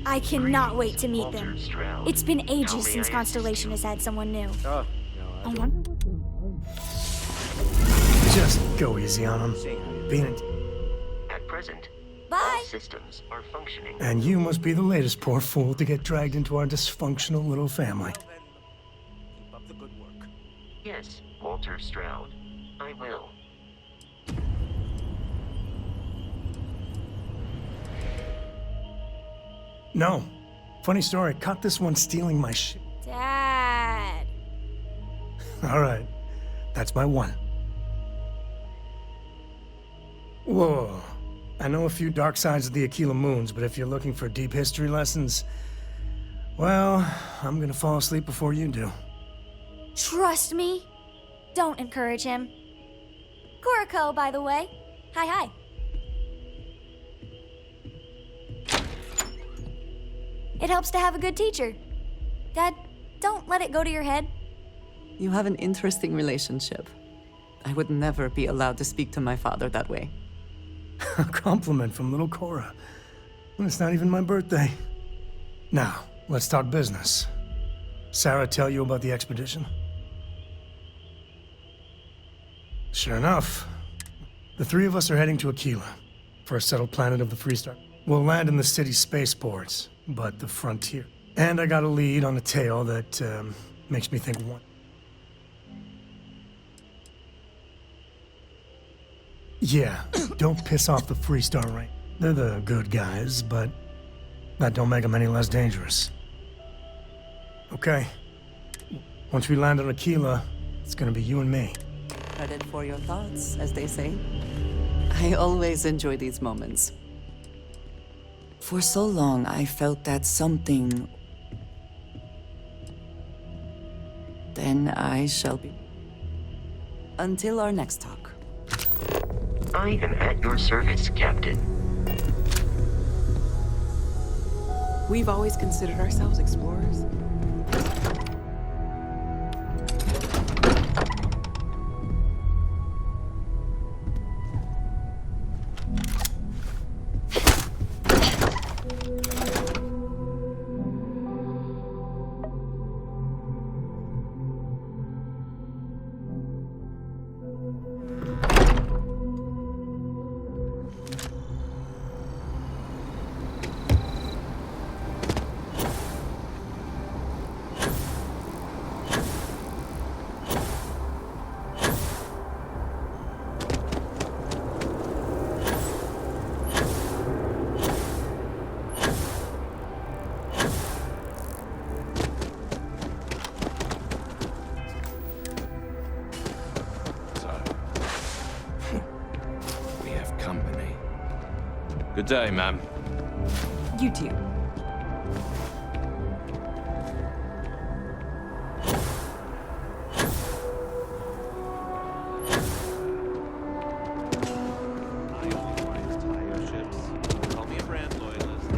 I cannot wait to meet them. It's been ages since Constellation has had someone new. Oh, I wonder what Just go easy on him. Being At present, Bye! all systems are functioning. And you must be the latest poor fool to get dragged into our dysfunctional little family. keep up the good work. Yes, Walter Stroud. I will. No. Funny story, caught this one stealing my shit. Dad. Alright. That's my one. Whoa. I know a few dark sides of the Aquila Moons, but if you're looking for deep history lessons, well, I'm gonna fall asleep before you do. Trust me. Don't encourage him. Kuriko, by the way. Hi, hi. It helps to have a good teacher. Dad, don't let it go to your head. You have an interesting relationship. I would never be allowed to speak to my father that way. A compliment from little Cora. And it's not even my birthday. Now, let's talk business. Sarah tell you about the expedition? Sure enough. The three of us are heading to Aquila, first settled planet of the Freestar. We'll land in the city's spaceports, but the frontier. And I got a lead on a tale that makes me think one. Yeah, don't piss off the Freestar Range. They're the good guys, but that don't make them any less dangerous. Okay. Once we land on Aquila, it's gonna be you and me. Credit for your thoughts, as they say. I always enjoy these moments. For so long, I felt that something... Then I shall be... Until our next talk. I am at your service, Captain. We've always considered ourselves explorers. Good day, ma'am. You too. Call me a brand loyalist.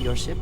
your ship?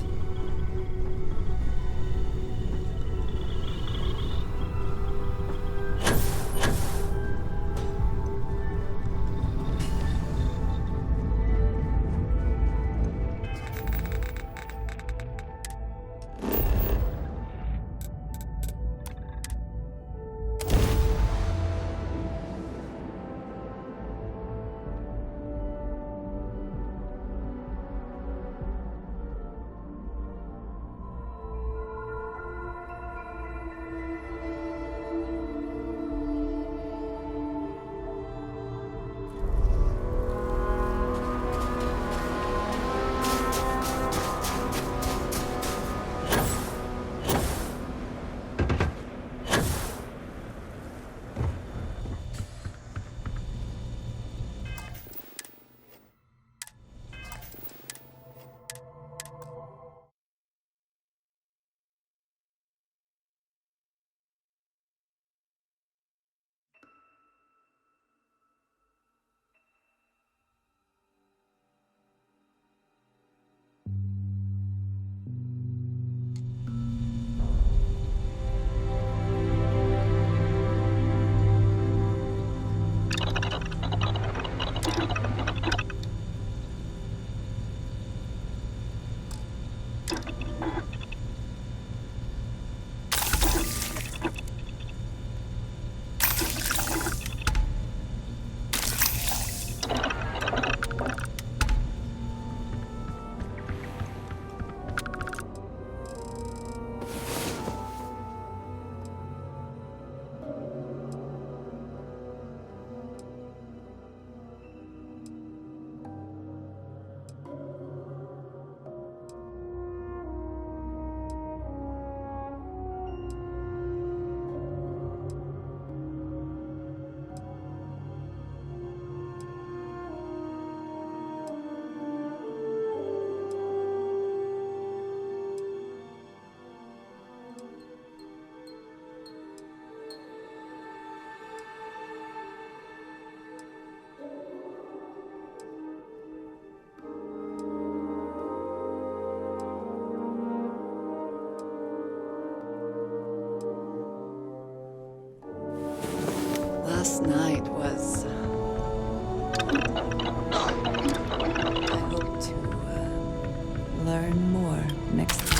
Last night was. I hope to learn more next time.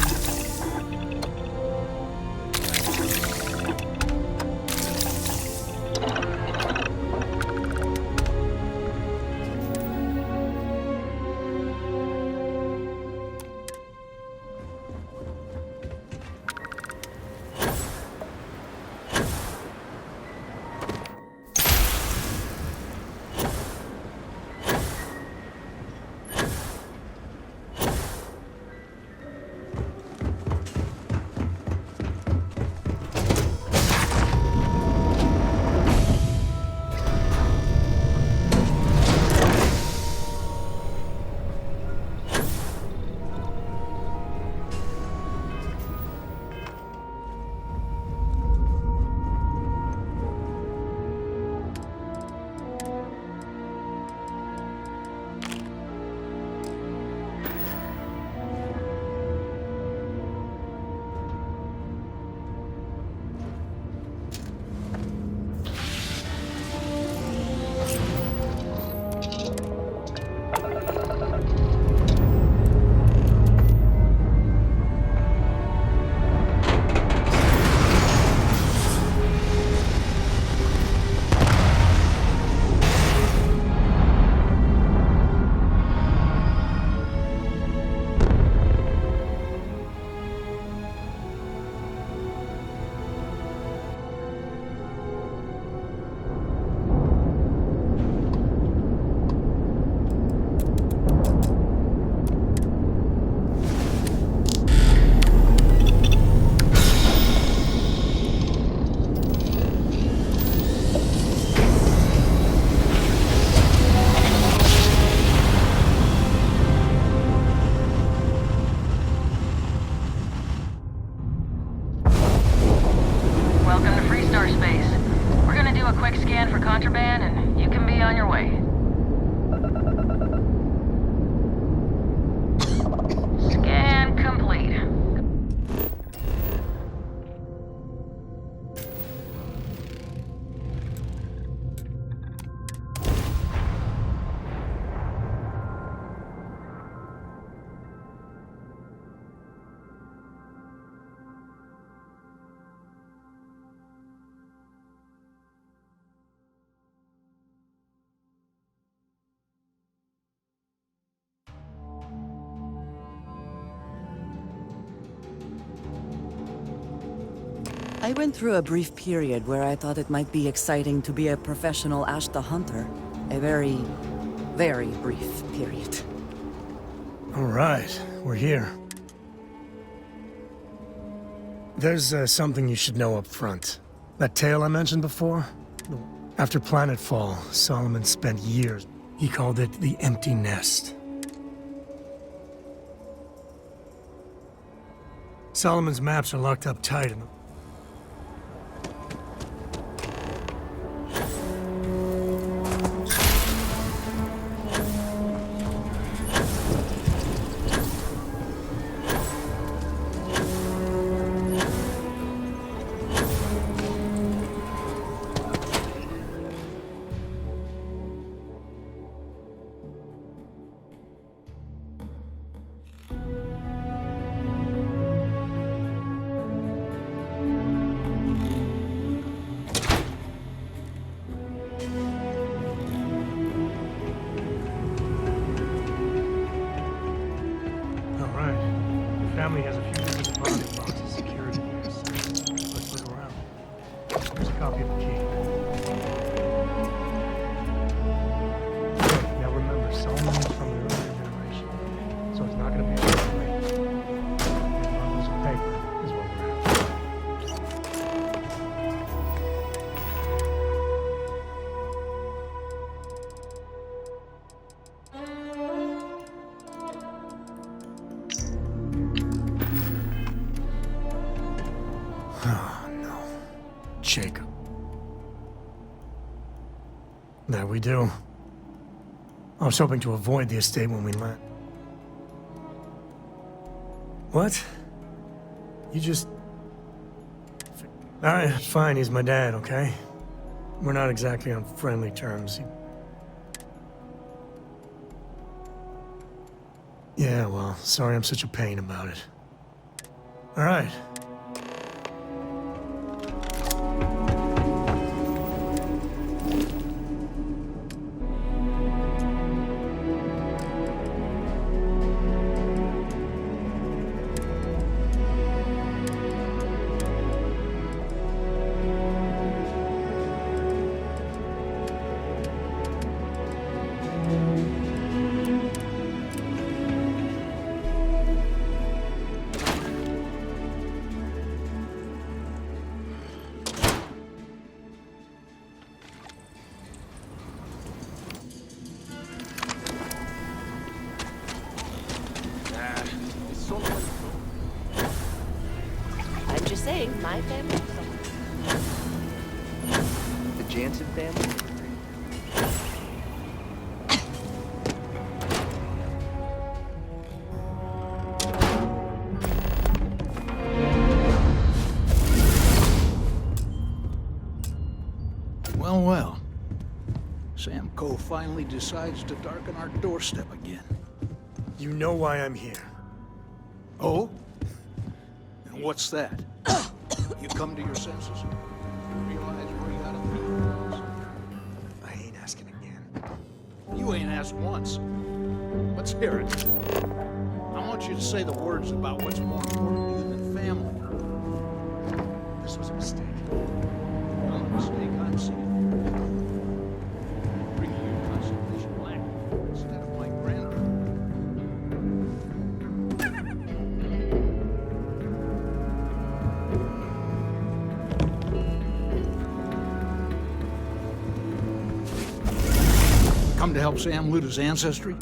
I went through a brief period where I thought it might be exciting to be a professional Ashta hunter. A very, very brief period. All right, we're here. There's something you should know up front. That tale I mentioned before? After Planetfall, Solomon spent years. He called it the Empty Nest. Solomon's maps are locked up tight in the... Family has a few different deposit boxes secured in here. Let's look around. Here's a copy of the key. Now remember, Solomon is from the earlier generation, so it's not going to be a revelation. And bundles of paper is what we're after. Oh, no. Jacob. There we do. I was hoping to avoid the estate when we land. What? You just... Alright, fine, he's my dad, okay? We're not exactly on friendly terms. Yeah, well, sorry I'm such a pain about it. Alright. I'm just saying, my family. The Jansen family? Well, well. Sam Coe finally decides to darken our doorstep again. You know why I'm here. Oh? And what's that? You come to your senses? You realize where you gotta be? I ain't asking again. You ain't asked once. Let's hear it. I want you to say the words about what's more important to you than family. This was a mistake. Well, the mistake I'm seeing. Bringing you Constellation Black instead of my granddaughter. Come to help Sam loot his ancestry?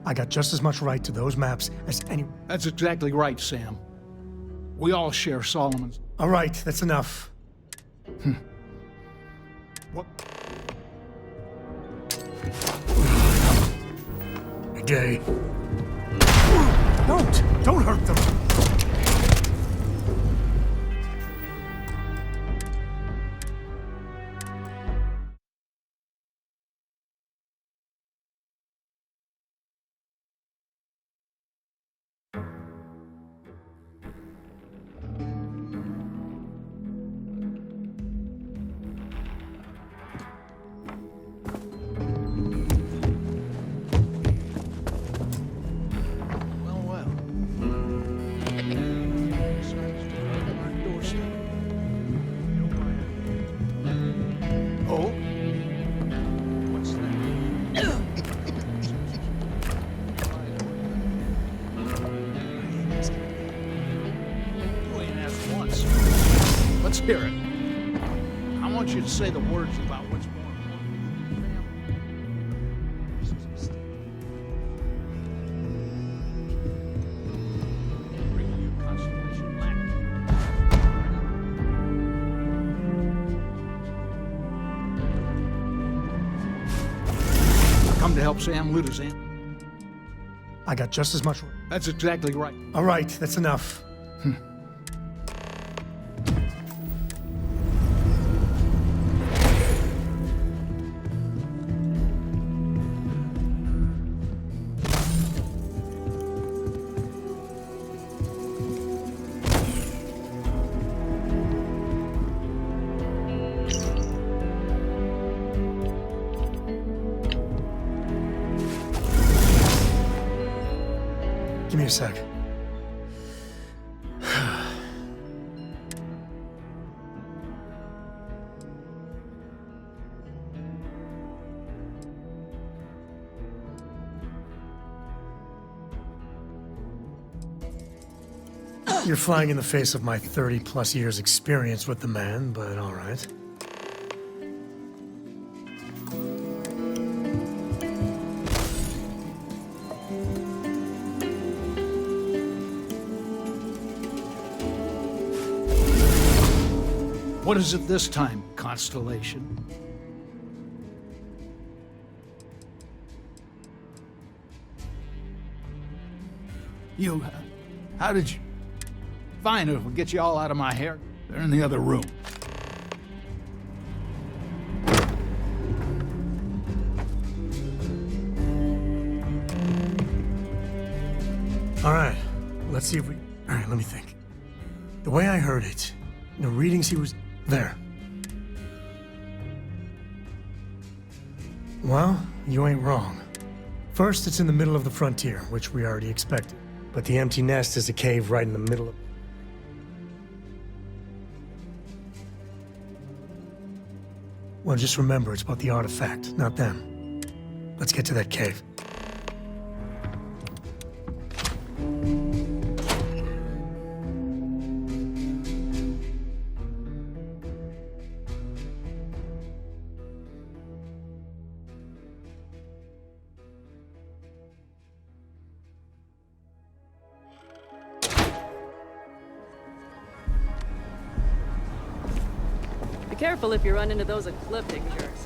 I got just as much right to those maps as any... That's exactly right, Sam. We all share Solomon's. All right, that's enough. What? You're gay. Don't hurt them. hear it. I want you to say the words about what's going on. This is a mistake. Bringing you constellation lack. Come to help Sam loot his aunt. I got just as much. That's exactly right. All right, that's enough. Give me a sec. You're flying in the face of my 30-plus years experience with the man, but all right. What is it this time, Constellation? You, how did you? Fine, it'll get you all out of my hair. They're in the other room. All right, let's see if we... All right, let me think. The way I heard it, the readings he was... There. Well, you ain't wrong. First, it's in the middle of the frontier, which we already expected. But the empty nest is a cave right in the middle of... Well, just remember, it's about the artifact, not them. Let's get to that cave. Be careful if you run into those ecliptic jerks.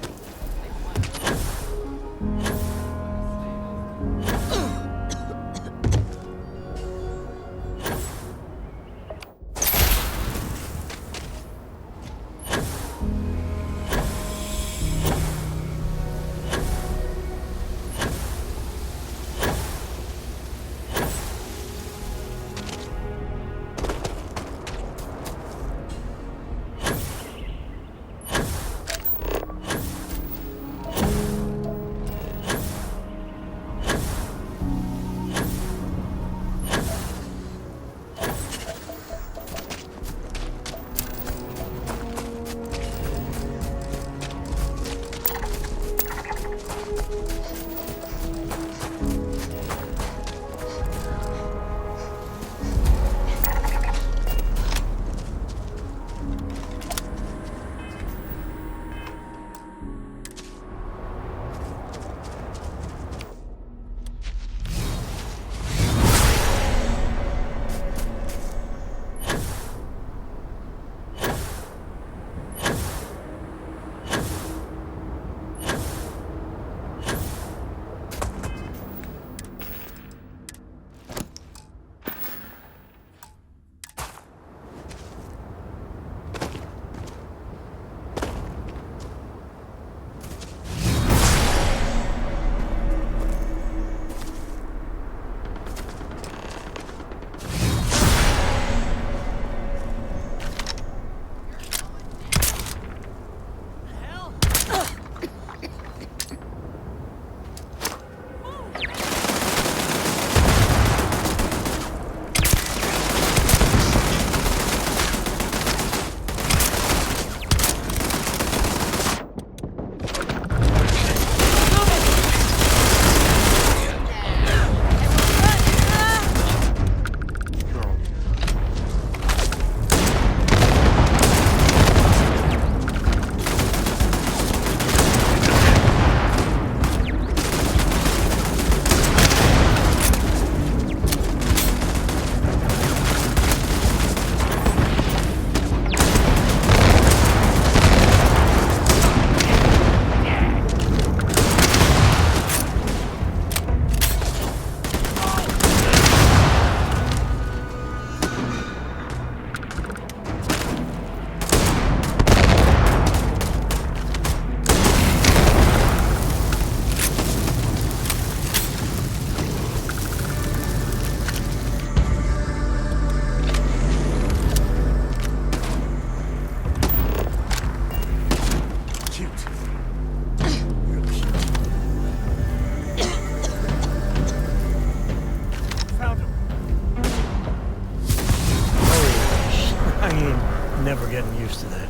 never getting used to that.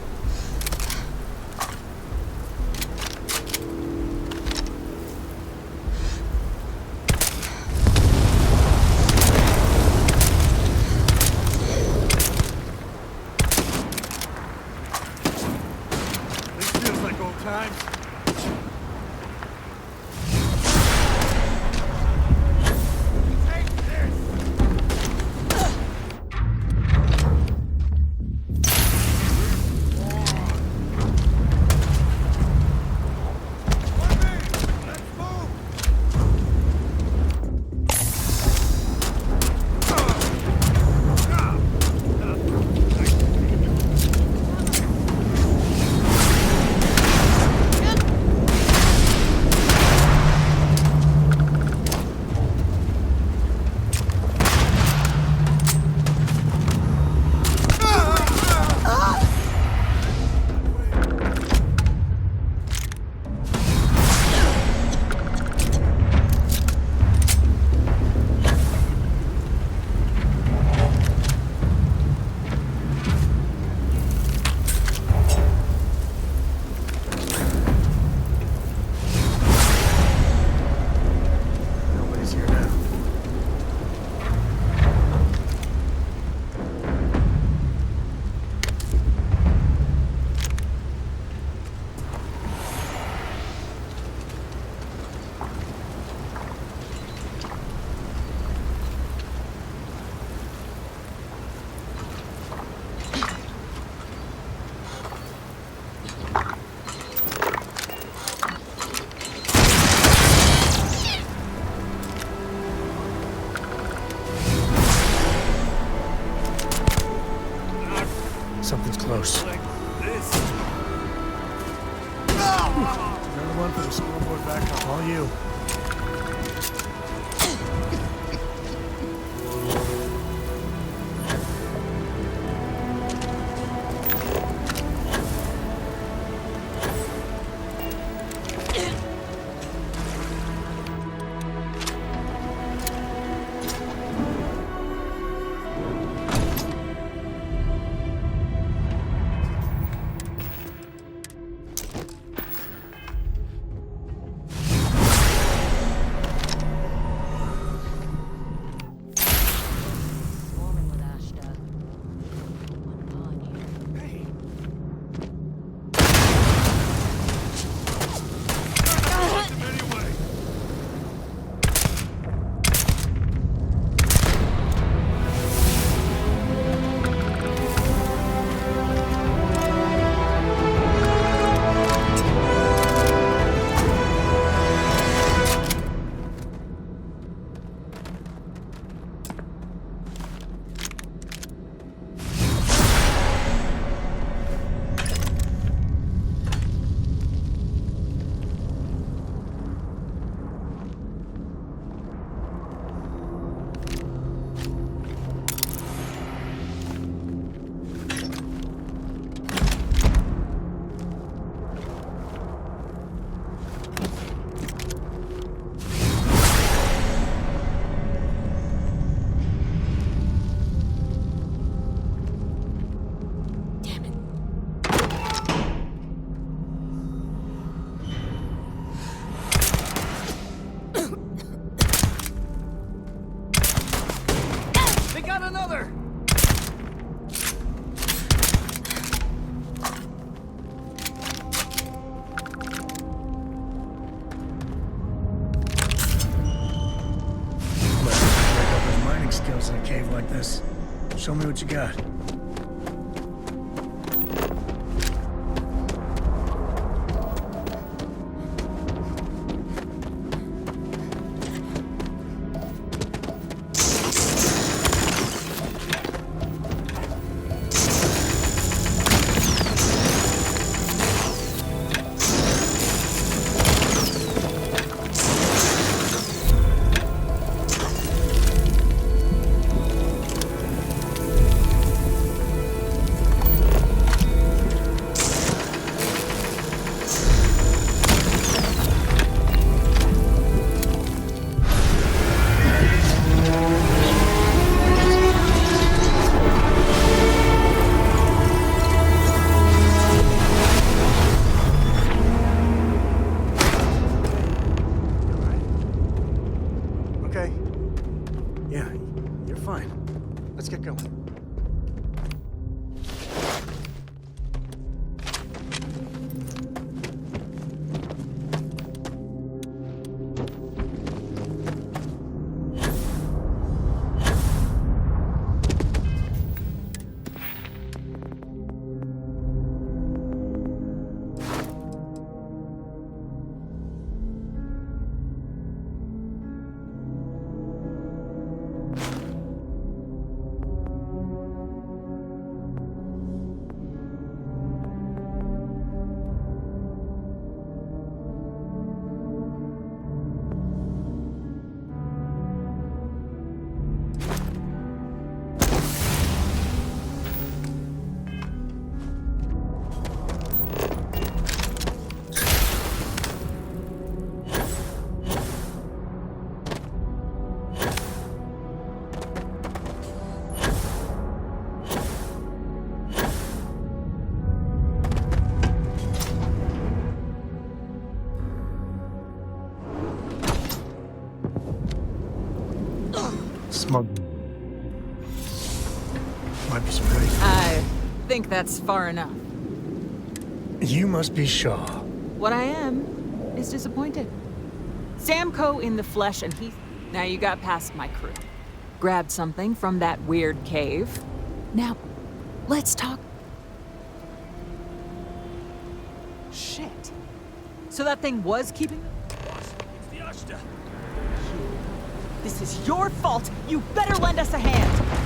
This feels like old times. Nobody's here now. Something's close. Like this. Another one for the scoreboard backup. All you. Skills in a cave like this. Show me what you got. You're fine. Let's get going. Smug. Might be some great. I think that's far enough. You must be Shaw. What I am is disappointed. Samco in the flesh and he... Now you got past my crew. Grabbed something from that weird cave. Now, let's talk... Shit. So that thing was keeping... This is your fault! You better lend us a hand!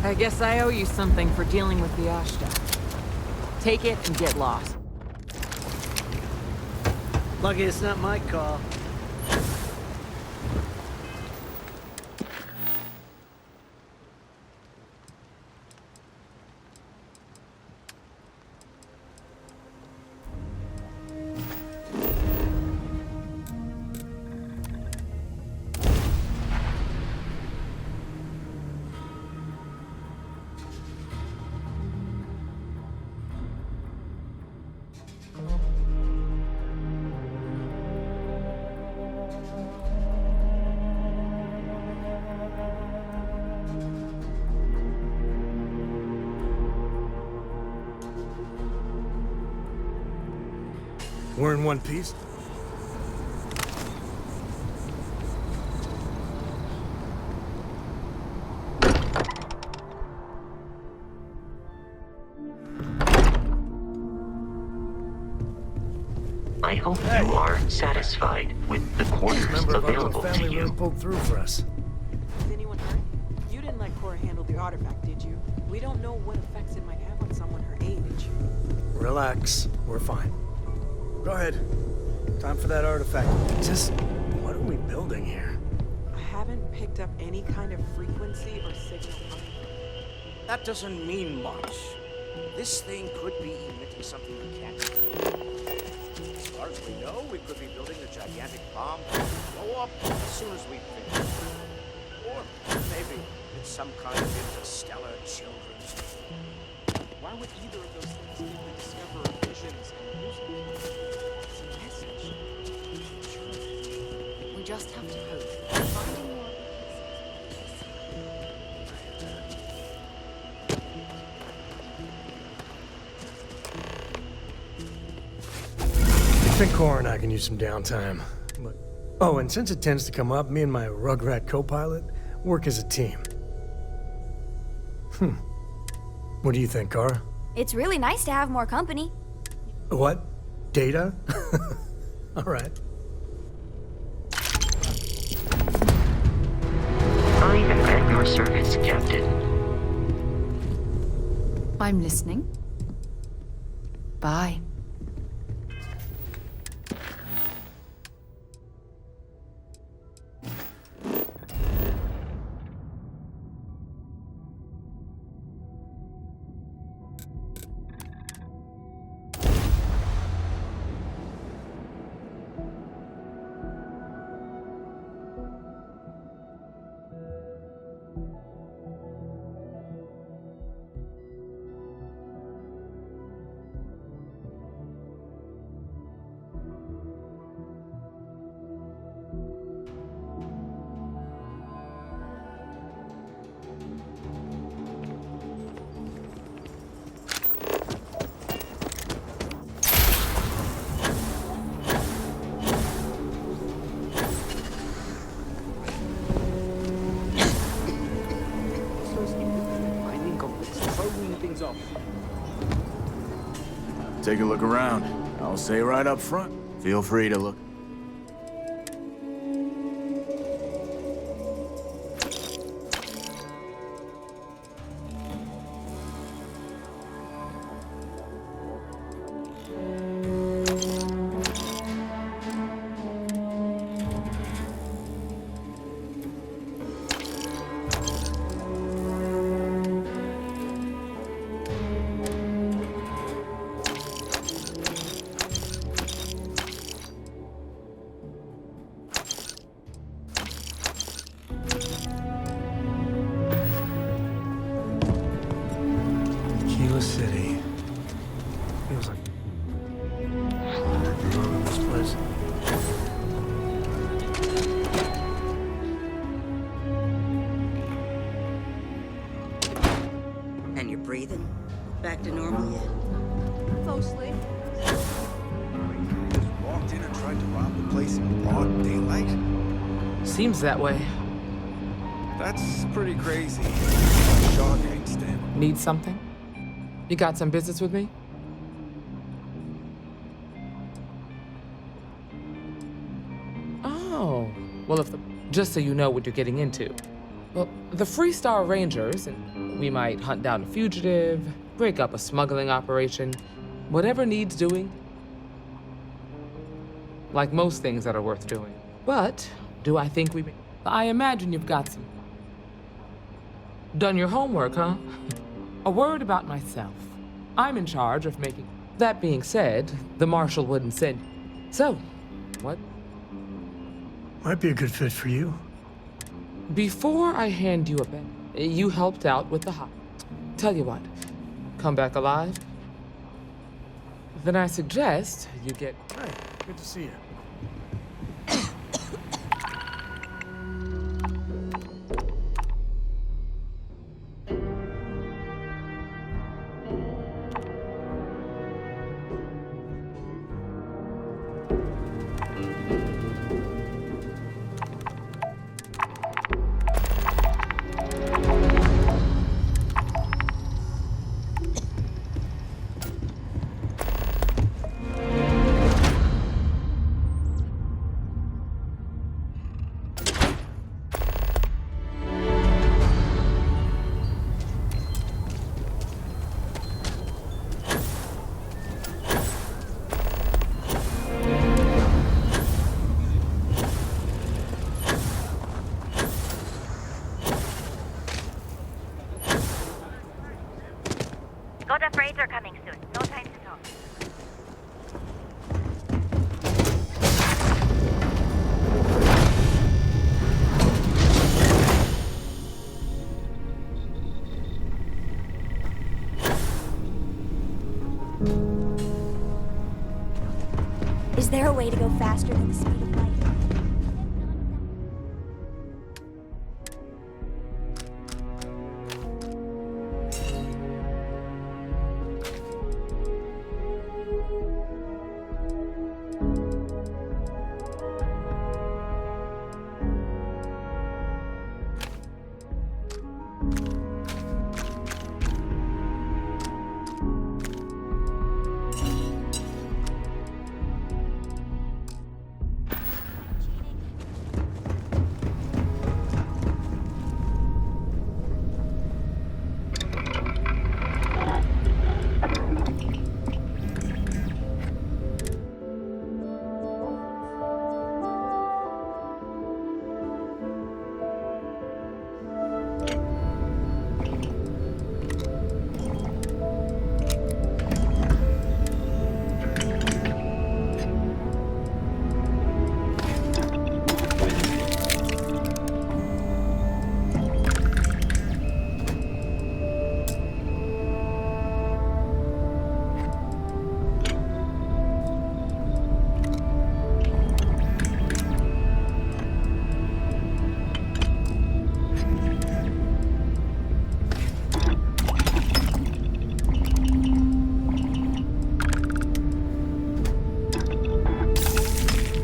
I guess I owe you something for dealing with the Ashta. Take it and get lost. Lucky it's not my call. We're in one piece. I hope you are satisfied with the quarters Member of our little available to family really you. pulled through for us. Is anyone hurt? You didn't let Cora handle the artifact, did you? We don't know what effects it might have on someone her age. Relax. We're fine. Go ahead. Time for that artifact. Just, what are we building here? I haven't picked up any kind of frequency or signal coming from. That doesn't mean much. This thing could be emitting something we can't see. As far as we know, we could be building a gigantic bomb to blow up as soon as we finish. Or maybe it's some kind of interstellar children's. Why would either of those things give the discoverer visions and music? It's a message. We just have to hope. Finding more I think Cora and I can use some downtime. But, oh, and since it tends to come up, me and my Rugrat co-pilot work as a team. What do you think, Cora? It's really nice to have more company. What? Data? All right. I am at your service, Captain. I'm listening. Bye. Guns off. Take a look around. I'll say right up front. Feel free to look. City. Feels like this place. And you're breathing? Back to normal yet? Mostly. Just walked in and tried to rob the place in broad daylight? Seems that way. That's pretty crazy. Sean can't stand it. Need something? You got some business with me? Oh, well, just so you know what you're getting into. Well, the Freestar Rangers, and we might hunt down a fugitive, break up a smuggling operation, whatever needs doing. Like most things that are worth doing. But, do I think I imagine you've got some. Done your homework, huh? A word about myself. I'm in charge of making. That being said, the marshal wouldn't send. So, what? Might be a good fit for you. Before I hand you a bet, you helped out with the hop. Tell you what, come back alive? Then I suggest you get. Hey, good to see you. Got a freighter coming soon. No time to talk. Is there a way to go faster than the speed of light?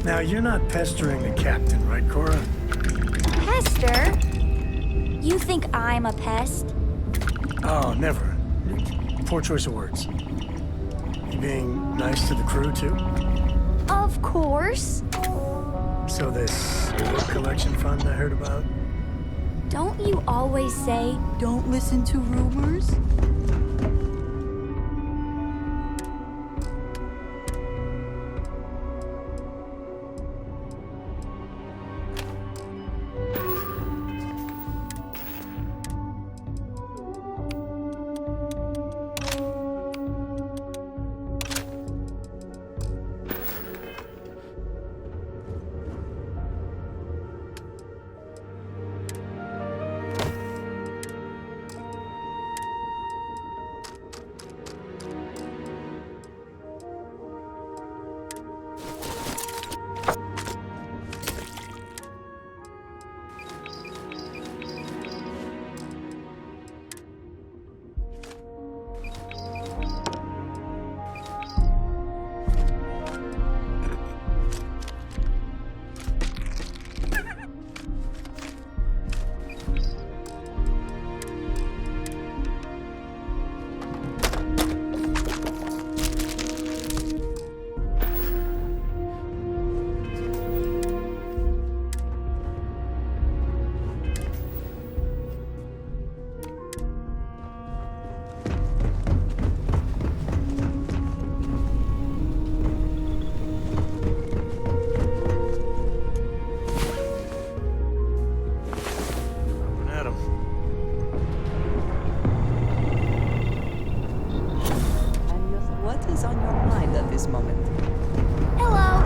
Now, you're not pestering the captain, right, Cora? Pester? You think I'm a pest? Oh, never. Poor choice of words. You being nice to the crew, too? Of course. So this book collection fund I heard about? Don't you always say, don't listen to rumors? What is on your mind at this moment? Hello.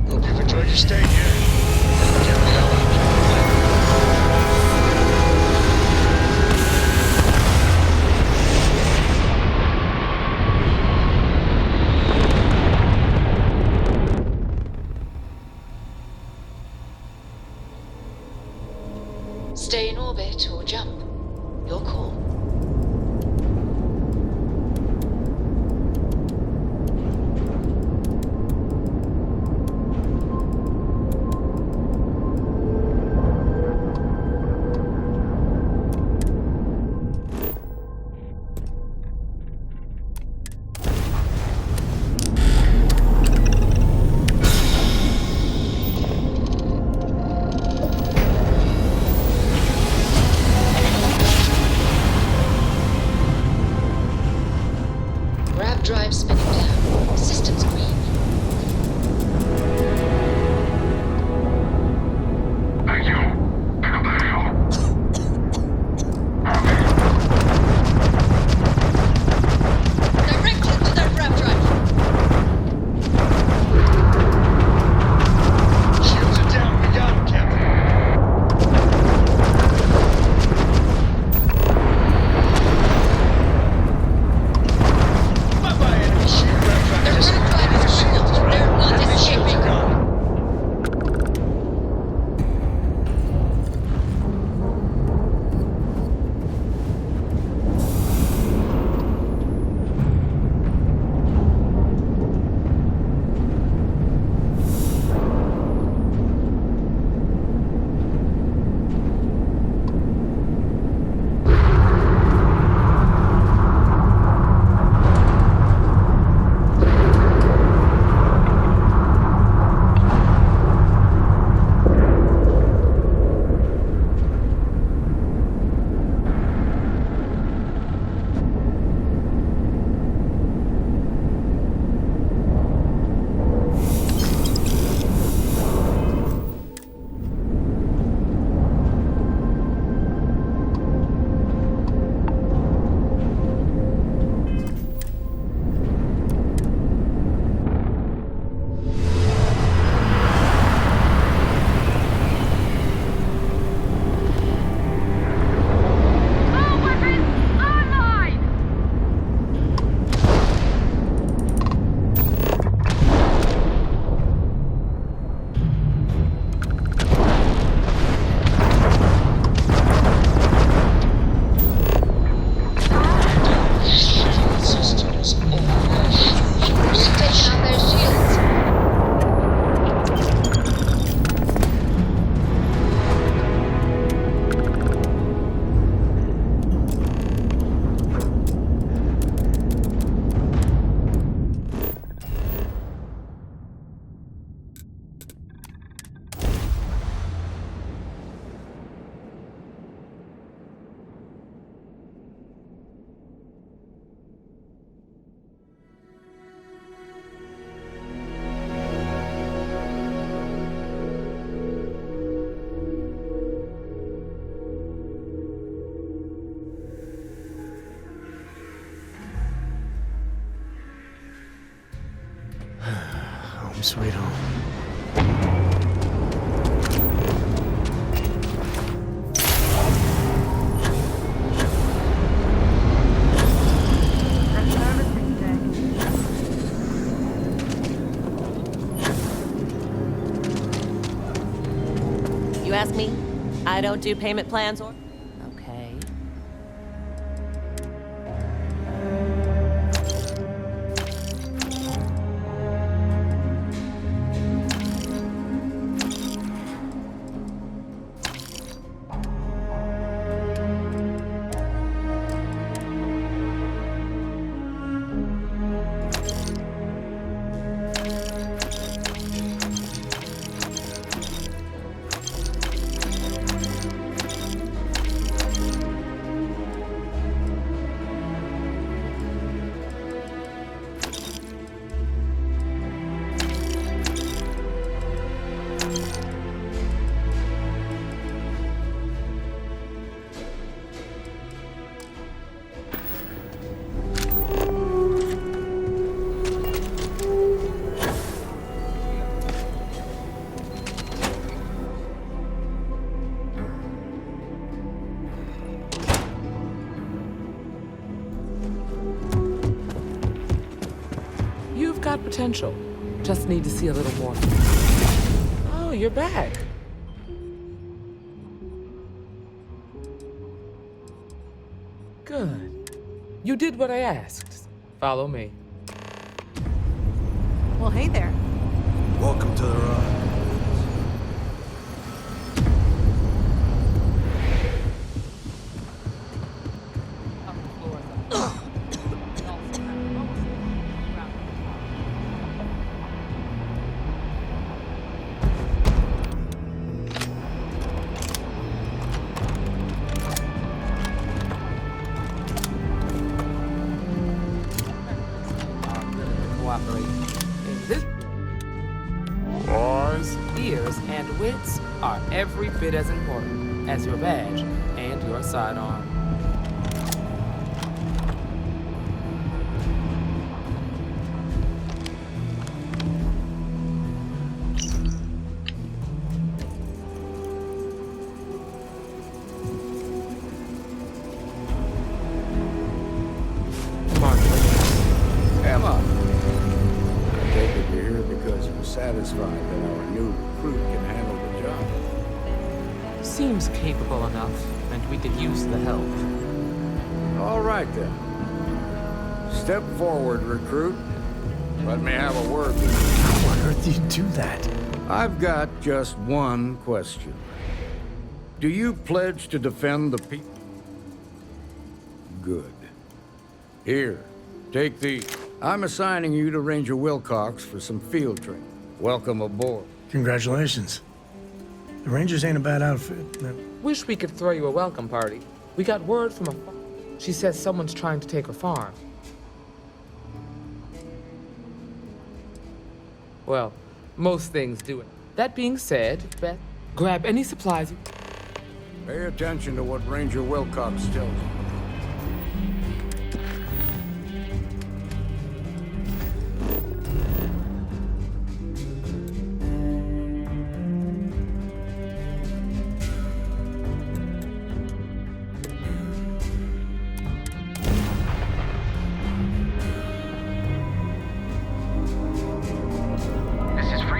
Hope you've enjoyed your stay here. Get the hell out. Stay in orbit or jump. Your call. sweet home. You ask me? I don't do payment plans or... Okay. You've got potential. Just need to see a little more. Oh, you're back. Good. You did what I asked. Follow me. Well, hey there. Welcome to the ride. In this, eyes, ears, and wits are every bit as important as your badge and your sidearm. Emma! I take it you're here because you're satisfied that our new recruit can handle the job. Seems capable enough, and we could use the help. All right, then. Step forward, recruit. Let me have a word with you. How on earth do you do that? I've got just one question. Do you pledge to defend the people? Good. Here, take these. I'm assigning you to Ranger Wilcox for some field training. Welcome aboard. Congratulations. The Rangers ain't a bad outfit. Wish we could throw you a welcome party. We got word from a... She says someone's trying to take her farm. Well, most things do it. That being said, Beth, grab any supplies you... Pay attention to what Ranger Wilcox tells you.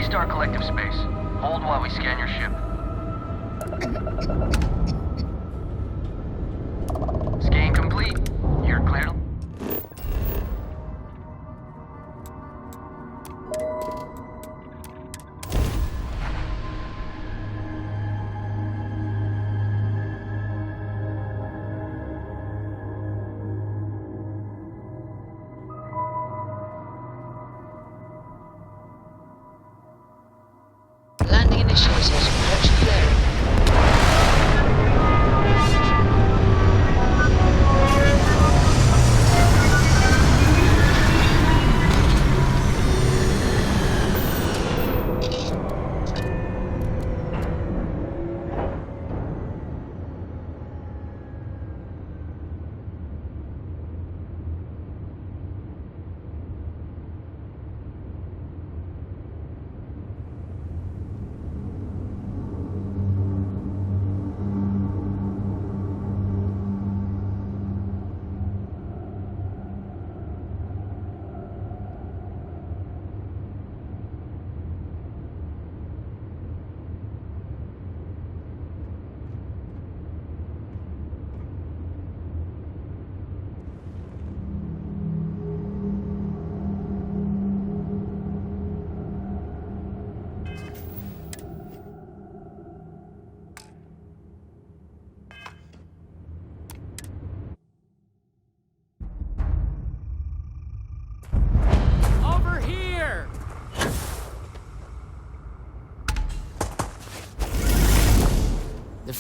Star Collective Space. Hold while we scan your ship. Scan complete. You're clear. Landing initiated.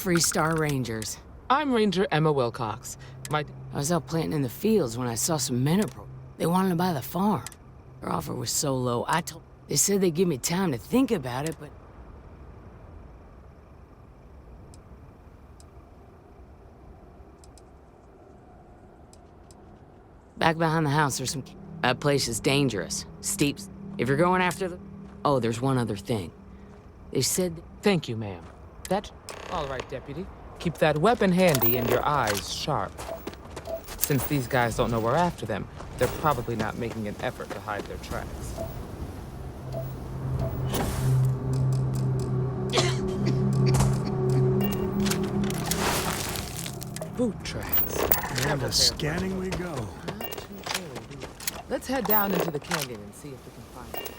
Freestar Rangers. I'm Ranger Emma Wilcox. I was out planting in the fields when I saw some men approach. They wanted to buy the farm. Their offer was so low, They said they'd give me time to think about it, but... Back behind the house, there's some... That place is dangerous. Steep. If you're going after the... Oh, there's one other thing. They said... Thank you, ma'am. All right, Deputy. Keep that weapon handy and your eyes sharp. Since these guys don't know we're after them, they're probably not making an effort to hide their tracks. Boot tracks. And to scanning we go. Let's head down into the canyon and see if we can find it.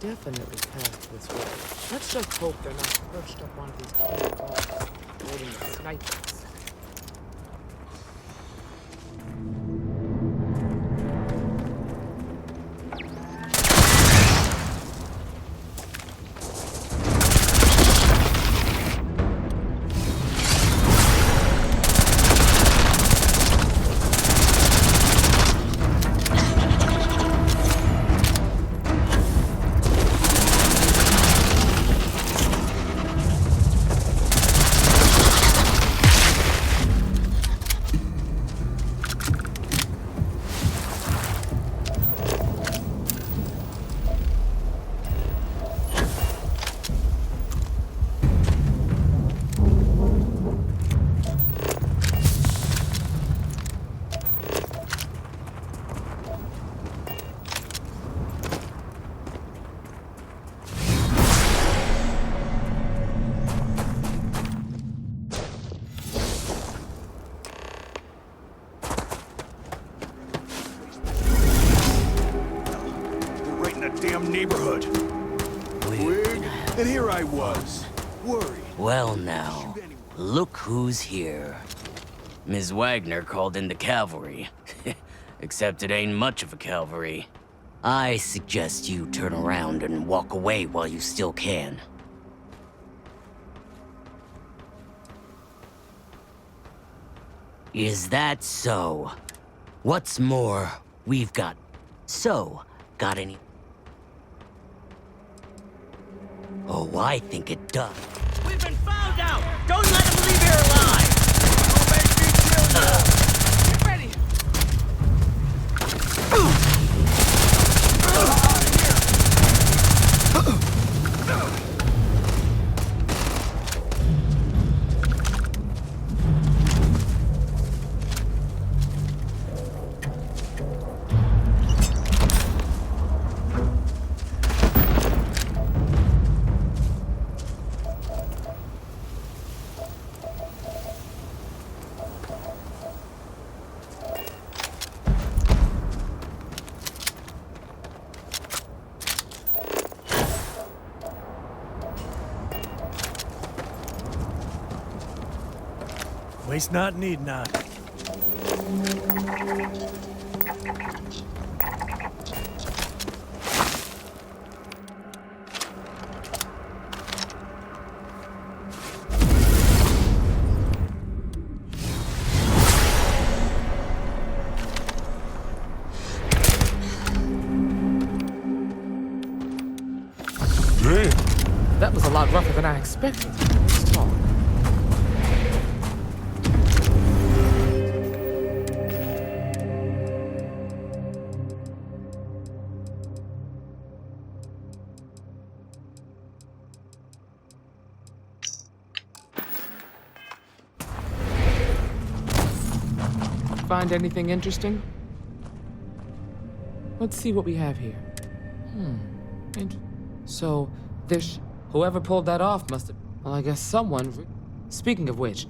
Definitely passed this way. Let's just hope they're not perched up on these cave walls, waiting to snipe us. Neighborhood. Wig, and here I was, worried. Well now, look who's here. Ms. Wagner called in the cavalry. Except it ain't much of a cavalry. I suggest you turn around and walk away while you still can. Is that so? What's more, we've got... got any... Oh, I think it does. We've been found out! Don't let him leave here alive! Don't make me kill you! Get ready! least not need not. That was a lot rougher than I expected. Let's talk. Find anything interesting? Let's see what we have here. So, this... Whoever pulled that off must have... Well, I guess someone... Speaking of which...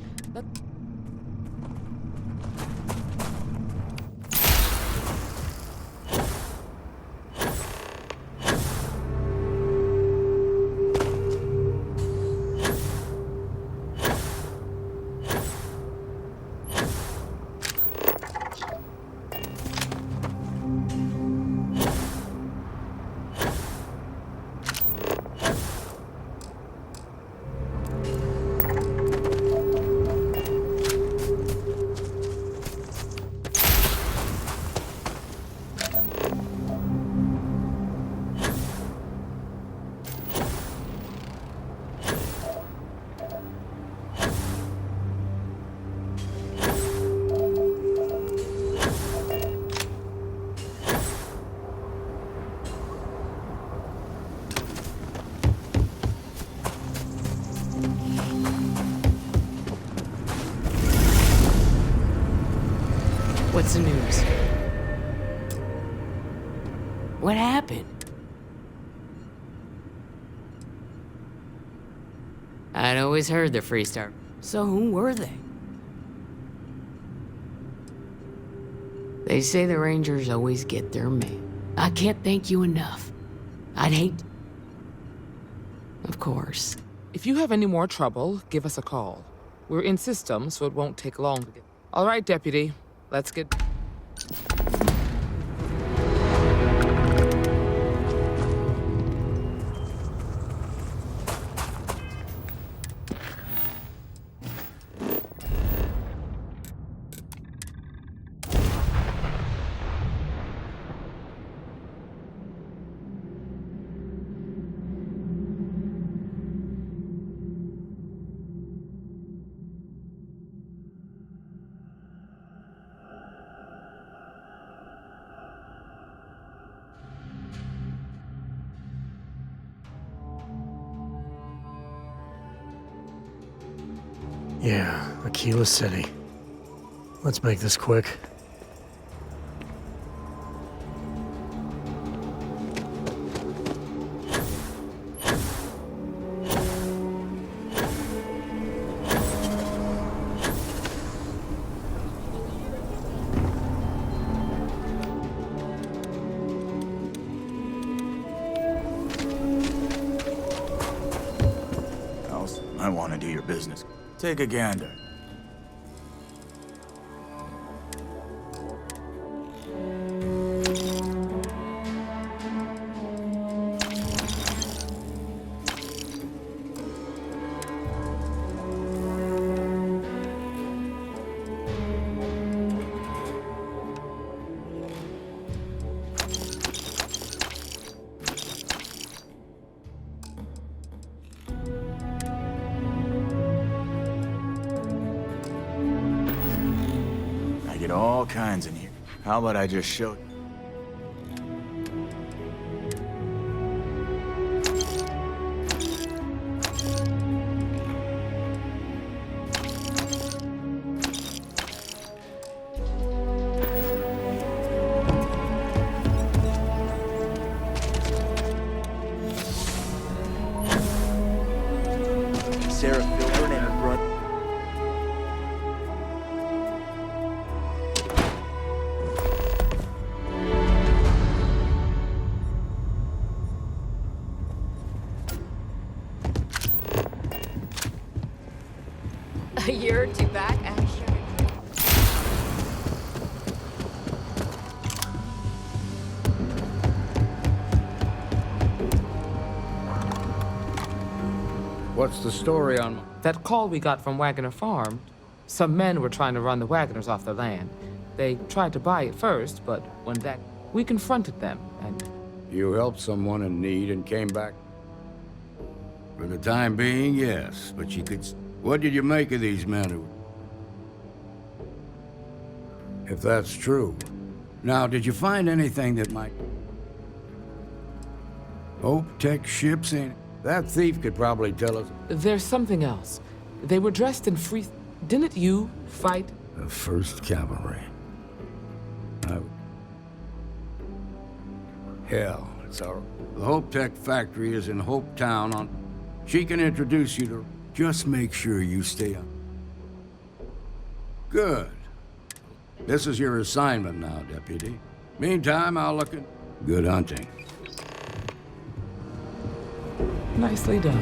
What's the news? What happened? I'd always heard the Freestar. So who were they? They say the Rangers always get their man. I can't thank you enough. I'd hate... Of course. If you have any more trouble, give us a call. We're in system, so it won't take long to get... All right, Deputy. Let's get... Yeah, Aquila City. Let's make this quick. I want to do your business. Take a gander. All kinds in here. How about I just show you? Sarah Filburn and her brother. A year or two back, actually. What's the story on... That call we got from Wagner Farm, some men were trying to run the Wagners off their land. They tried to buy it first, but when that... We confronted them, and... You helped someone in need and came back? For the time being, yes, but you could... What did you make of these men who... If that's true. Now, did you find anything that might... Hope Tech ships in? That thief could probably tell us... There's something else. They were dressed in free... Didn't you fight? The 1st Cavalry. Hell, it's our... The Hope Tech factory is in Hope Town on... She can introduce you to... Just make sure you stay on. Good. This is your assignment now, Deputy. Meantime, I'll look at... Good hunting. Nicely done.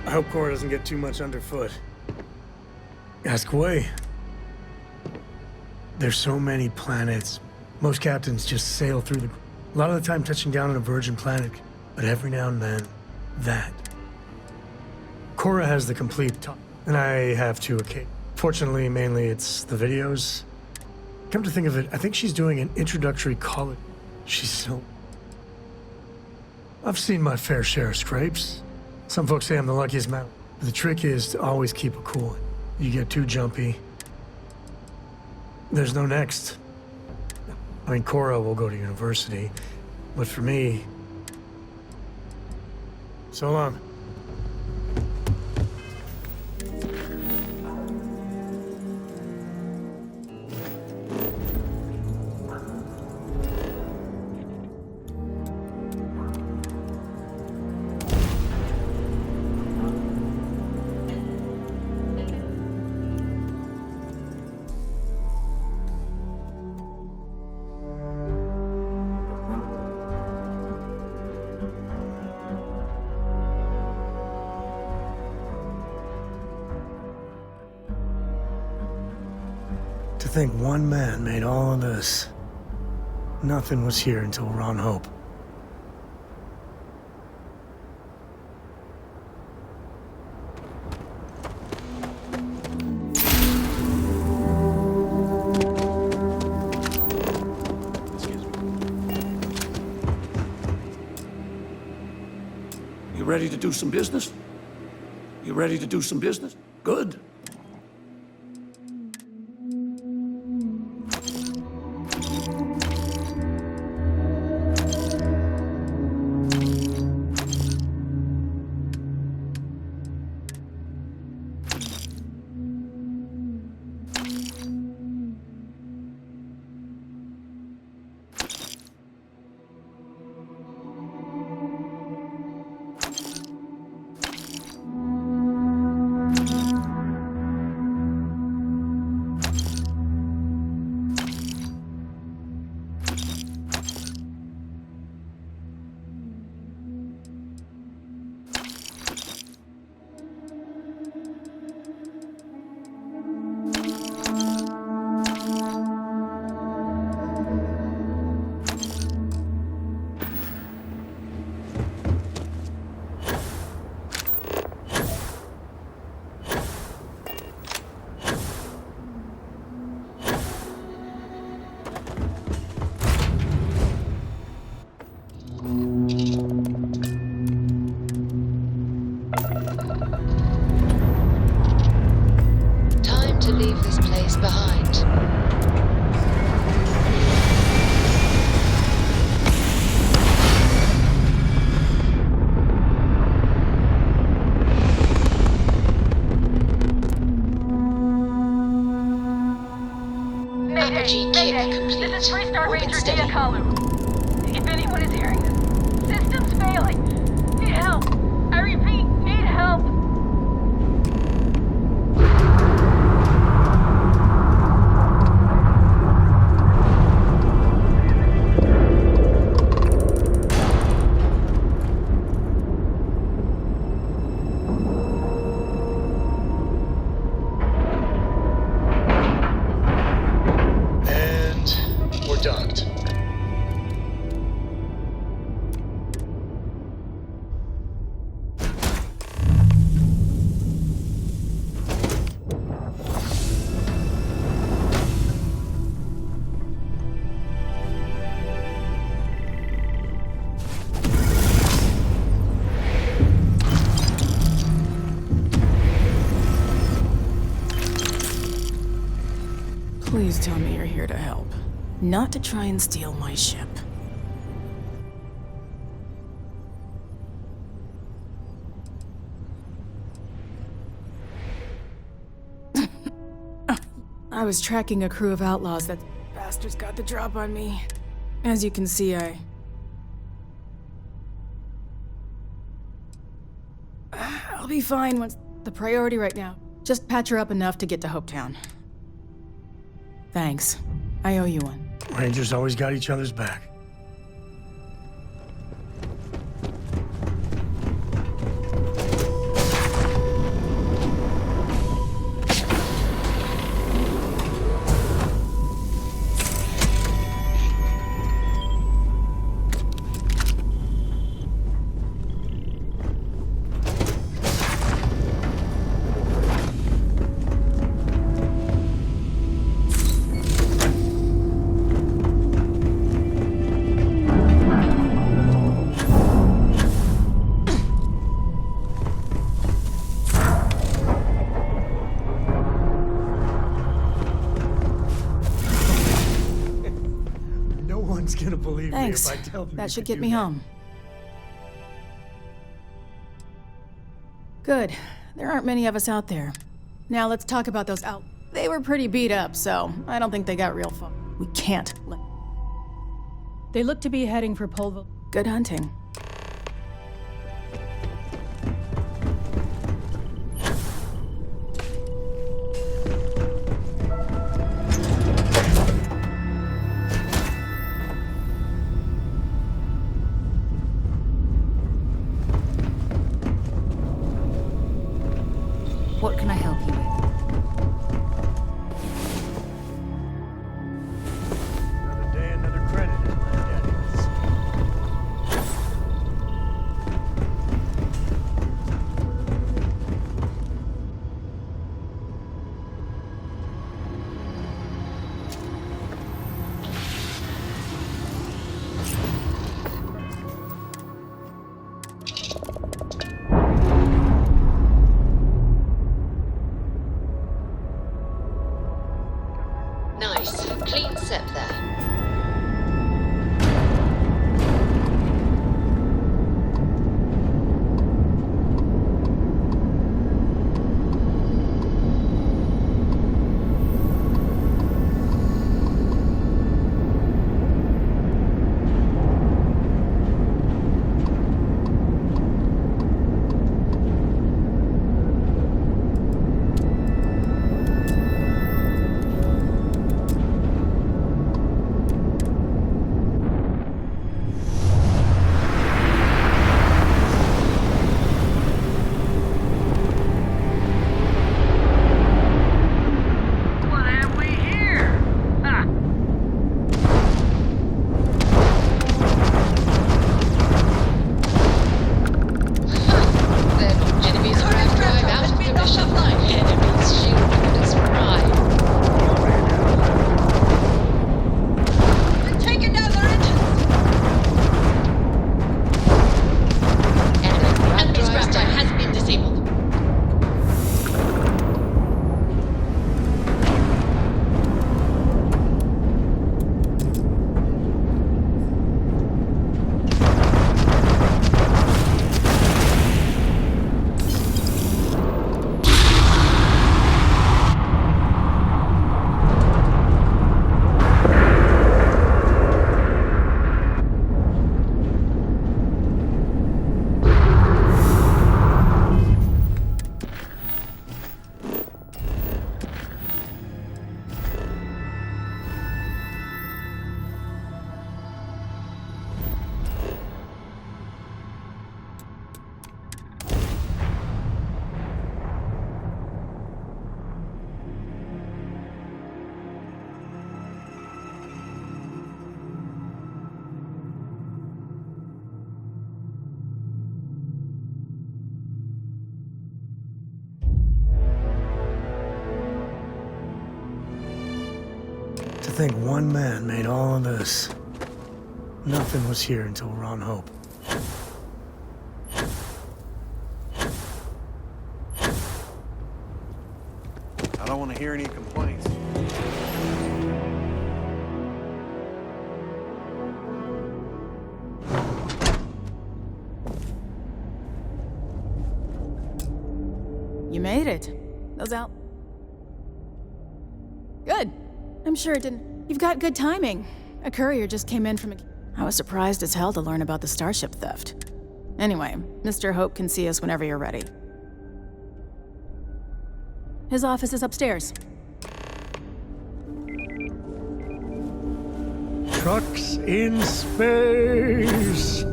I hope Cora doesn't get too much underfoot. Ask away. There's so many planets. Most captains just sail through the... A lot of the time touching down on a virgin planet, but every now and then, that. Cora has the complete top, and I have too, okay. Fortunately, mainly it's the videos. Come to think of it, I think she's doing an introductory college. She's so... I've seen my fair share of scrapes. Some folks say I'm the luckiest man. The trick is to always keep it cool. You get too jumpy, there's no next. I mean, Cora will go to university, but for me... So long. To think one man made all of this. Nothing was here until we're on Hope. You ready to do some business? You ready to do some business? Good. Time to leave this place behind. Energy kick complete. This is 3-Star Orbit Ranger steady. Diakalu. If anyone is hearing this, system's failing. Need help. I repeat, need help. And we're docked. not to try and steal my ship. I was tracking a crew of outlaws that bastards got the drop on me. As you can see, I'll be fine once... The priority right now, just patch her up enough to get to Hopetown. Thanks. I owe you one. Rangers always got each other's back. Gonna believe Thanks. me if I tell them That you should could get do me that. home. Good. There aren't many of us out there. Now let's talk about those out. They were pretty beat up, so I don't think they got real fun. We can't let... They look to be heading for Polvo. Good hunting. What can I help you with? Another day, another credit in my database. Nice. Clean set there. To think one man made all of this. Nothing was here until we're on Hope. I don't want to hear any complaints. made it. Those out. Good. I'm sure it didn't. You've got good timing. A courier just came in from a... I was surprised as hell to learn about the starship theft. Anyway, Mr. Hope can see us whenever you're ready. His office is upstairs. Trucks in space.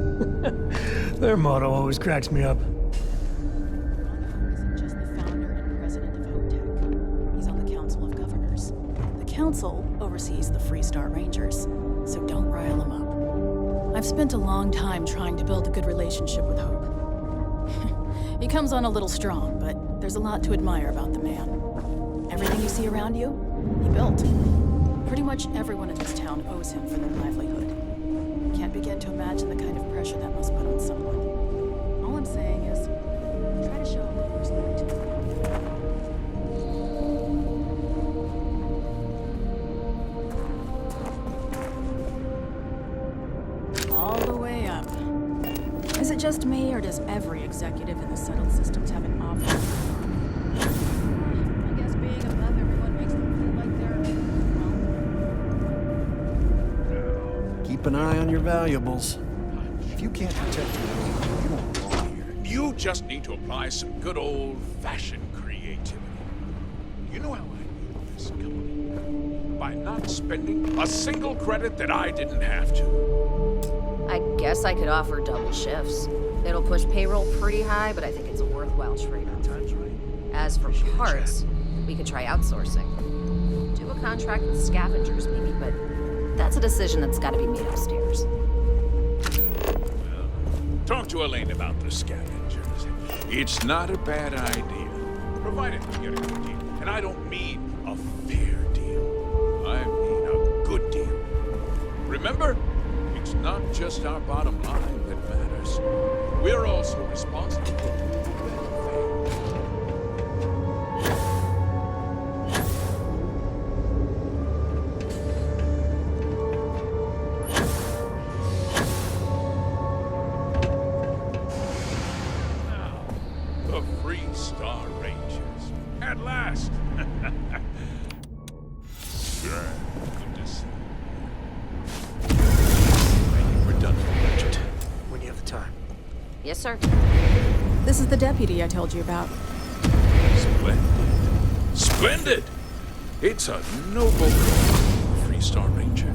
Their motto always cracks me up. Just the founder and president of Hope Tech. He's on the Council of Governors. The council oversees the Freestar Rangers, so don't rile him up. I've spent a long time trying to build a good relationship with Hope. He comes on a little strong, but there's a lot to admire about the man. Everything you see around you, he built. Pretty much everyone in this town owes him for their livelihood. Can't begin to imagine the kind of pressure that must put on someone. All I'm saying is, try to show him respect. All the way up. Is it just me, or does every executive in the settled systems have an office? I guess being above everyone makes them feel like they're... Keep an eye on your valuables. If you can't protect your own, you won't belong here. You just need to apply some good old-fashioned creativity. You know how I built this company? By not spending a single credit that I didn't have to. I guess I could offer double shifts. It'll push payroll pretty high, but I think it's a worthwhile trade-off. As for parts, we could try outsourcing. Do a contract with scavengers, maybe, but that's a decision that's got to be made upstairs. Talk to Elaine about the scavengers. It's not a bad idea, provided we get a good deal. And I don't mean a fair deal. I mean a good deal. Remember, it's not just our bottom line that matters. We're also responsible for doing the right thing. Star Rangers. At last! Sure. Good to see you. We're done with the budget. When you have the time. Yes, sir. This is the deputy I told you about. Splendid. Splendid! It's a noble cause, Freestar Ranger.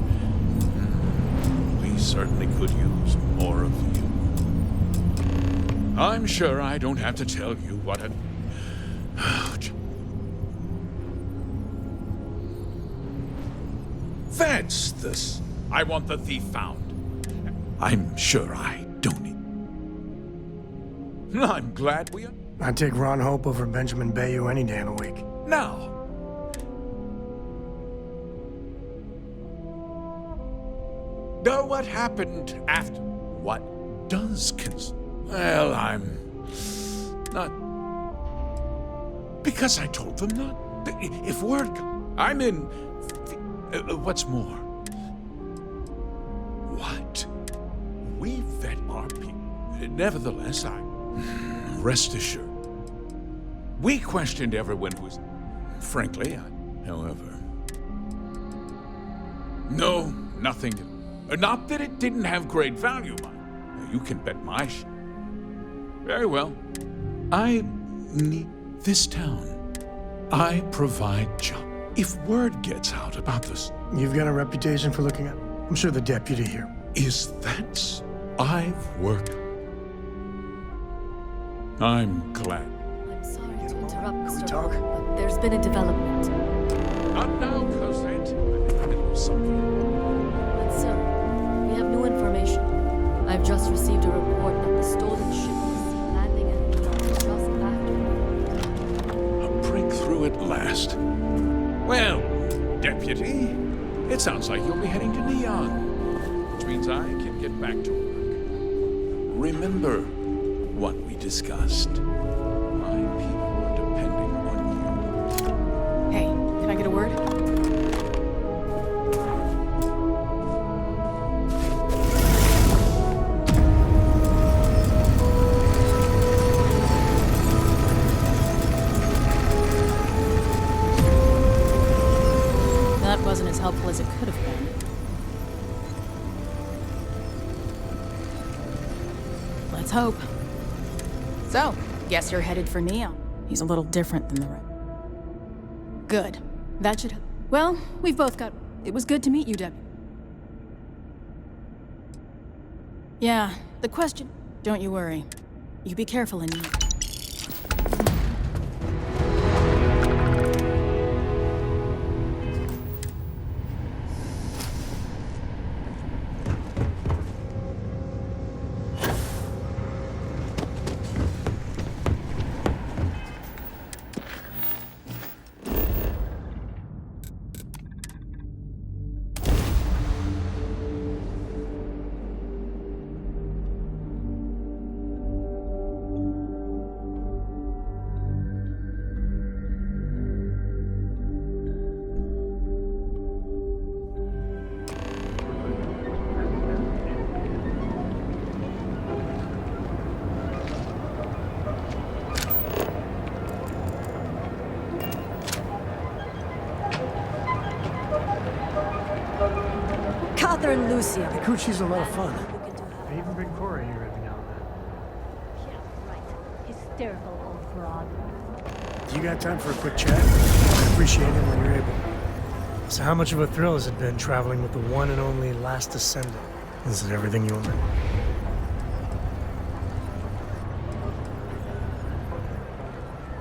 We certainly could use more of you. I'm sure I don't have to tell you what a... That's this. I want the thief found. I'm sure I don't need... I'm glad we... I'd take Ron Hope over Benjamin Bayou any day of the week. Now. Now what happened after... What does Well, I'm not... Because I told them not. If word... I'm in... what's more? What? We vet our people. Nevertheless, rest assured. We questioned everyone who was... Frankly, however... No, nothing. Not that it didn't have great value, mind. You can bet my shit. Very well. I need this town. I provide jobs. If word gets out about this... You've got a reputation for looking at... I'm sure the deputy here... Is that... I've worked... I'm glad. I'm sorry to interrupt, Mr. Hope, but there's been a development. Not now, Cosette. I'm in the middle of something. But sir, we have new information. I've just received a report that the stolen ship was seen landing at Neon just after. A breakthrough at last. Well, Deputy, it sounds like you'll be heading to Neon, which means I can get back to work. Remember what we discussed. My people are depending on you. Hey, can I get a word? Let's hope. So, guess you're headed for Neon. He's a little different than the rest. Good. That should... Well, we've both got... It was good to meet you, Debbie. Yeah, the question... Don't you worry. You be careful in Neon. Catherine Lucia. The coochie's a lot of fun. I even bring Cora here every now and then. Yeah, right. Hysterical old broad. You got time for a quick chat? I appreciate it when you're able. So how much of a thrill has it been traveling with the one and only last descendant? Is it everything you wanted?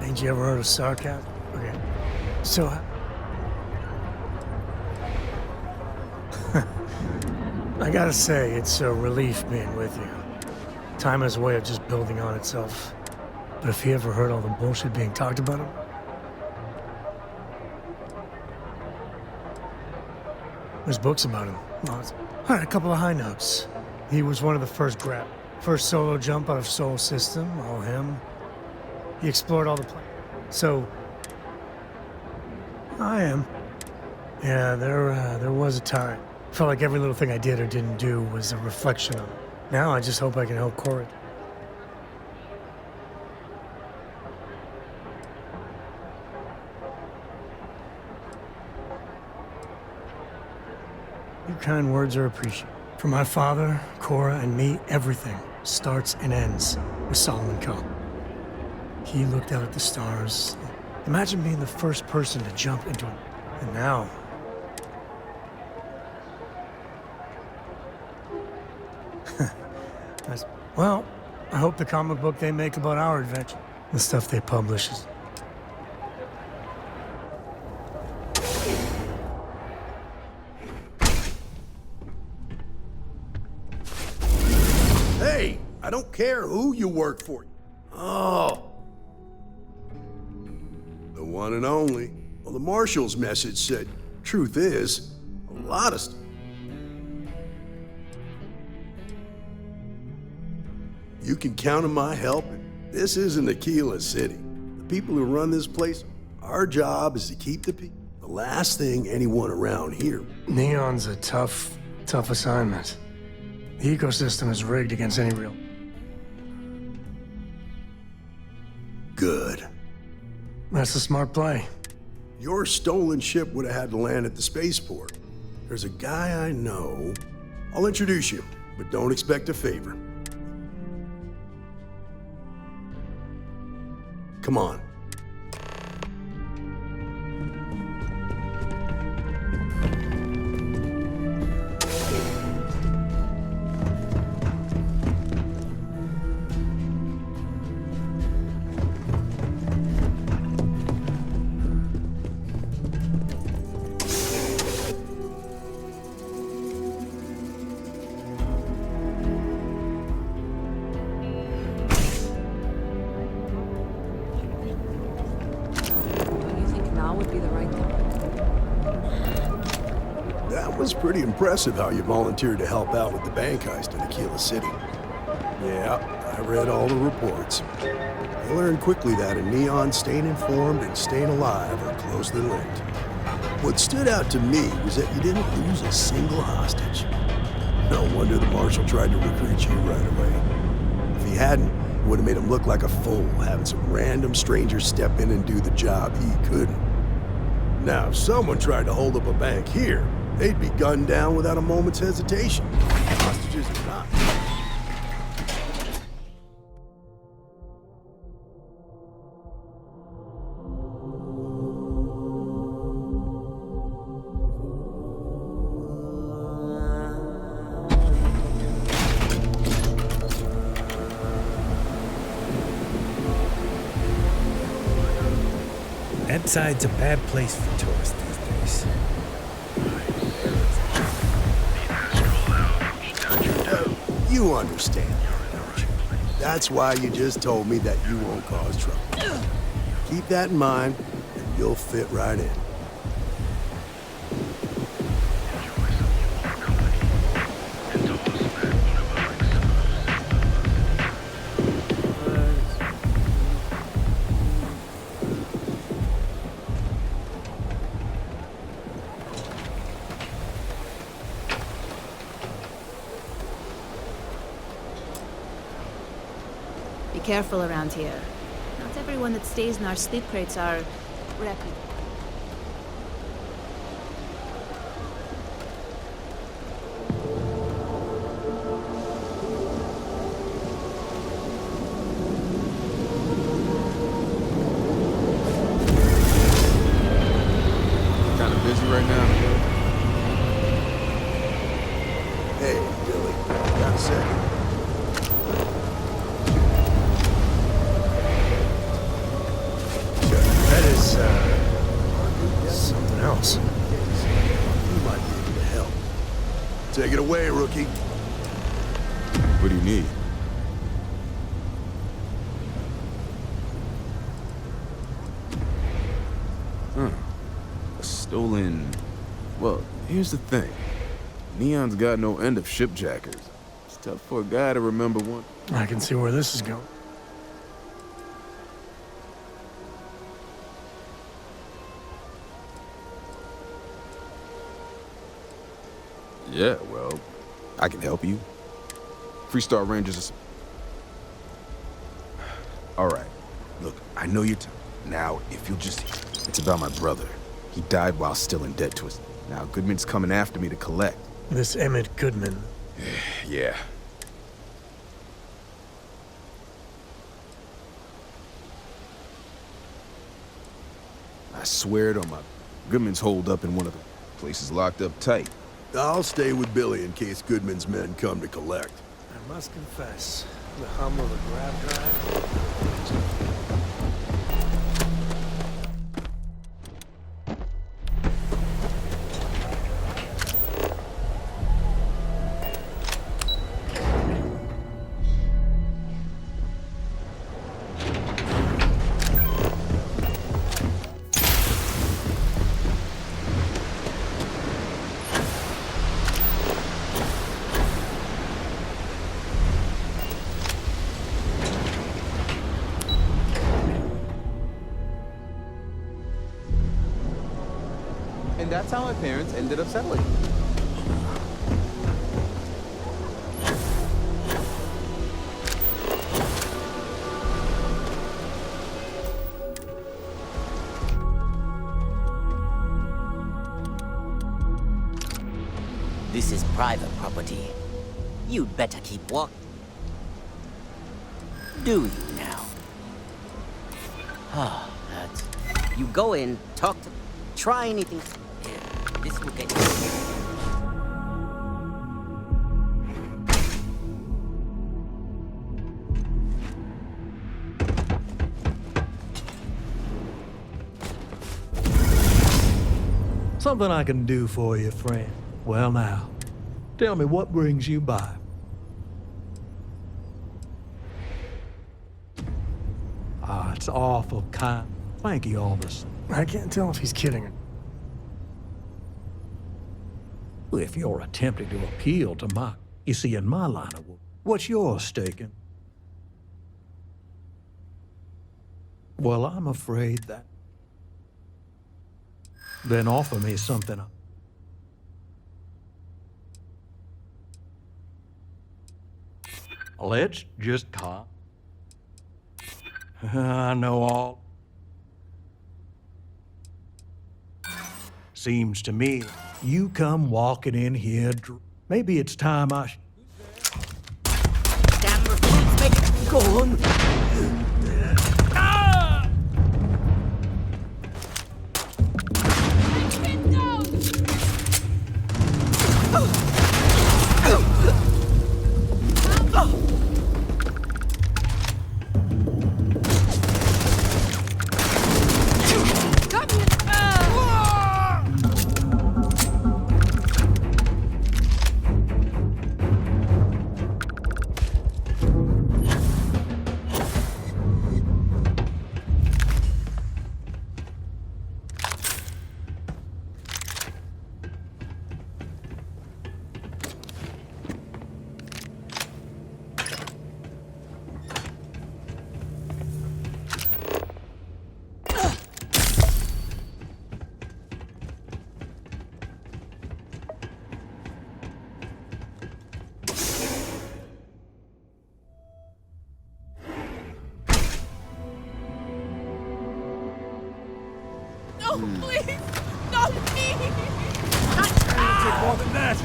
Ain't you ever heard of sarcasm? Okay. So... I gotta say, it's a relief being with you. Time has a way of just building on itself. But if you ever heard all the bullshit being talked about him... There's books about him. Lots. All right, a couple of high notes. He was one of the first grab. First solo jump out of Sol System, all him. He explored all the planets. So... I am. Yeah, there was a time. Felt like every little thing I did or didn't do was a reflection of it. Now I just hope I can help Cora. Your kind words are appreciated. For my father, Cora, and me, everything starts and ends with Solomon Coe. He looked out at the stars. Imagine being the first person to jump into it. And now... Well, I hope the comic book they make about our adventure, the stuff they publish is... Hey, I don't care who you work for. Oh. The one and only. Well, the Marshal's message said, truth is, a lot of stuff. You can count on my help. This isn't Aquila City. The people who run this place, our job is to keep the people. The last thing anyone around here. Neon's a tough assignment. The ecosystem is rigged against any real... Good. That's a smart play. Your stolen ship would have had to land at the spaceport. There's a guy I know. I'll introduce you, but don't expect a favor. Come on. It's pretty impressive how you volunteered to help out with the bank heist in Aquila City. Yeah, I read all the reports. I learned quickly that in Neon, staying informed and staying alive are closely linked. What stood out to me was that you didn't lose a single hostage. No wonder the Marshal tried to recruit you right away. If he hadn't, it would have made him look like a fool, having some random stranger step in and do the job he couldn't. Now, if someone tried to hold up a bank here, they'd be gunned down without a moment's hesitation. Hostages or not. Woodside a bad place for tourists these days. You understand, don't you? That's why you just told me that you won't cause trouble. Keep that in mind, and you'll fit right in. Be careful around here. Not everyone that stays in our sleep crates are reputable. Kind of busy right now. Hey, Billy, got a second? That is, something else. You might be able to help. Take it away, rookie. What do you need? A stolen... Well, here's the thing. Neon's got no end of shipjackers. It's tough for a guy to remember one. I can see where this is going. Yeah, well, I can help you. Freestar Rangers are... All right. Look, I know you're... Now, if you'll just... It's about my brother. He died while still in debt to us. Now, Goodman's coming after me to collect. This Emmett Goodman. Yeah. I swear it on my... Goodman's holed up in one of the places locked up tight. I'll stay with Billy in case Goodman's men come to collect. I must confess, the hum of a grab drive. And that's how my parents ended up settling. This is private property. You'd better keep walking. Do you now? Ah, that's... You go in, talk to... Try anything... Here, this will get you... Something I can do for you, friend. Well now, tell me what brings you by. Ah, it's awful kind. Thank you, all this. I can't tell if he's kidding. If you're attempting to appeal to my... You see, in my line of work, what's your stake in? Well, I'm afraid that... Then offer me something. Let's just talk. I know all. Seems to me you come walking in here. Maybe it's time I. Damn recruits, make it go on. Please! Not me! Take more than that.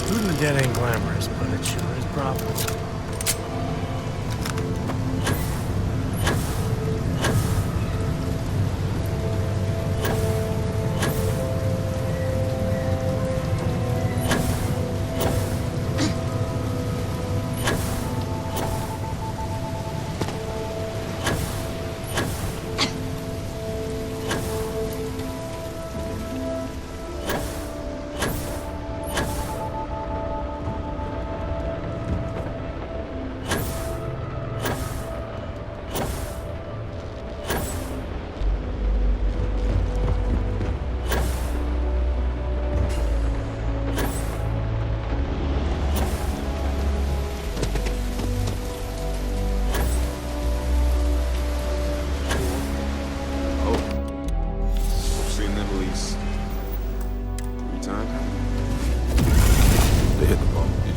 Shooting the dead ain't glamorous, but it sure is profitable.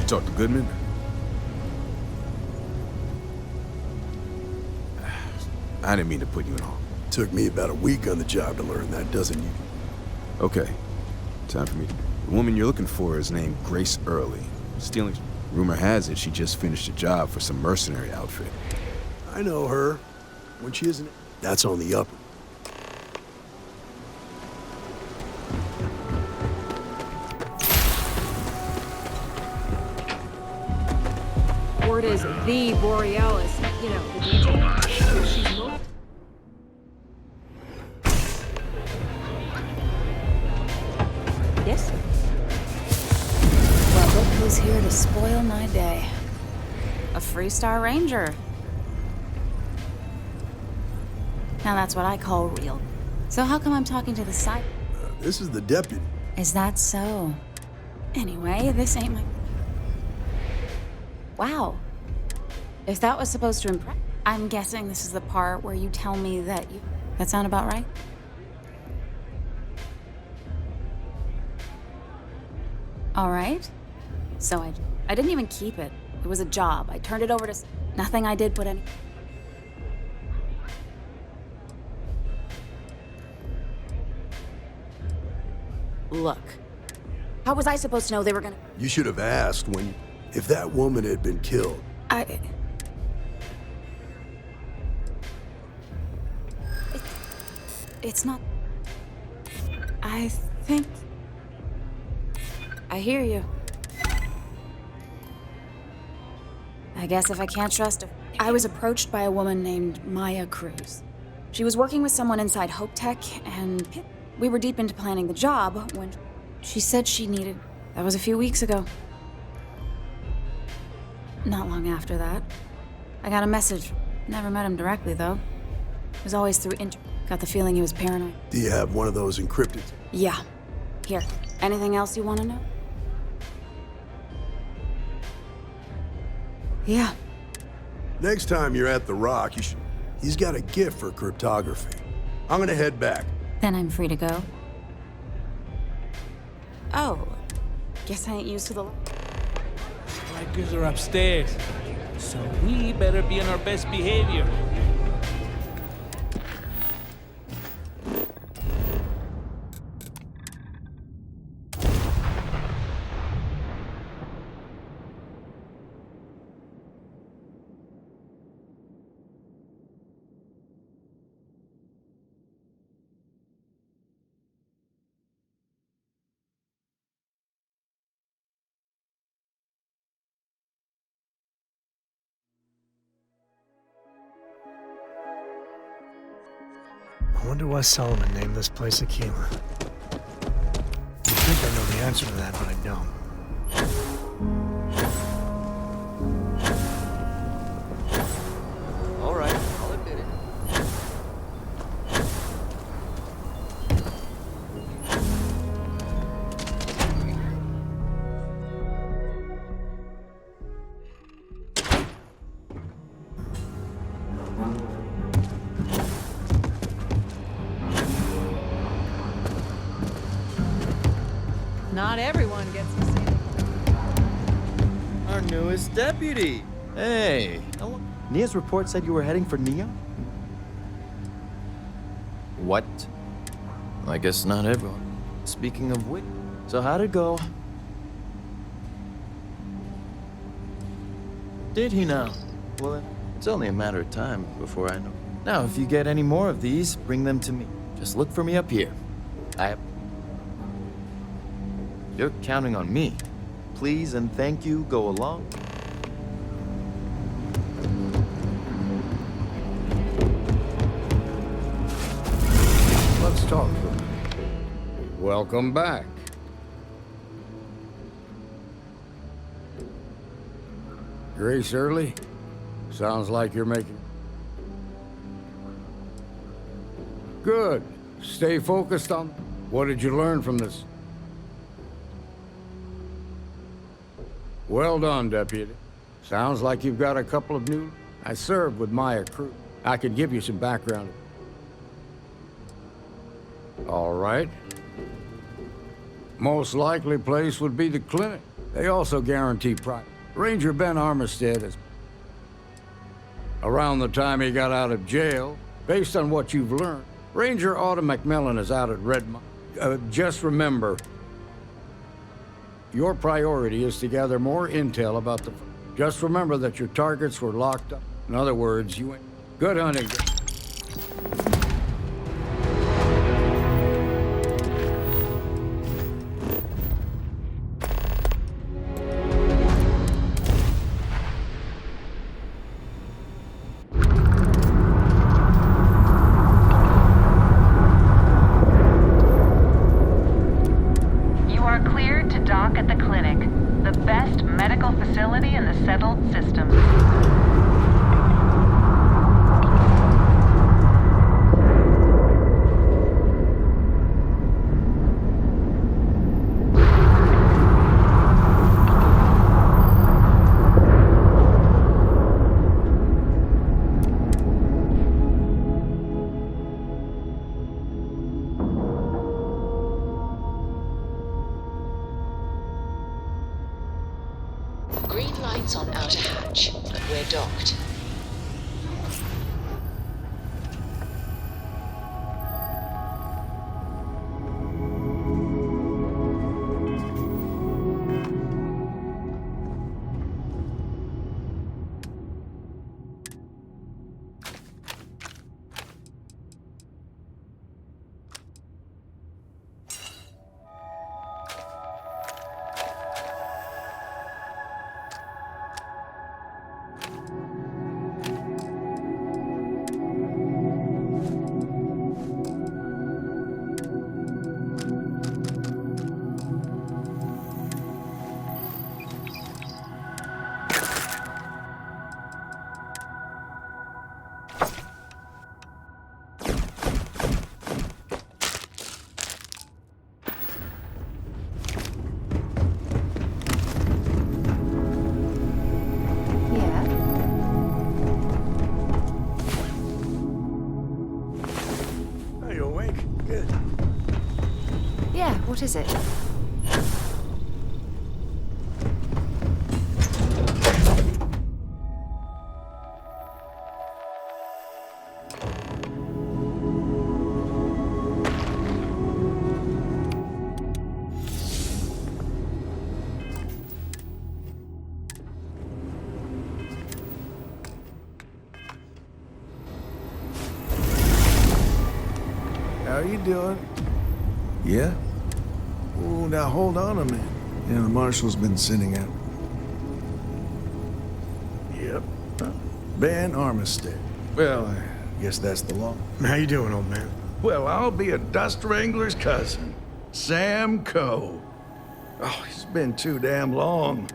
Talk to Goodman? I didn't mean to put you in harm. Took me about a week on the job to learn that, doesn't you? Okay, time for me. The woman you're looking for is named Grace Early. Stealing. Rumor has it she just finished a job for some mercenary outfit. I know her. When she isn't, that's on the upper. Word is the Borealis, you know, the DJ. She's most... Yes? Well, look who's here to spoil my day. A Freestar Ranger. Now that's what I call real. So how come I'm talking to the side? This is the deputy. Is that so? Anyway, this ain't my... Wow. If that was supposed to impress... I'm guessing this is the part where you tell me that you... That sound about right? All right. So I didn't even keep it. It was a job. I turned it over to... Nothing I did put any... Look. How was I supposed to know they were gonna... You should have asked when... If that woman had been killed. It's not... I think... I hear you. I guess if I can't trust her... I was approached by a woman named Maya Cruz. She was working with someone inside Hope Tech, and we were deep into planning the job when she said she needed... That was a few weeks ago. Not long after that, I got a message. Never met him directly, though. It was always through Got the feeling he was paranoid. Do you have one of those encrypted? Yeah. Here. Anything else you want to know? Yeah. Next time you're at the Rock, you should... He's got a gift for cryptography. I'm gonna head back. Then I'm free to go. Oh. Guess I ain't used to the... Bikers are upstairs, so we better be on our best behavior. I wonder why Solomon named this place Aquila. I think I know the answer to that, but I don't. All right, I'll admit it. Not everyone gets to see Our newest deputy. Hey. Nia's report said you were heading for Neon? What? I guess not everyone. Speaking of which, so how'd it go? Did he now? Well, it's only a matter of time before I know. Now, if you get any more of these, bring them to me. Just look for me up here. You're counting on me. Please and thank you go along. Let's talk for a minute. Welcome back. Grace early? Sounds like you're making... Good. Stay focused on... What did you learn from this? Well done, Deputy. Sounds like you've got a couple of new... I served with Maya crew. I could give you some background. All right. Most likely place would be the clinic. They also guarantee private. Ranger Ben Armistead is... Around the time he got out of jail, based on what you've learned, Ranger Autumn McMillan is out at Redmond. Just remember, your priority is to gather more intel about the... Just remember that your targets were locked up. In other words, you ain't... Good hunting. You are cleared to dock at the clinic, the best medical facility in the settled system. Green lights on outer hatch, but we're docked. What is it? How you doing? Yeah? Oh, now hold on a minute. Yeah, the marshal's been sending out. Yep. Ben Armistead. Well, I guess that's the law. How you doing, old man? Well, I'll be a dust wrangler's cousin, Sam Coe. Oh, it's been too damn long.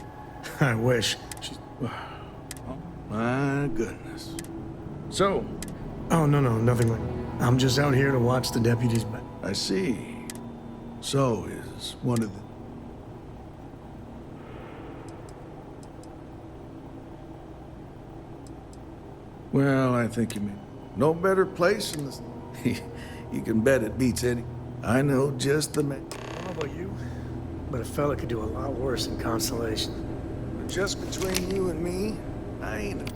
I wish. Oh, my goodness. So? Oh, no, nothing like... I'm just out here to watch the deputies back. I see. So is one of the... Well, I think you mean no better place in this... You can bet it beats any. I know just the man. I don't know about you, but a fella could do a lot worse in Constellation. But just between you and me, I ain't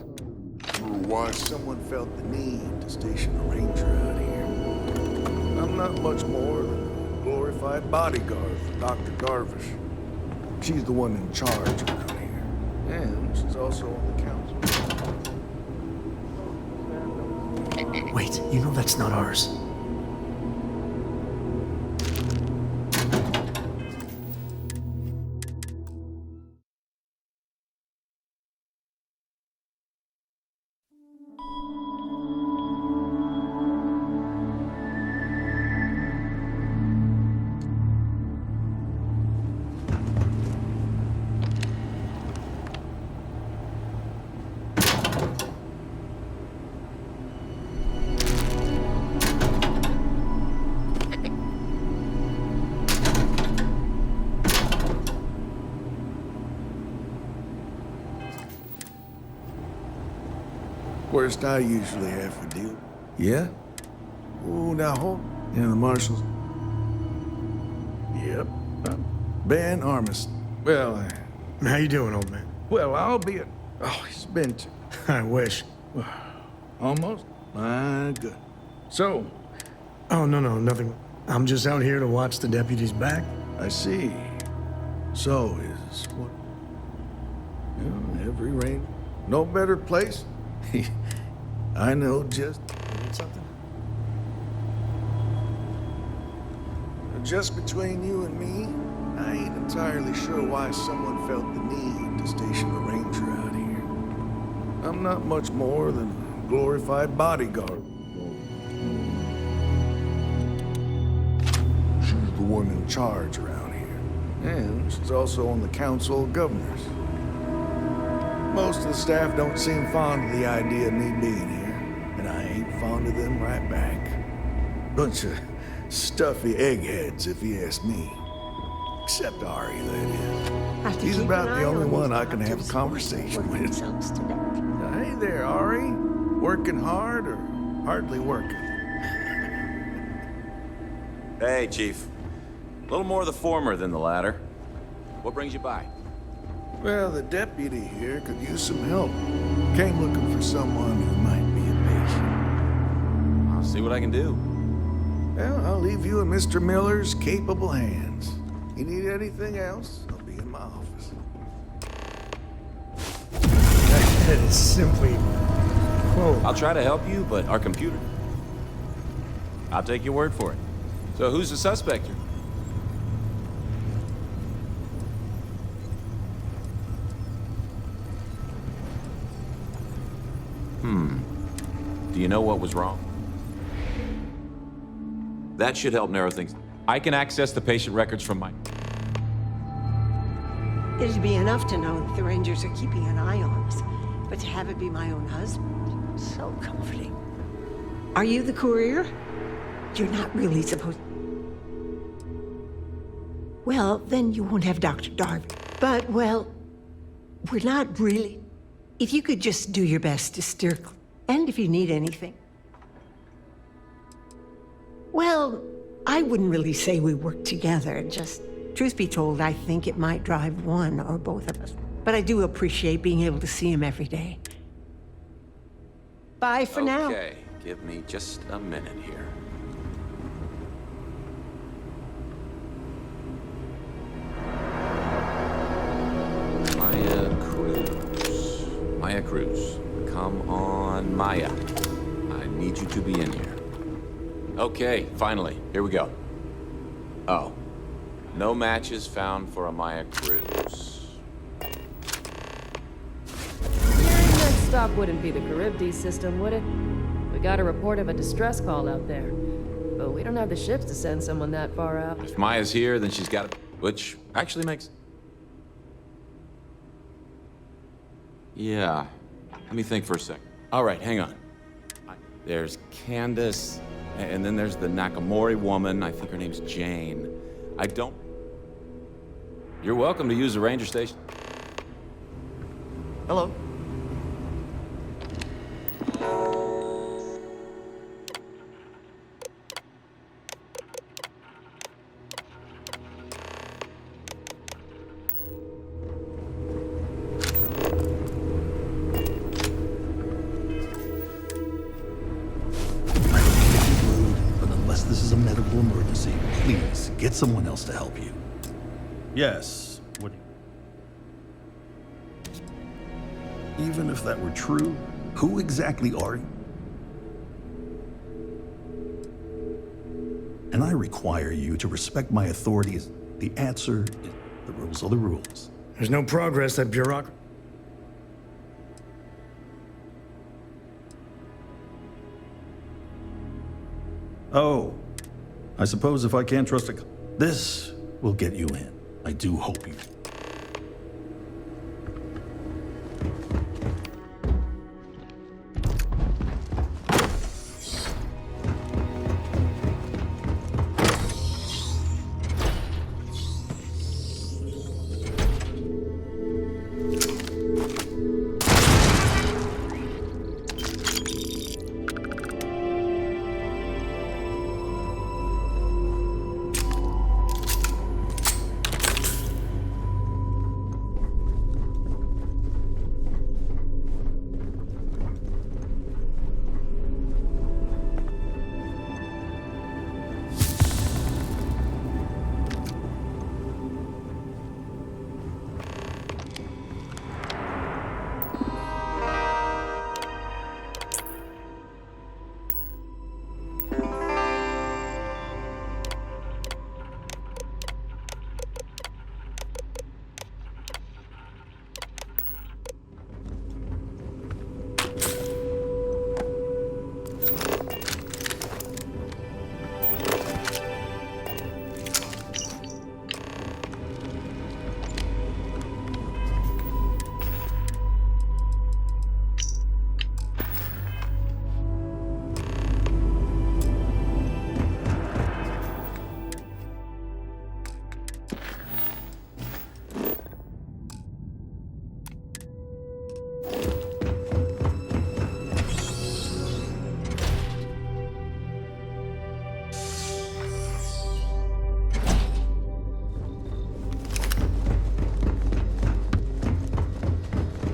sure why someone felt the need to station a ranger out here. I'm not much more than a glorified bodyguard for Dr. Darvish. She's the one in charge around here. And she's also on the council. Wait, you know that's not ours. Worst I usually have to deal. Yeah? Oh, now hold. Yeah, the marshals. Yep. Ben Armis. Well, how you doing, old man? Well, I'll be a... Oh, it's been... I wish. Almost. My good. So... Oh, no, nothing. I'm just out here to watch the deputy's back. I see. So is what... every rain... No better place? I know just... Something? Just between you and me, I ain't entirely sure why someone felt the need to station a ranger out here. I'm not much more than a glorified bodyguard. She's the one in charge around here. And she's also on the Council of Governors. Most of the staff don't seem fond of the idea of me being here, and I ain't fond of them right back. Bunch of stuffy eggheads, if you ask me. Except Ari, that is. He's about the only one I can have a conversation with. Hey there, Ari. Working hard or hardly working? Hey, Chief. A little more the former than the latter. What brings you by? Well, the deputy here could use some help. Came looking for someone who might be a patient. I'll see what I can do. Well, I'll leave you in Mr. Miller's capable hands. You need anything else, I'll be in my office. That is simply... Whoa. I'll try to help you, but our computer... I'll take your word for it. So who's the suspect here? Do you know what was wrong? That should help narrow things. I can access the patient records from my... It'd be enough to know that the Rangers are keeping an eye on us, but to have it be my own husband, so comforting. Are you the courier? You're not really supposed... Well, then you won't have Dr. Darby. But, well, we're not really... If you could just do your best to steer... And if you need anything. Well, I wouldn't really say we work together. Just, truth be told, I think it might drive one or both of us. But I do appreciate being able to see him every day. Bye for now. Okay, give me just a minute here. Maya Cruz. Come on, Maya. I need you to be in here. Okay, finally. Here we go. Oh. No matches found for a Maya Cruz. Next stop wouldn't be the Charybdis system, would it? We got a report of a distress call out there. But we don't have the ships to send someone that far out. If Maya's here, then she's got it. Which actually makes... Yeah. Let me think for a sec. All right, hang on. There's Candace, and then there's the Nakamori woman. I think her name's Jane. I don't... You're welcome to use the ranger station. Hello. someone else to help you. Yes. What? Even if that were true, who exactly are you? And I require you to respect my authorities. The answer is the rules are the rules. There's no progress at bureaucracy. Oh, I suppose if I can't trust this will get you in. I do hope you.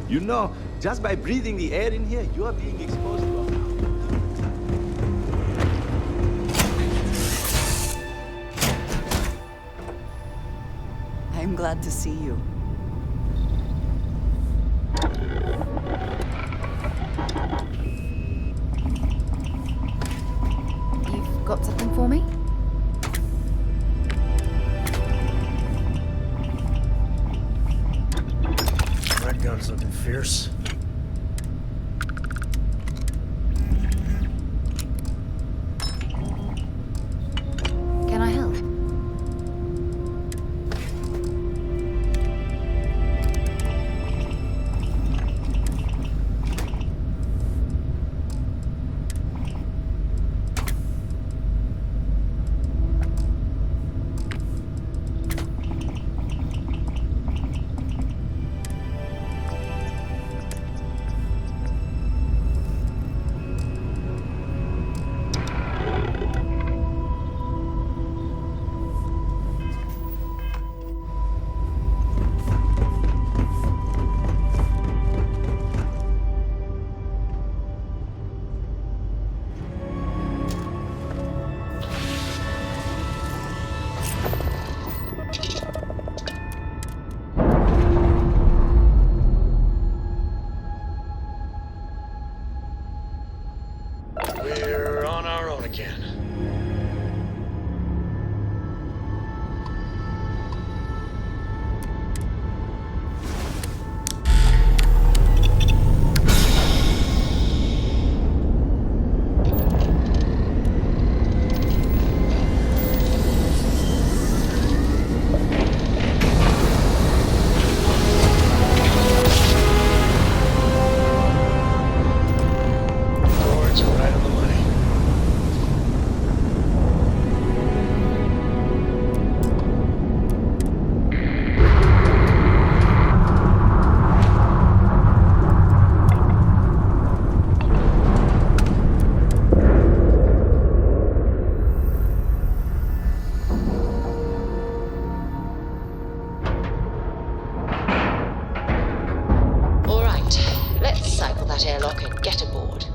You know, just by breathing the air in here, you are being exposed to I'm glad to see you. You've got something for me? That gun's looking fierce. Can I help? We're on our own again. Words are right on the money. All right, let's cycle that airlock and get aboard.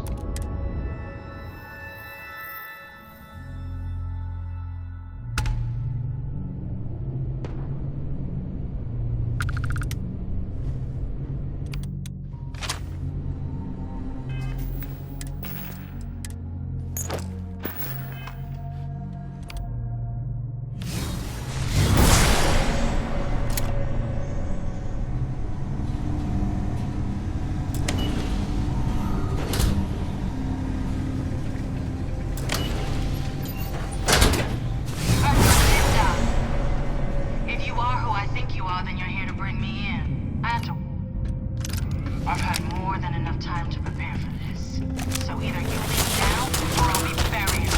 I had to... I've had more than enough time to prepare for this. So either you leave now, or I'll be burying you.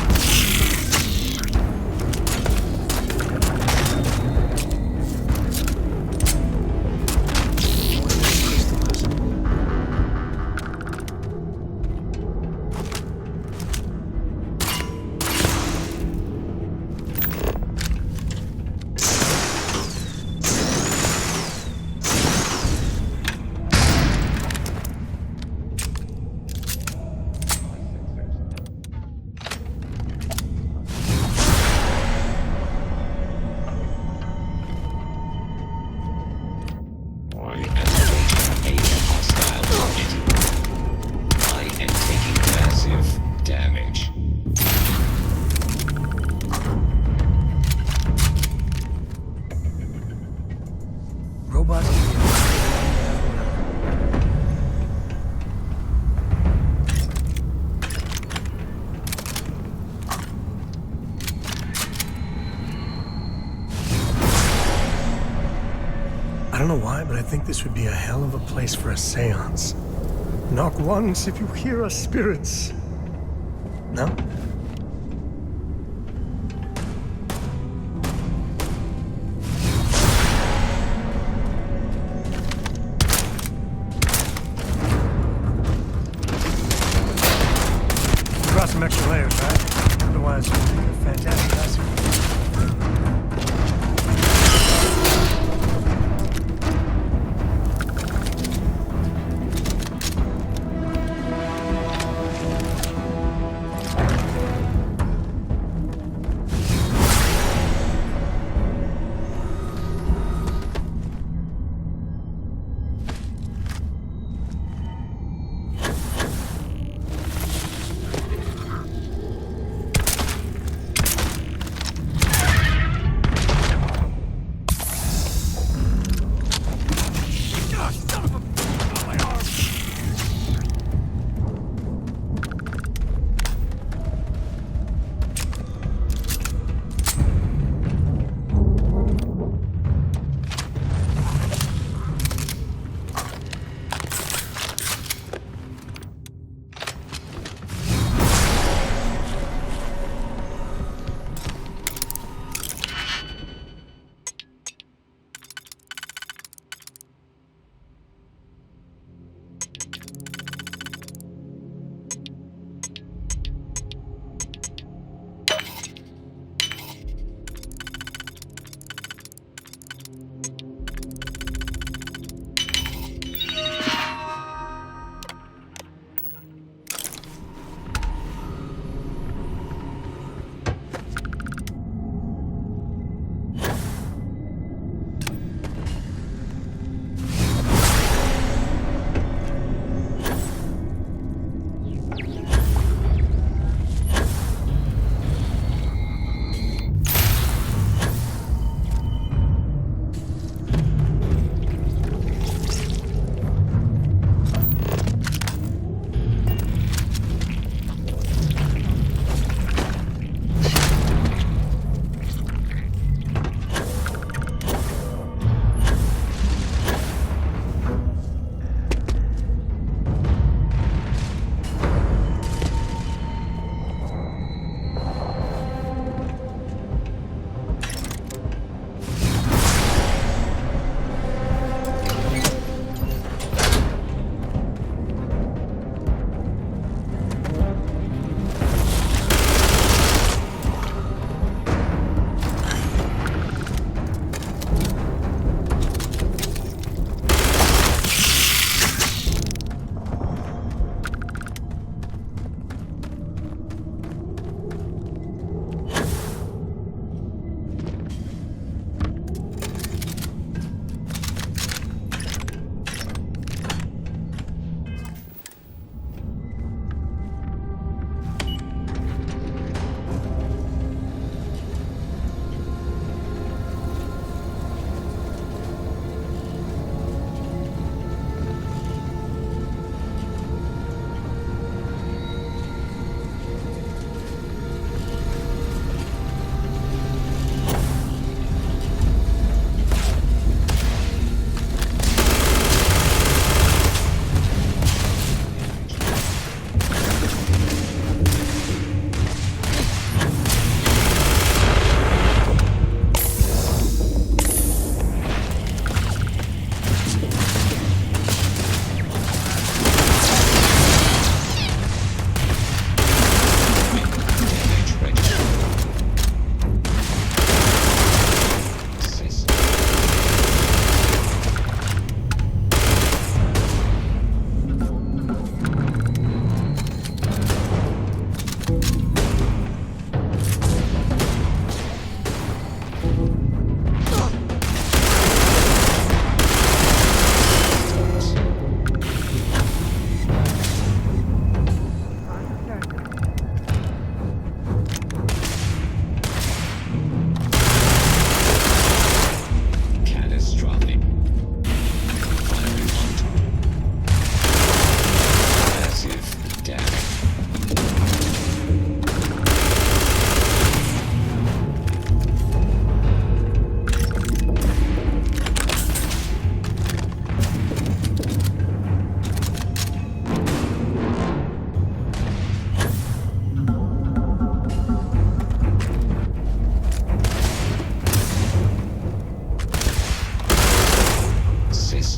I don't know why, but I think this would be a hell of a place for a seance. Knock once if you hear us spirits. No? You brought some extra layers, right? Otherwise, you'd be a fantastic ice.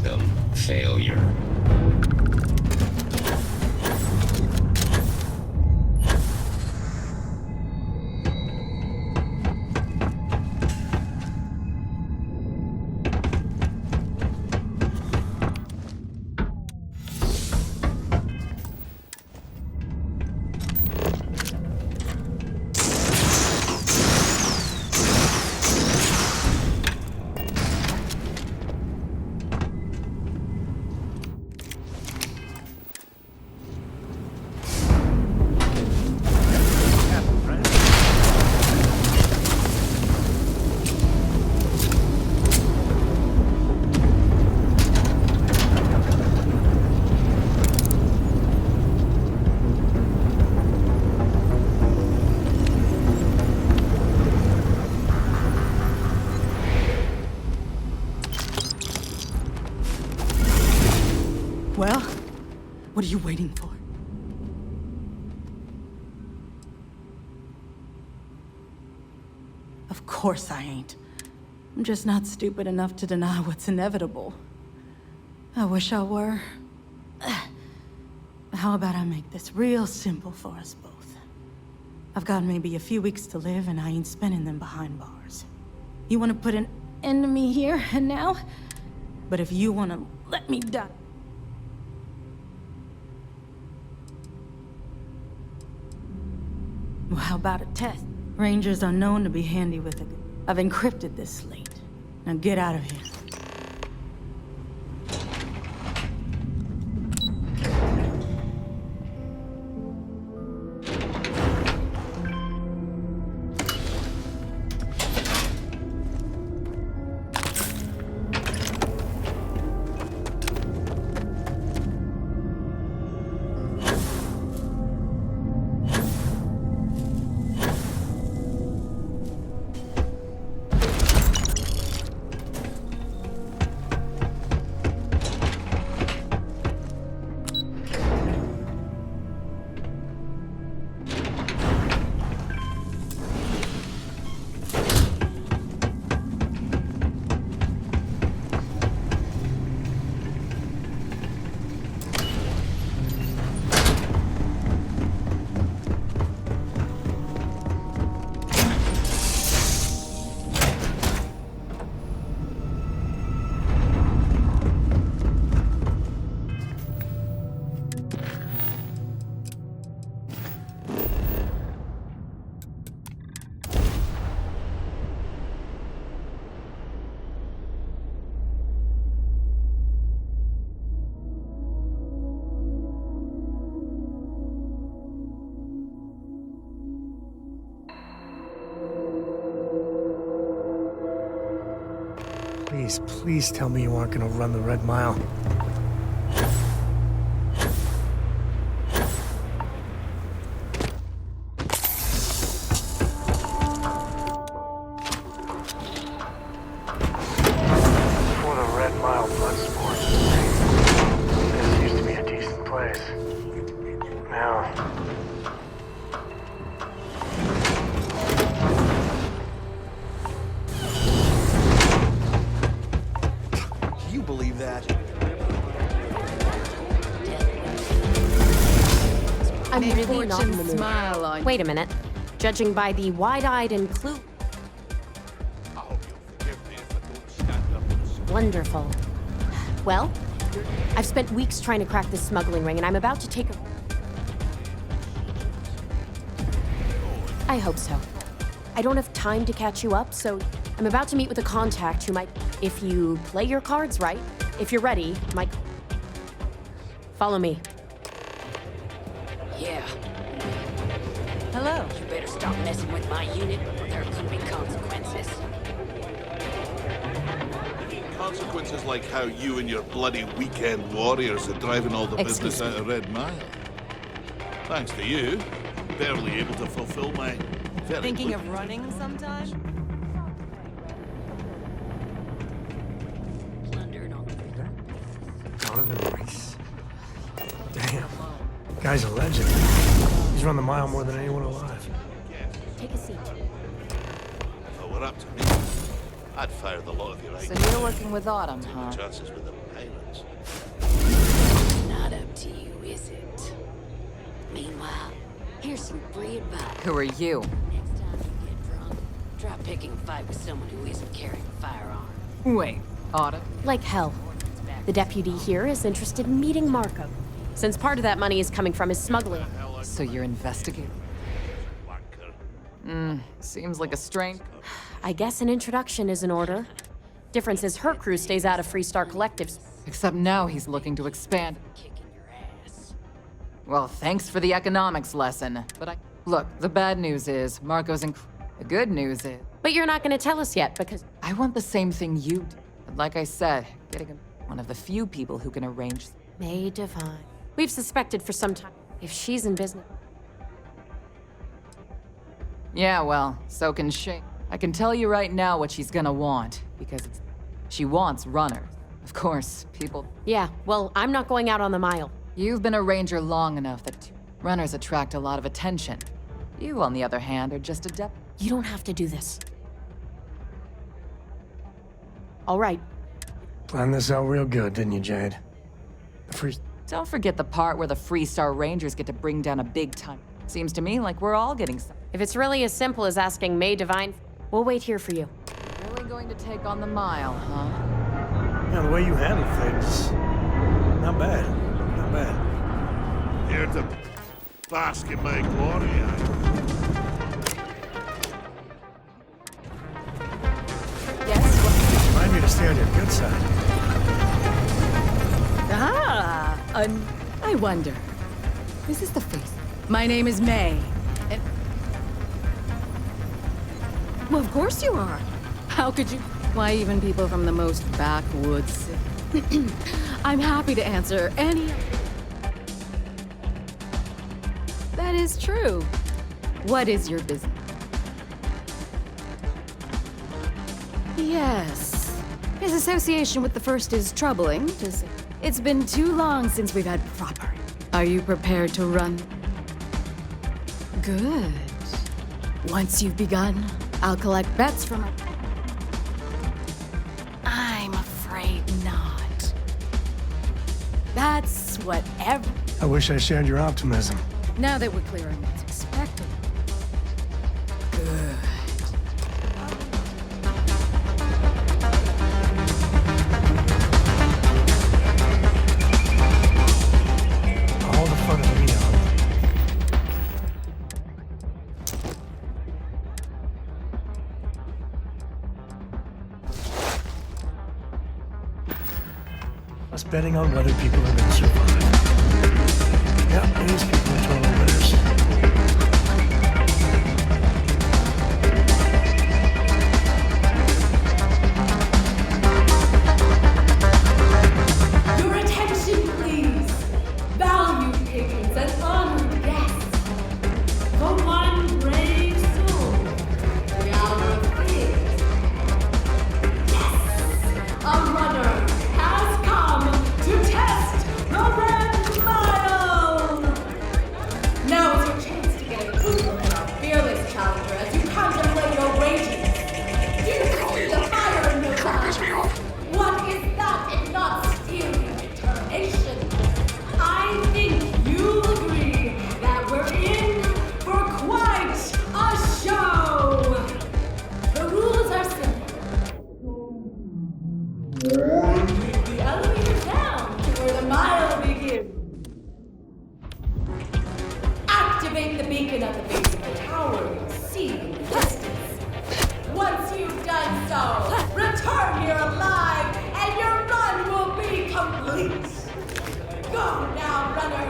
system failure. Well, what are you waiting for? Of course I ain't. I'm just not stupid enough to deny what's inevitable. I wish I were. How about I make this real simple for us both? I've got maybe a few weeks to live, and I ain't spending them behind bars. You want to put an end to me here and now? But if you want to let me die... Well, how about a test? Rangers are known to be handy with it. I've encrypted this slate. Now get out of here. Please tell me you aren't gonna run the Red Mile. Before the Red Mile blood sport, this used to be a decent place. Now... Believe that. I'm really not in the mood. Smile on. Wait a minute. Judging by the wide-eyed and Wonderful. Well, I've spent weeks trying to crack this smuggling ring, and I'm about to take a... I hope so. I don't have time to catch you up, so I'm about to meet with a contact who might... If you play your cards right, if you're ready, might... Follow me. Yeah. Hello. You better stop messing with my unit, or there could be consequences. Consequences like how you and your bloody weekend warriors are driving all the business out of Red Mile. Thanks to you, barely able to fulfill my... Thinking of running sometime? Donovan Reese. Damn. Guy's a legend. He's run the mile more than anyone alive. Take a seat. If it were up to me, I'd fire the lot of you right. So you're working with Autumn, huh? Chances with the pilot. Meanwhile, here's some free advice. Who are you? Next time you get drunk, try picking a fight with someone who isn't carrying a firearm. Wait, Autumn? Like hell. The deputy here is interested in meeting Marco, since part of that money is coming from his smuggling. So you're investigating? Seems like a strange... I guess an introduction is in order. Difference is her crew stays out of Freestar Collectives. Except now he's looking to expand. Well, thanks for the economics lesson, but Look, the bad news is, Marco's The good news is... But you're not gonna tell us yet, because... I want the same thing you do. But like I said, getting one of the few people who can arrange... May Divine. We've suspected for some time. If she's in business... Yeah, well, so can she. I can tell you right now what she's gonna want, because she wants runners. Of course, people... Yeah, well, I'm not going out on the mile. You've been a ranger long enough that runners attract a lot of attention. You, on the other hand, are just a deputy. You don't have to do this. All right. Planned this out real good, didn't you, Jade? Don't forget the part where the Freestar Rangers get to bring down a big time. Seems to me like we're all getting some. If it's really as simple as asking May Divine, we'll wait here for you. Really going to take on the mile, huh? Yeah, the way you handle things, not bad. Not bad. Here to bask in my glory. Yes? Remind me to stay on your good side. I wonder. This is the face. My name is May. And... Well, of course you are. How could you? Why, even people from the most backwoods. I'm happy to answer any... That is true. What is your business? Yes. His association with the First is troubling, to say. It's been too long since we've had proper. Are you prepared to run? Good. Once you've begun, I'll collect bets from my... I'm afraid not. That's what I wish I shared your optimism. Now that we're clear on what's expected. Good. All the fun of Leon. Us betting on whether people are gonna survive. Yeah, these people are total winners. Your attention, please. Valued patrons and honored guests. The one brave soul. The hour of fate. Yes! A runner has come to test the Red Mile! Now is your chance to get a clue from our fearless challenger as you contemplate your wages. Do you see the fire in your eyes? What is that if not steel determination? I think you'll agree that we're in for quite a show! The rules are simple. Take the elevator down to where the mile begins. Activate the beacon at the base of the tower you'll see in the distance. Once you've done so, return here alive, and your run will be complete. Go now, runner.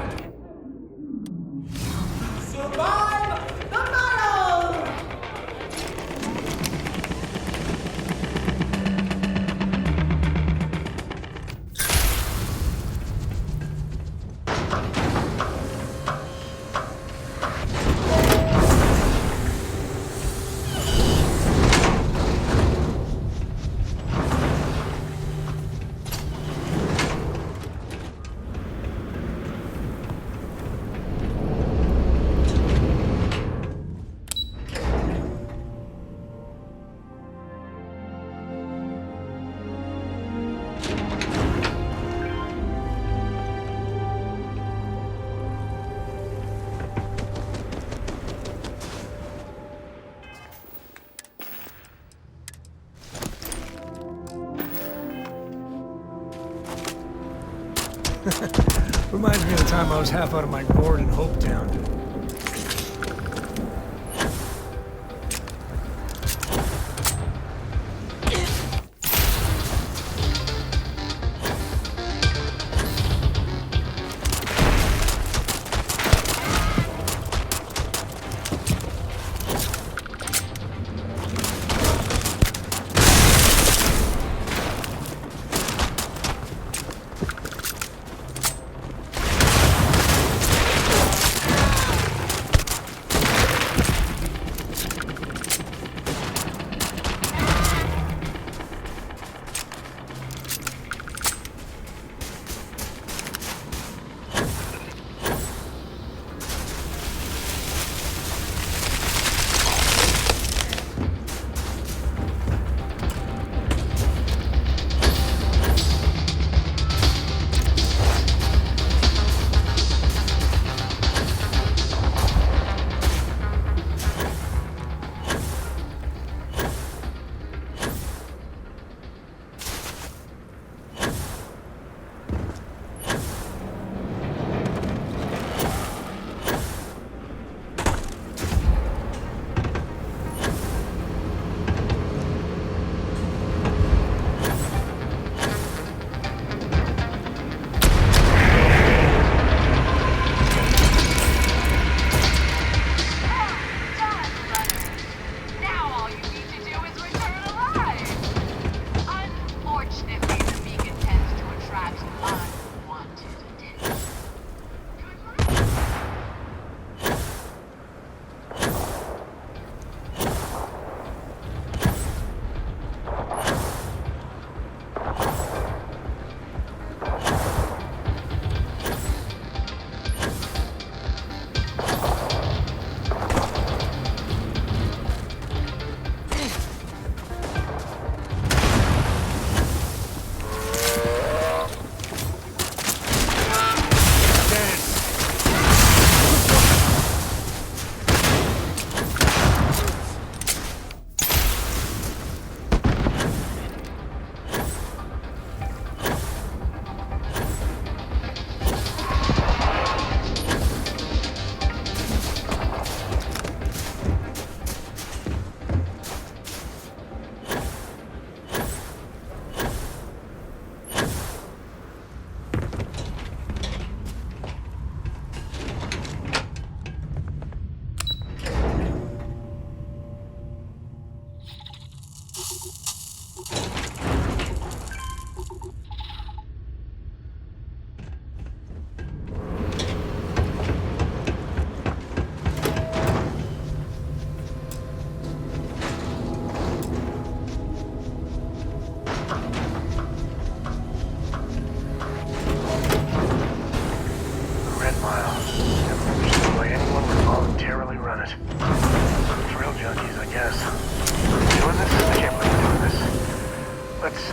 Survive the mile! Reminds me of the time I was half out of my gourd in Hopetown.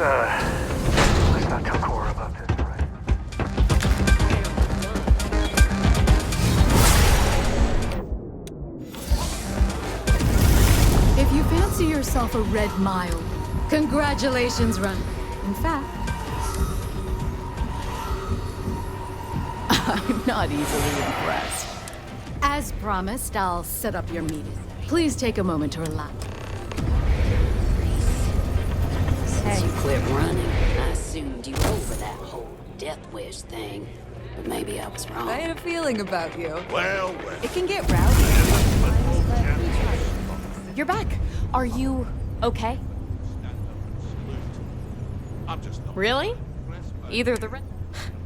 Let's not tell Cora about this, right? If you fancy yourself a red mile, congratulations, Run. In fact, I'm not easily impressed. As promised, I'll set up your meeting. Please take a moment to relax. Since you quit running, I assumed you were over that whole death wish thing. But maybe I was wrong. I had a feeling about you. Well. It can get rowdy. You're back. Are you okay? Really? Either the...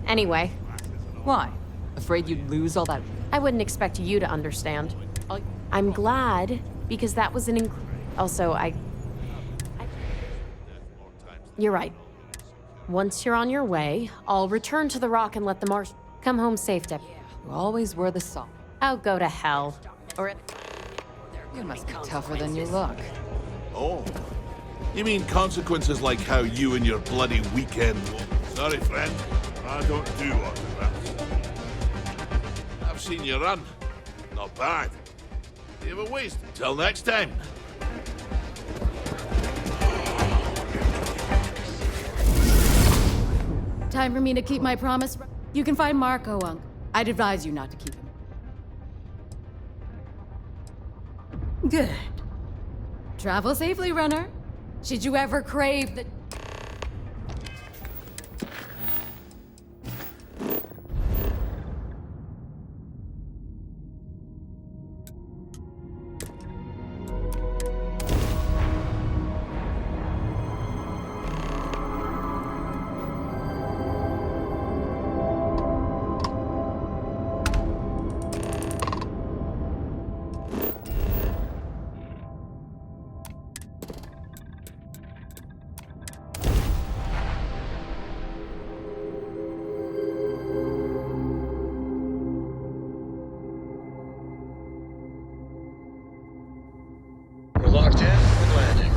Anyway. Why? Afraid you'd lose all that? I wouldn't expect you to understand. I'm glad, because that was an Also, You're right. Once you're on your way, I'll return to the rock and let the marsh come home safe, Deb. You always were the salt. Oh, go to hell. Or You must be tougher than you look. Oh. You mean consequences like how you and your bloody weekend... Sorry, friend. I don't do autographs. I've seen you run. Not bad. You have a waste. Till next time. Time for me to keep my promise. You can find Marco, Unc. I'd advise you not to keep him. Good. Travel safely, runner. Should you ever crave the... We're locked in and landing.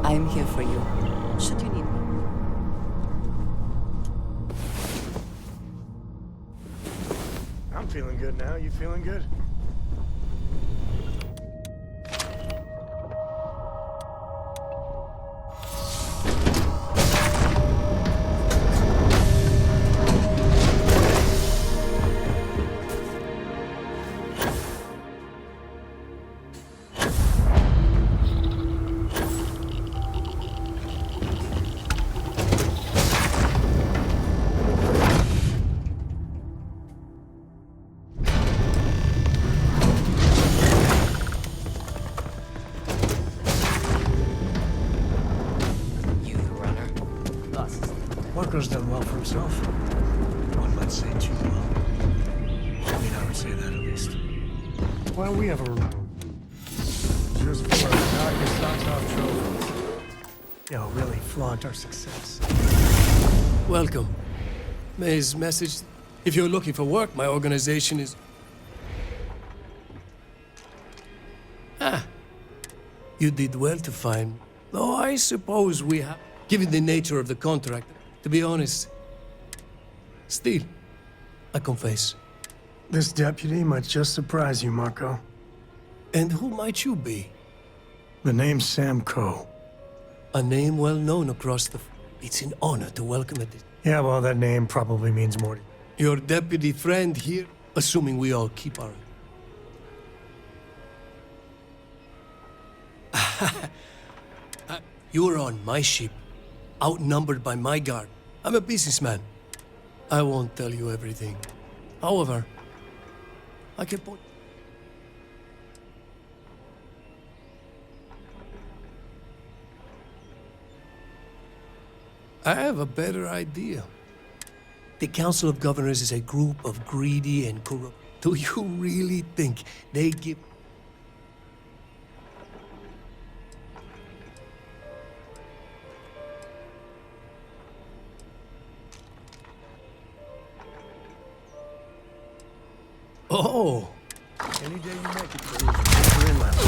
I'm here for you, should you need me. I'm feeling good now. You feeling good? Marco's done well for himself. One might say too well. I mean, I would say that at least. Why don't we have a room? Just for knock your socks off trophy. You know, really flaunt our success. Welcome. May's message. If you're looking for work, my organization is... Ah. You did well to find... Though I suppose we have... Given the nature of the contract, to be honest... Still, I confess. This deputy might just surprise you, Marco. And who might you be? The name's Sam Coe. A name well known across the... It's an honor to welcome it. Yeah, well, that name probably means more to you. Your deputy friend here, assuming we all keep our... You're on my ship, outnumbered by my guard. I'm a businessman. I won't tell you everything. However, I can point... I have a better idea. The Council of Governors is a group of greedy and corrupt... Do you really think they give... Oh! Any day you make it, you're in left.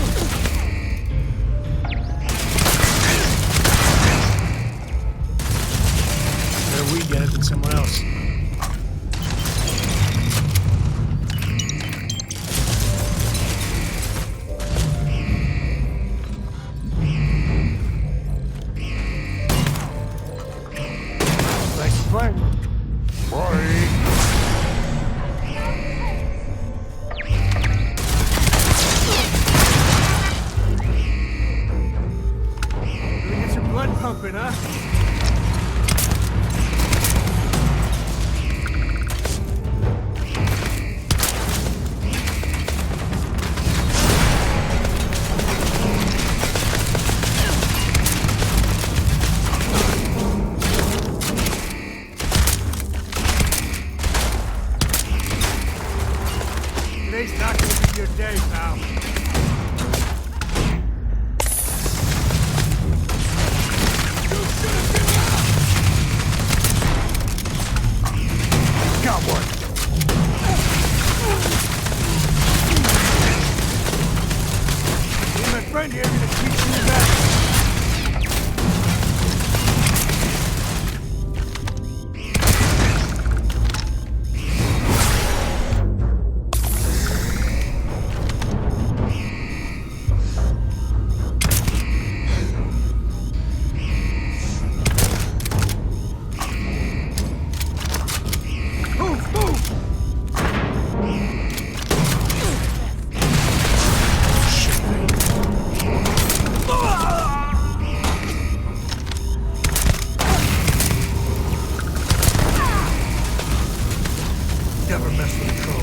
someone else. Thanks for playing. Bye. Get your blood pumping, huh? Today's not gonna be your day, pal. Got one. Me and my friend here are gonna teach you better. Never mess with a troll.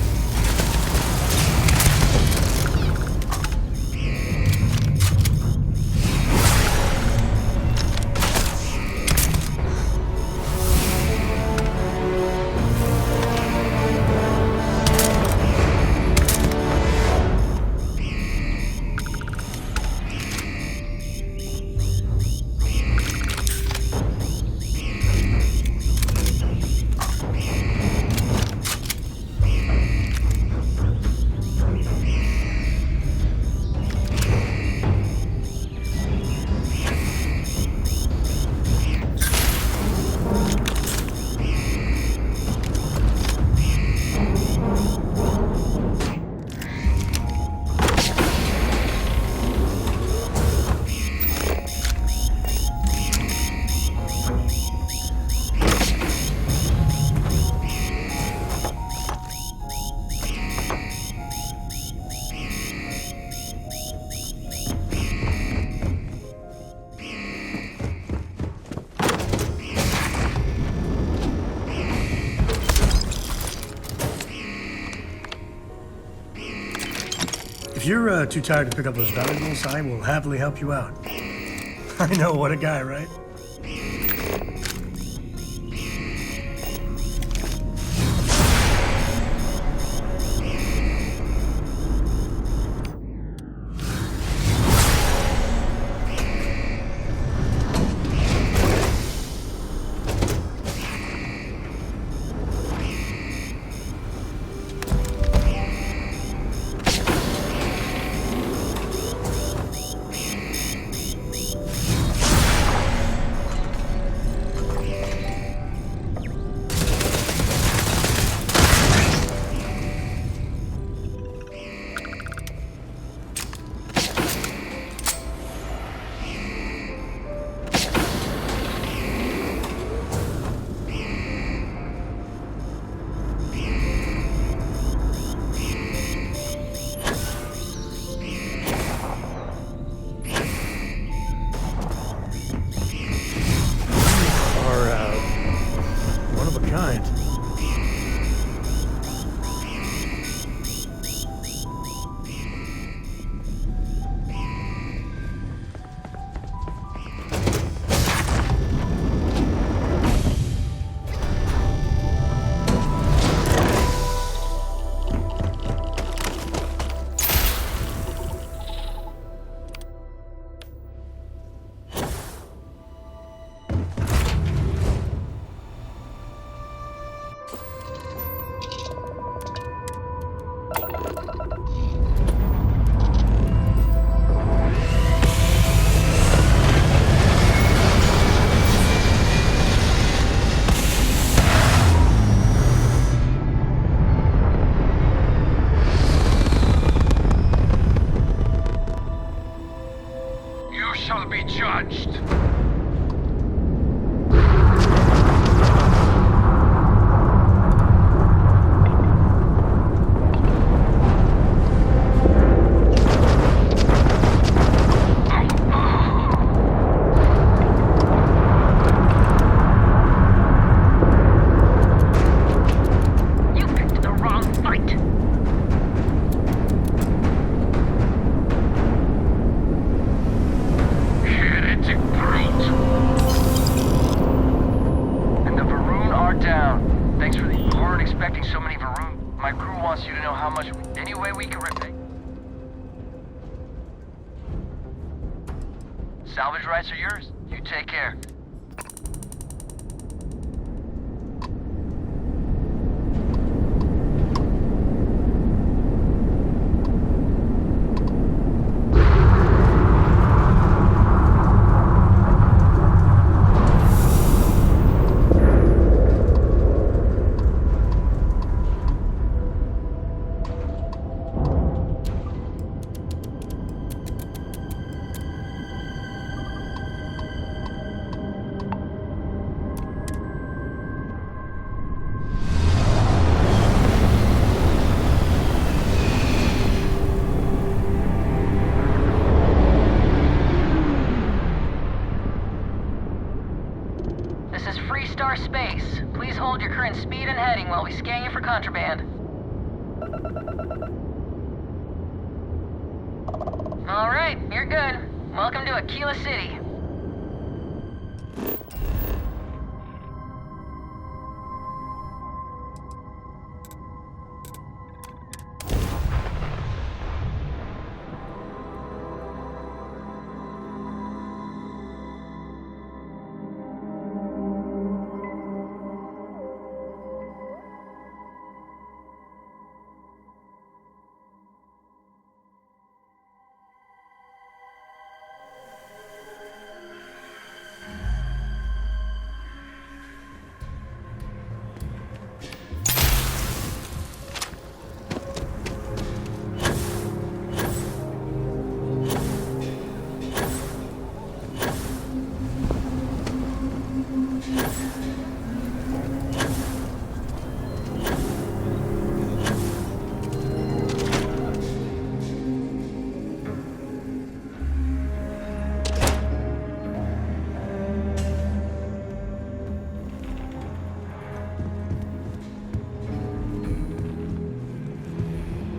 If you're too tired to pick up those valuables, I will happily help you out. I know, what a guy, right? know how much... Any way we can repay... Salvage rights are yours. You take care. Space. Please hold your current speed and heading while we scan you for contraband. All right, you're good. Welcome to Aquila City.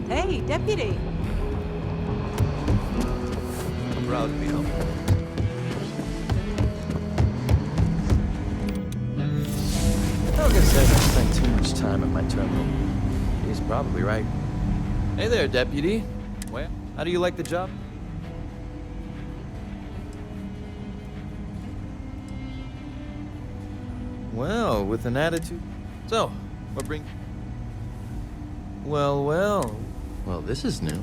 Hey, Deputy. I'm proud to be helpful. Helga says I spend too much time at my terminal. He's probably right. Hey there, Deputy. Well, how do you like the job? Well, with an attitude. So, what bring... Well, well. Well, this is new.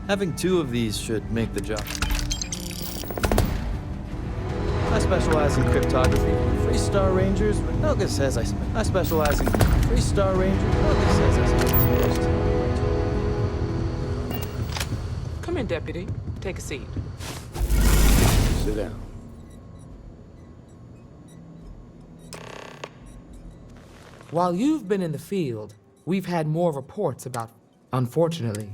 Having two of these should make the job. I specialize in cryptography. Free Star Rangers, Helga says I specialize in Free Star Rangers. Helga says I spend too much time. Come in, Deputy. Take a seat. Sit down. While you've been in the field, we've had more reports about... Unfortunately.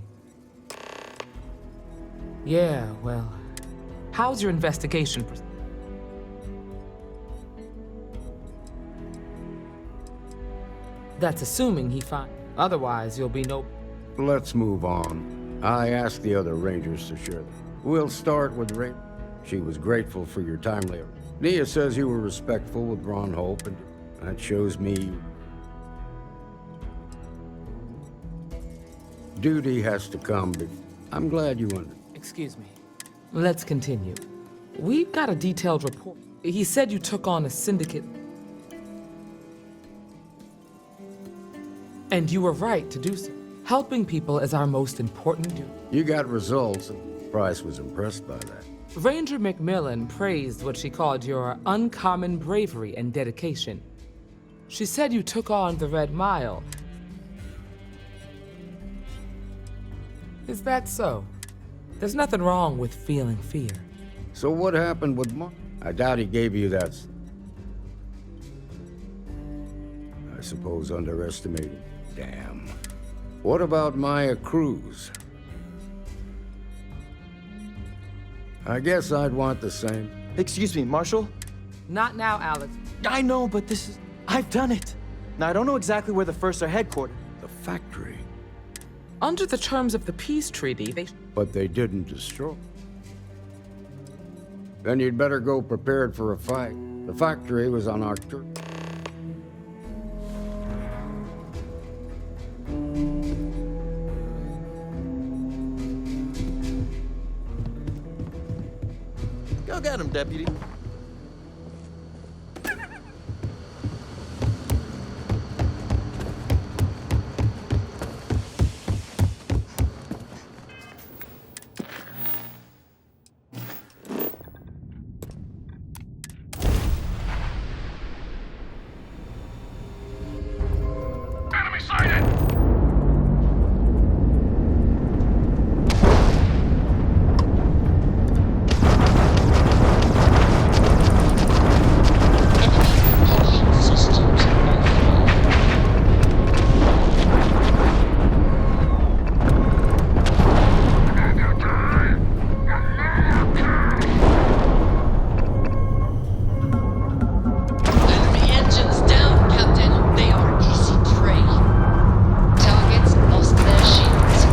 Yeah, well... How's your investigation? That's assuming he finds... Otherwise, you'll be no... Let's move on. I asked the other Rangers to share them. We'll start with Ray. She was grateful for your timely... Nia says you were respectful with Ron Hope, and that shows me... Duty has to come. I'm glad you understand. Excuse me. Let's continue. We've got a detailed report. He said you took on a syndicate. And you were right to do so. Helping people is our most important duty. You got results, and Price was impressed by that. Ranger McMillan praised what she called your uncommon bravery and dedication. She said you took on the Red Mile. Is that so? There's nothing wrong with feeling fear. So what happened with Mark? I doubt he gave you that. I suppose underestimating. Damn. What about Maya Cruz? I guess I'd want the same. Excuse me, Marshal? Not now, Alex. I know, but this is... I've done it. Now, I don't know exactly where the First are headquartered. The factory. Under the terms of the peace treaty, they... But they didn't destroy. Then you'd better go prepared for a fight. The factory was on our turf. Go get him, deputy. Enemy sighted! Enemy engines down, Captain. They are easy prey. Targets lost their shields.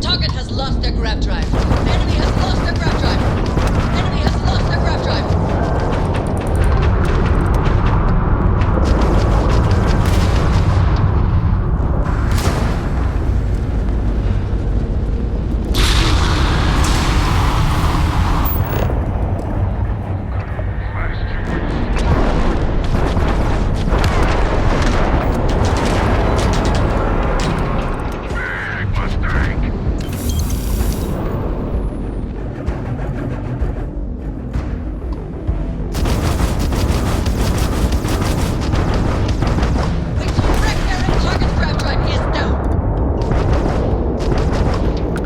Target has lost their grab drive. Enemy has lost their grab drive. Enemy has lost their grab drive. Target's grab drive is down.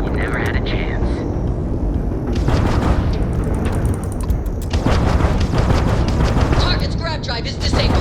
You never had a chance. Target's grab drive is disabled.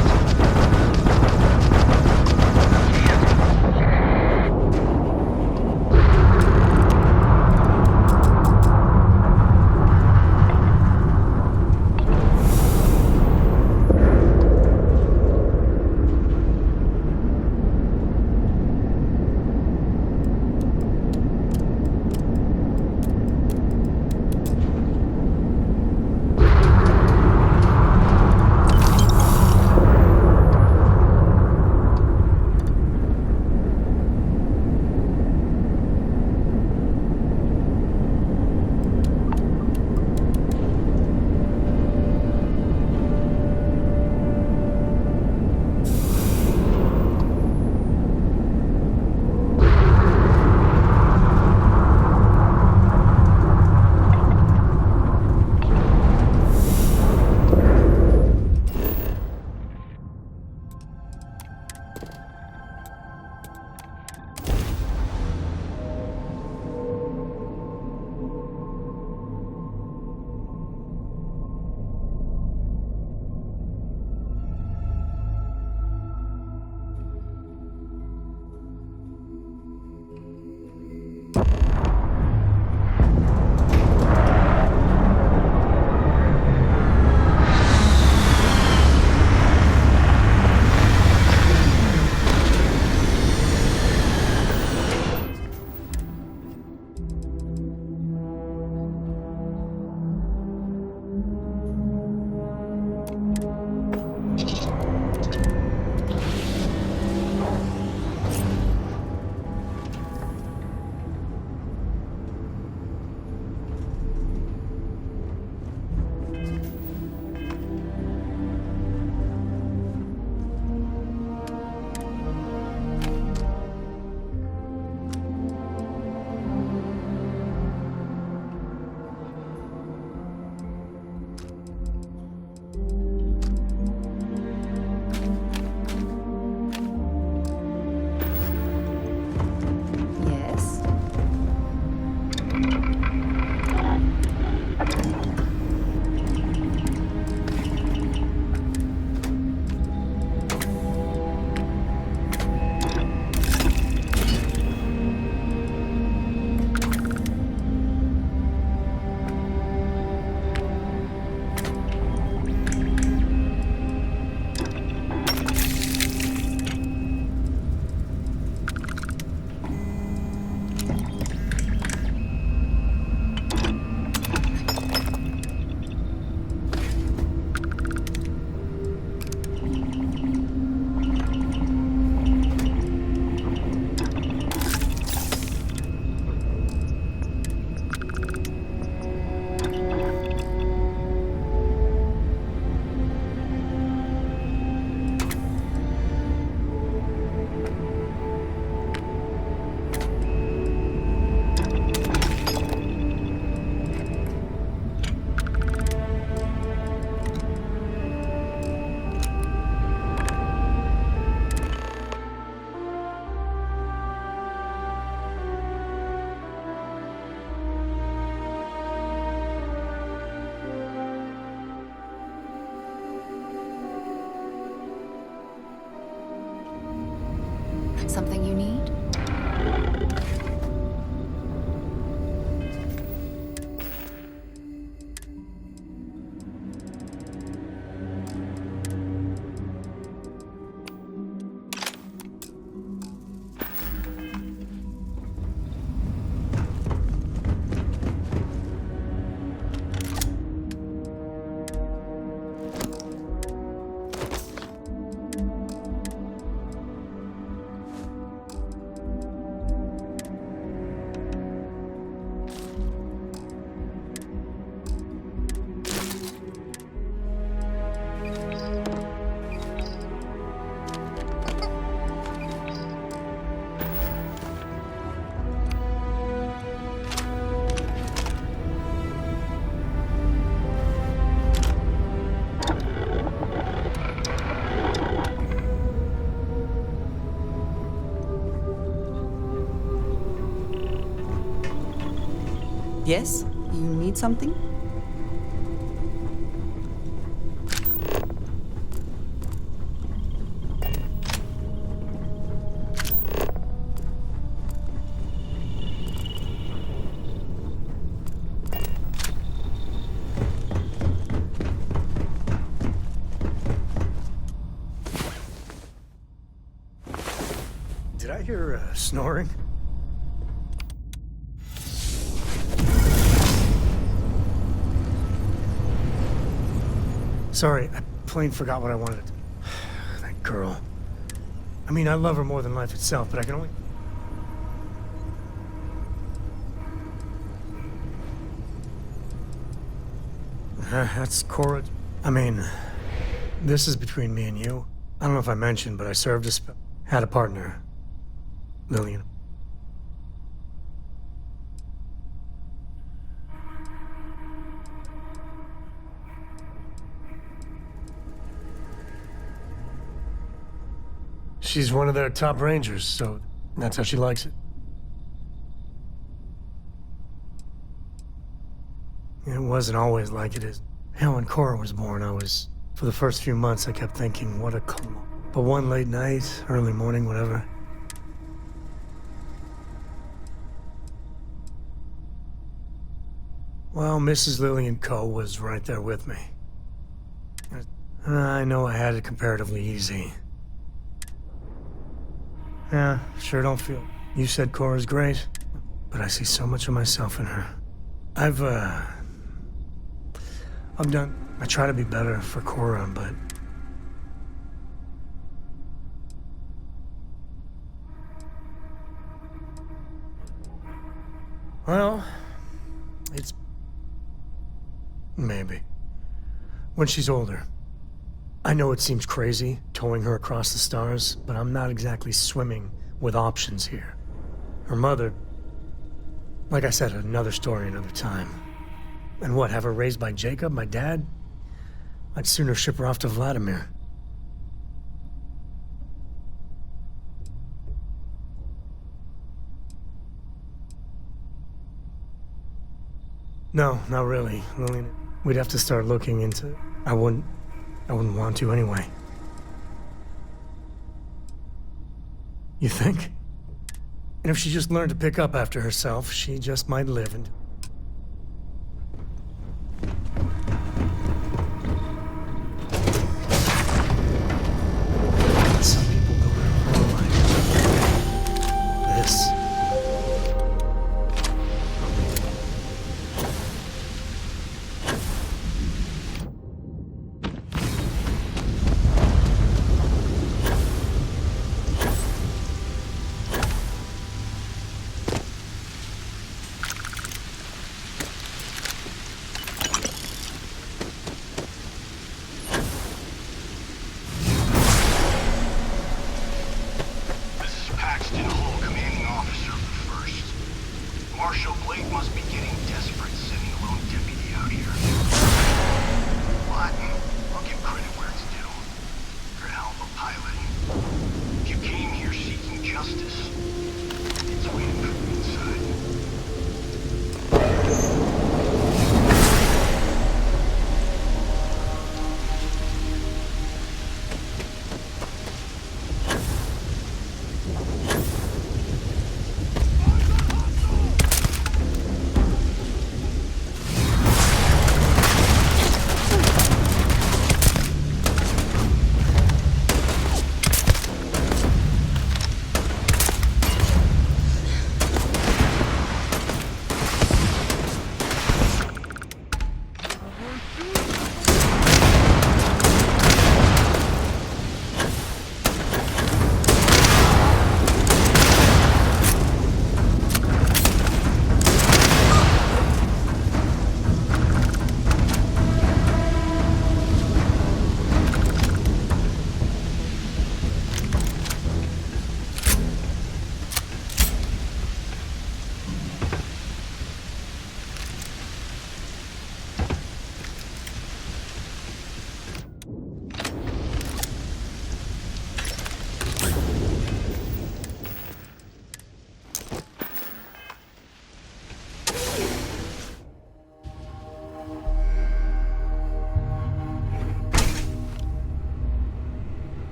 something you need? Yes? You need something? Did I hear snoring? Sorry, I plain forgot what I wanted to do. That girl. I mean, I love her more than life itself, but I can only... That's Cora. I mean, this is between me and you. I don't know if I mentioned, but I served a had a partner. Lillian. She's one of their top rangers, so that's how she likes it. It wasn't always like it is. Hell, when Cora was born, for the first few months, I kept thinking, what a clone. But one late night, early morning, whatever. Well, Mrs. Lillian Coe was right there with me. I know I had it comparatively easy. Yeah, sure don't feel. You said Cora's great, but I see so much of myself in her. I try to be better for Cora, but... Well, it's... maybe. When she's older. I know it seems crazy, towing her across the stars, but I'm not exactly swimming with options here. Her mother... like I said, another story, another time. And what, have her raised by Jacob, my dad? I'd sooner ship her off to Vladimir. No, not really, Lillian. We'd have to start looking into... I wouldn't want to anyway. You think? And if she just learned to pick up after herself, she just might live and... Some people go their whole life. This.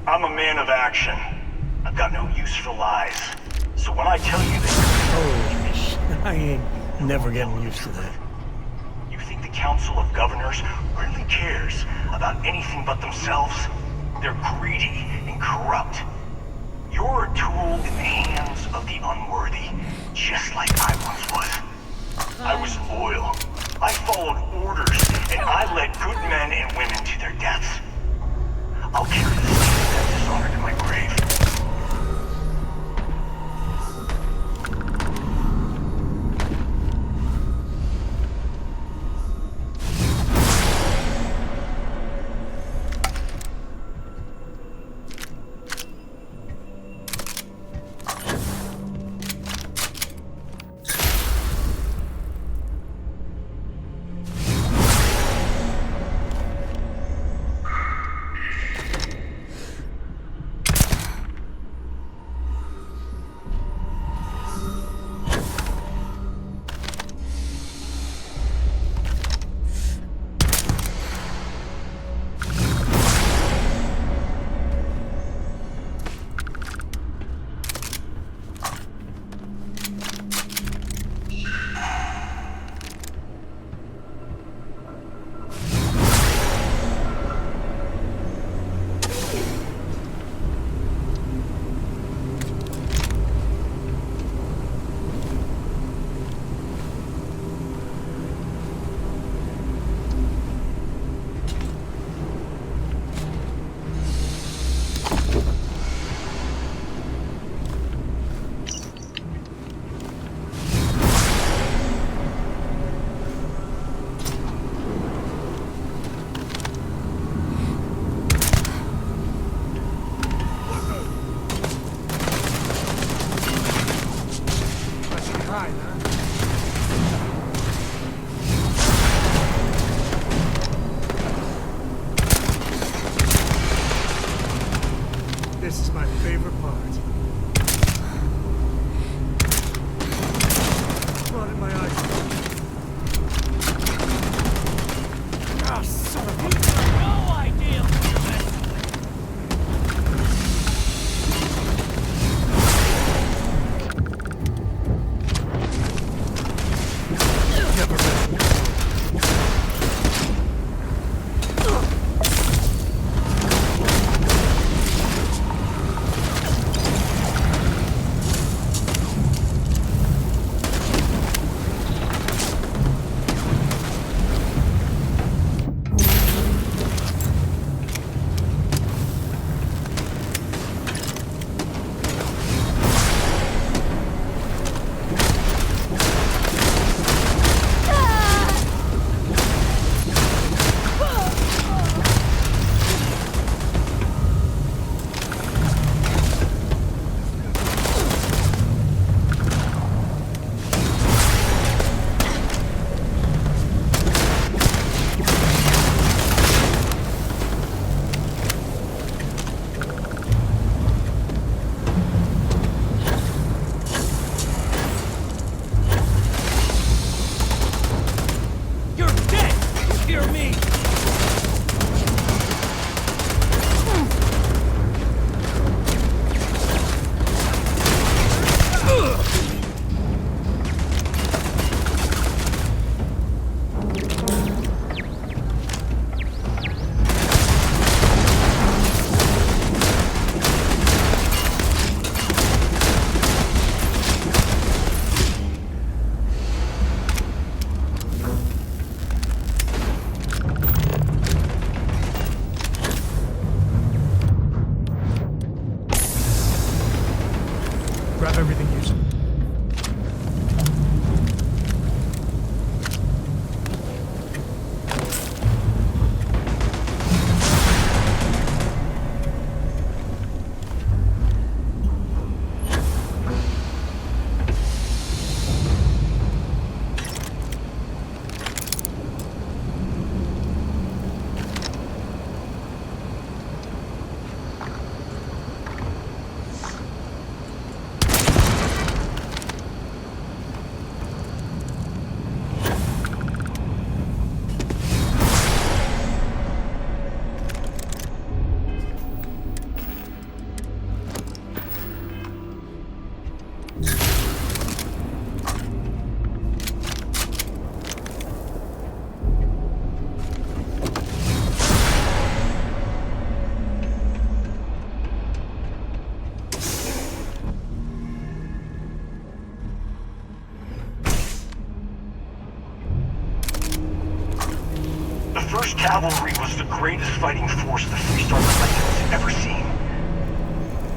I'm a man of action. I've got no use for lies. So when I tell you that... Holy shit, I ain't never getting used to that. You think the Council of Governors really cares about anything but themselves? They're greedy and corrupt. You're a tool in the hands of the unworthy, just like I once was. I was loyal. I followed orders, and I led good men and women to their deaths. I'll carry the stain of that dishonor to my grave. This is my favorite part. Blood in my eyes. Ah, son of a... No idea what you're messing with. Never been. Grab everything useful. cavalry was the greatest fighting force the Three-Star Collective has ever seen.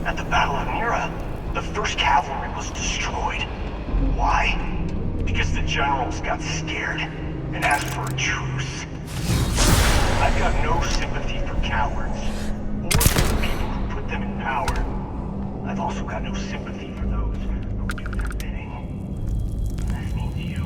At the Battle of Mira, the 1st Cavalry was destroyed. Why? Because the generals got scared and asked for a truce. I've got no sympathy for cowards, or for the people who put them in power. I've also got no sympathy for those who do their bidding. That means you.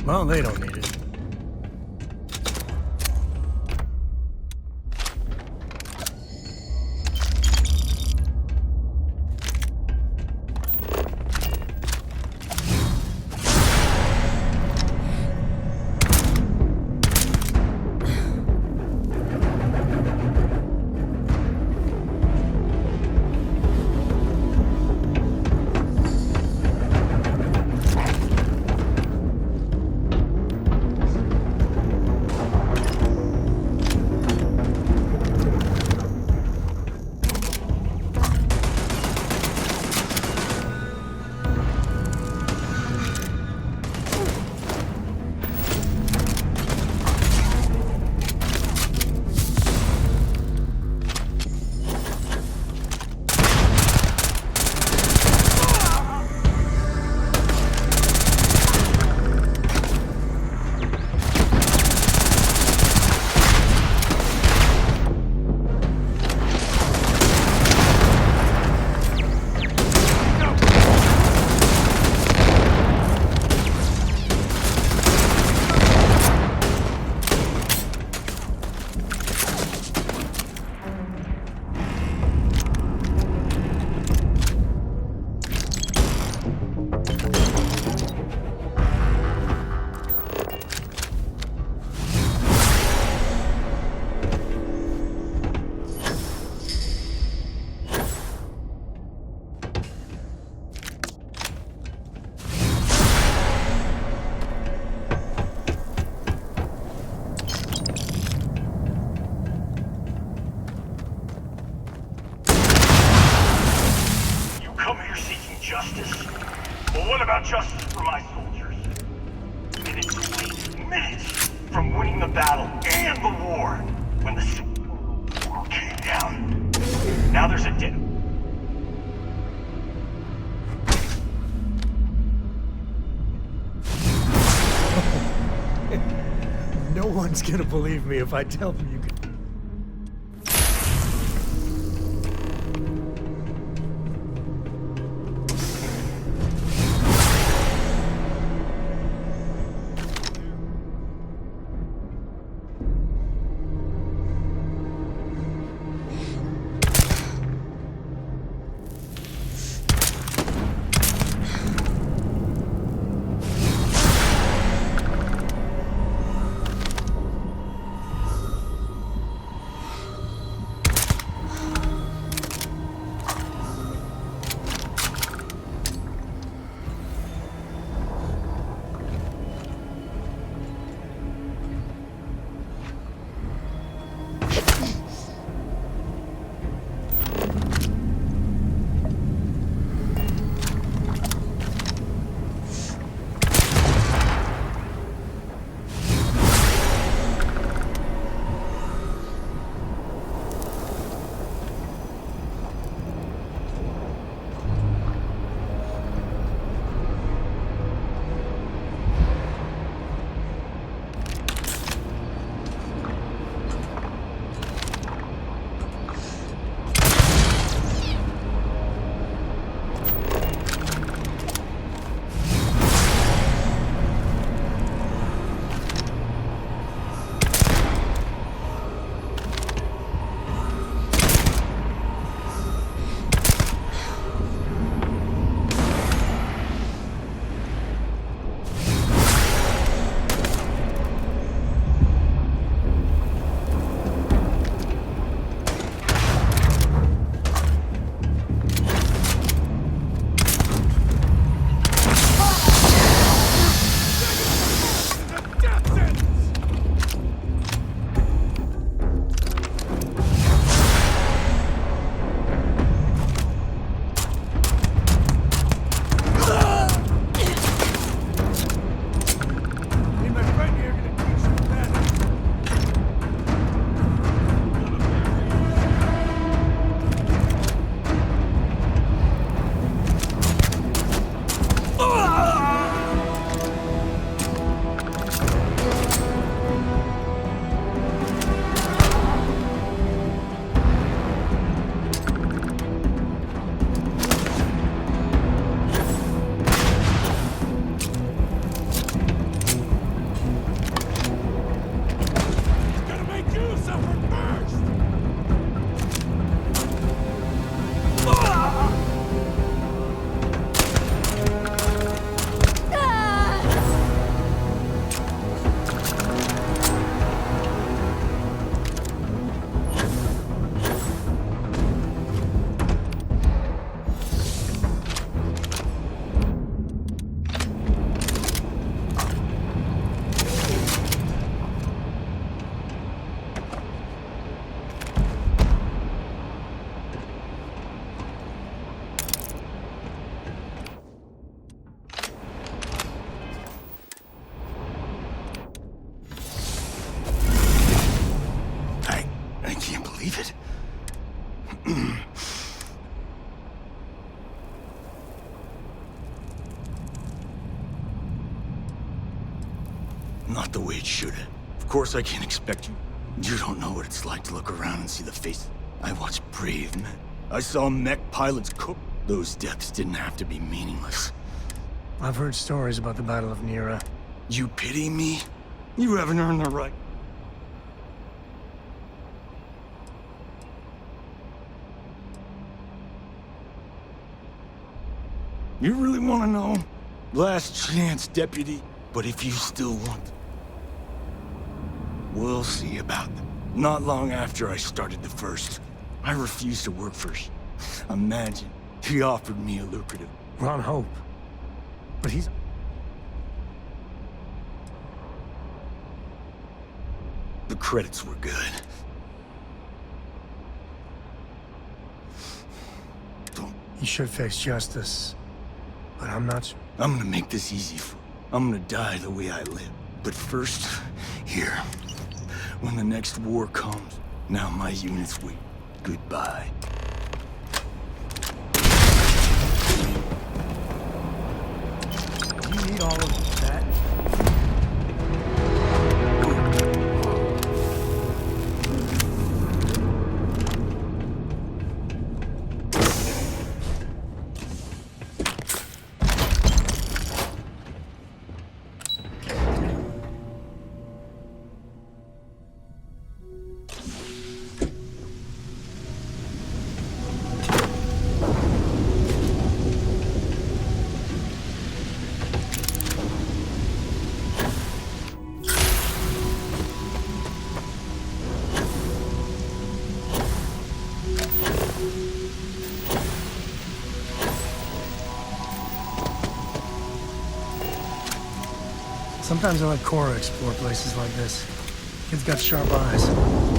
Well, they don't need it. Justice? Well, what about justice for my soldiers? Minutes away, minutes from winning the battle and the war, when the world came down. Now there's a debt. No one's gonna believe me if I tell them you could. not the way it should have. Of course I can't expect you. You don't know what it's like to look around and see the face. I watched brave men. I saw mech pilots cook. Those deaths didn't have to be meaningless. I've heard stories about the Battle of Nira. You pity me? You haven't earned the right. You really want to know? Last chance, Deputy. But if you still want... We'll see about them. Not long after I started the first, I refused to work for... Imagine, he offered me a lucrative... Ron Hope. But he's... The credits were good. He should face justice. But I'm not sure. I'm gonna make this easy for you. I'm gonna die the way I live. But first, here. When the next war comes, now my units wait. Goodbye. You need all of that? Sometimes I let Cora explore places like this. Kid's got sharp eyes.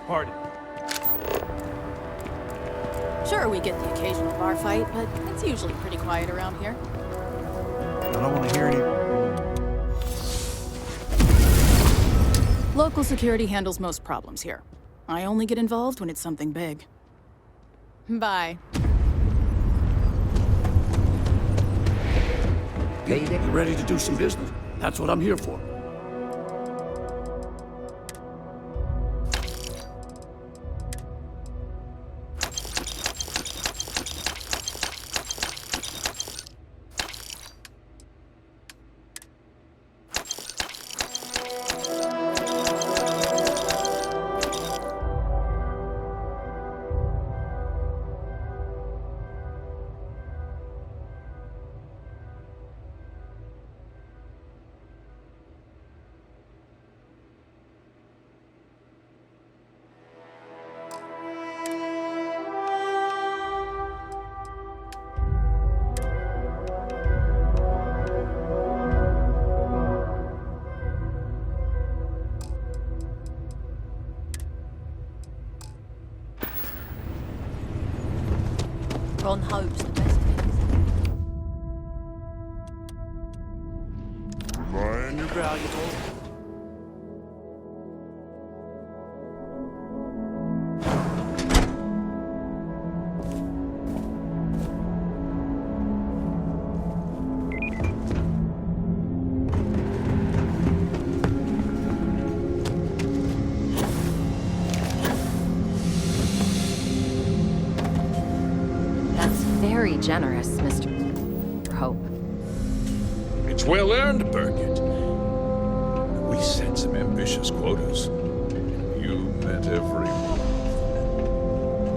Pardon. Sure, we get the occasional bar fight, but it's usually pretty quiet around here. I don't want to hear any... Local security handles most problems here. I only get involved when it's something big. Bye. You ready to do some business? That's what I'm here for. Ron Hope's the best thing. Burn your valuables. Very generous, Mr. Hope. It's well earned, Burkett. We set some ambitious quotas. You met every one.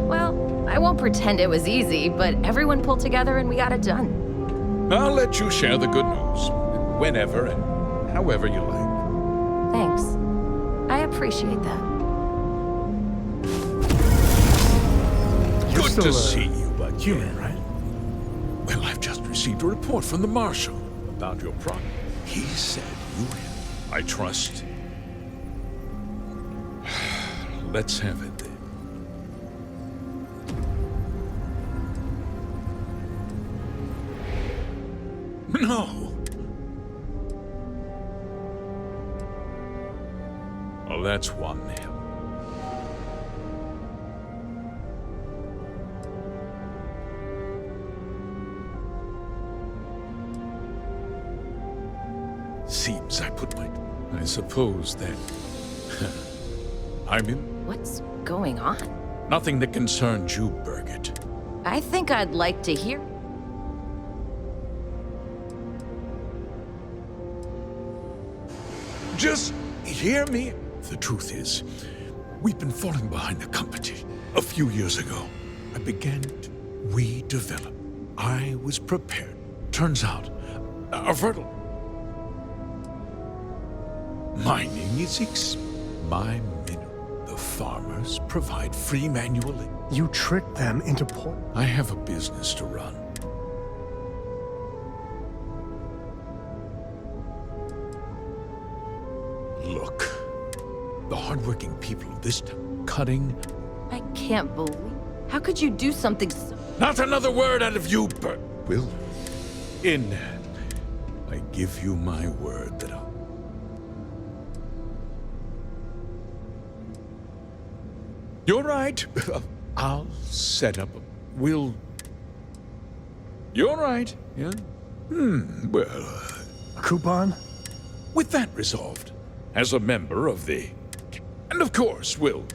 Well, I won't pretend it was easy, but everyone pulled together and we got it done. I'll let you share the good news. Whenever and however you like. Thanks. I appreciate that. Good to see you, but human, right? Well, I've just received a report from the Marshal about your problem. He said you were him. I trust. Let's have it then. No! Well, that's one hell. Seems I put my... I suppose that... I'm in... What's going on? Nothing that concerns you, Burkett. I think I'd like to hear. Just hear me. The truth is, we've been falling behind the competition. A few years ago, I began to redevelop. I was prepared. Turns out, a fertile... Mining is my mineral. The farmers provide free manual labor. You tricked them into port. I have a business to run. Look, the hardworking people of this town cutting. I can't believe. How could you do something so... Not another word out of you, Bert. Will, I give you my word that I'll... You're right. I'll set up a... You're right, yeah? Well... A coupon? With that resolved, as a member of the... And of course, we'll...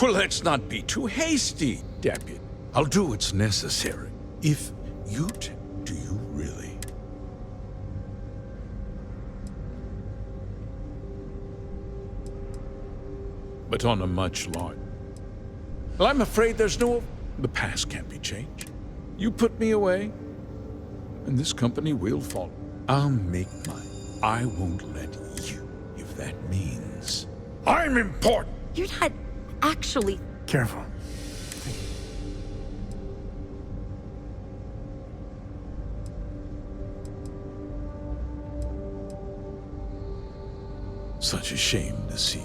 Well, let's not be too hasty, Deputy. I'll do what's necessary. If you do you really? But on a much larger... Well, I'm afraid there's no... The past can't be changed. You put me away, and this company will fall. I'll make mine. I won't let you, if that means... I'm important! You're not... actually... Careful. Such a shame to see.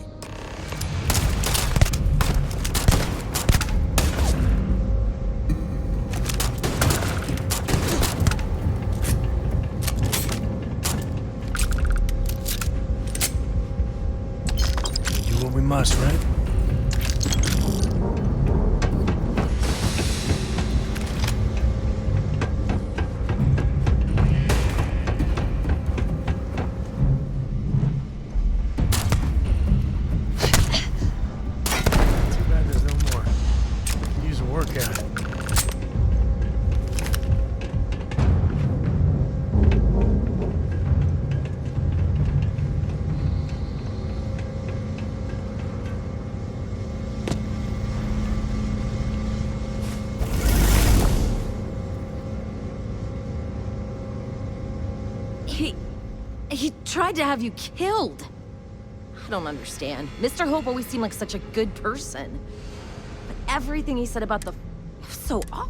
Do what we must, right? He tried to have you killed. I don't understand. Mr. Hope always seemed like such a good person. But everything he said about the... it was so off.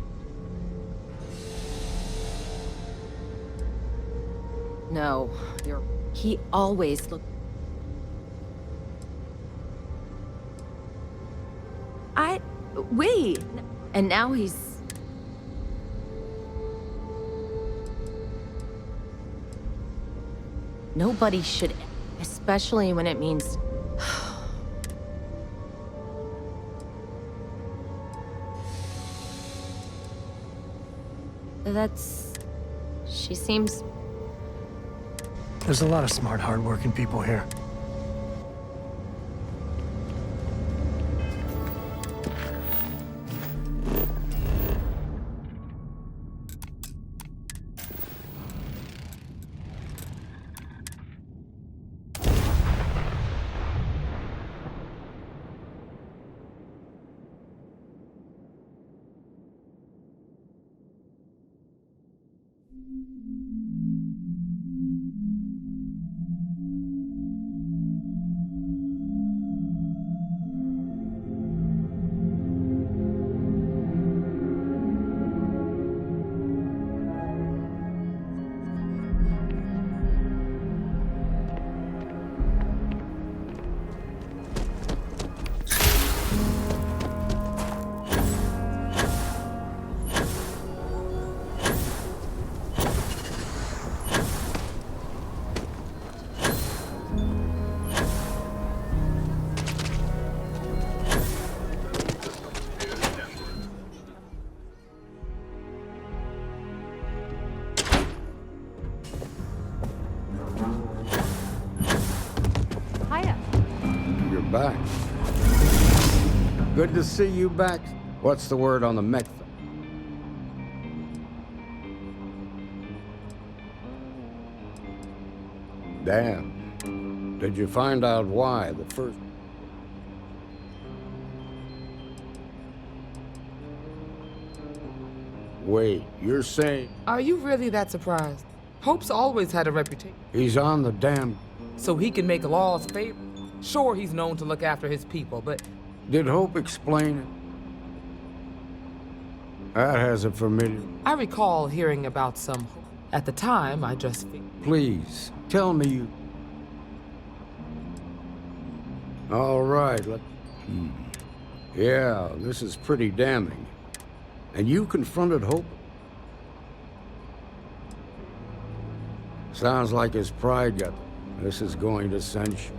No, you're... he always looked... wait. And now he's... Nobody should, especially when it means... That's... she seems... There's a lot of smart, hard-working people here. Back. Good to see you back. What's the word on the mech? Damn. Did you find out why the first... Wait, you're saying... Are you really that surprised? Hope's always had a reputation. He's on the damn... So he can make laws favor. Sure, he's known to look after his people, but... Did Hope explain it? That has a familiar... I recall hearing about some... At the time, I just... Please, tell me you... All right, Yeah, this is pretty damning. And you confronted Hope? Sounds like his pride got... This is going to send you.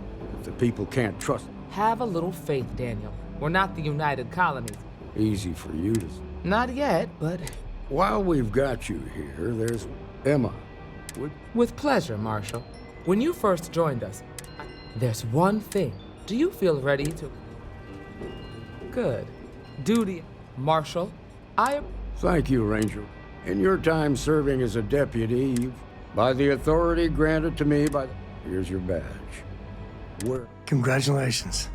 The people can't trust. Have a little faith, Daniel. We're not the United Colonies. Easy for you to... Not yet, but... While we've got you here, there's Emma. With pleasure, Marshal. When you first joined us, there's one thing. Do you feel ready to... Good. Duty, Marshal, Thank you, Ranger. In your time serving as a deputy, you've... By the authority granted to me by... Here's your badge. Where? Congratulations.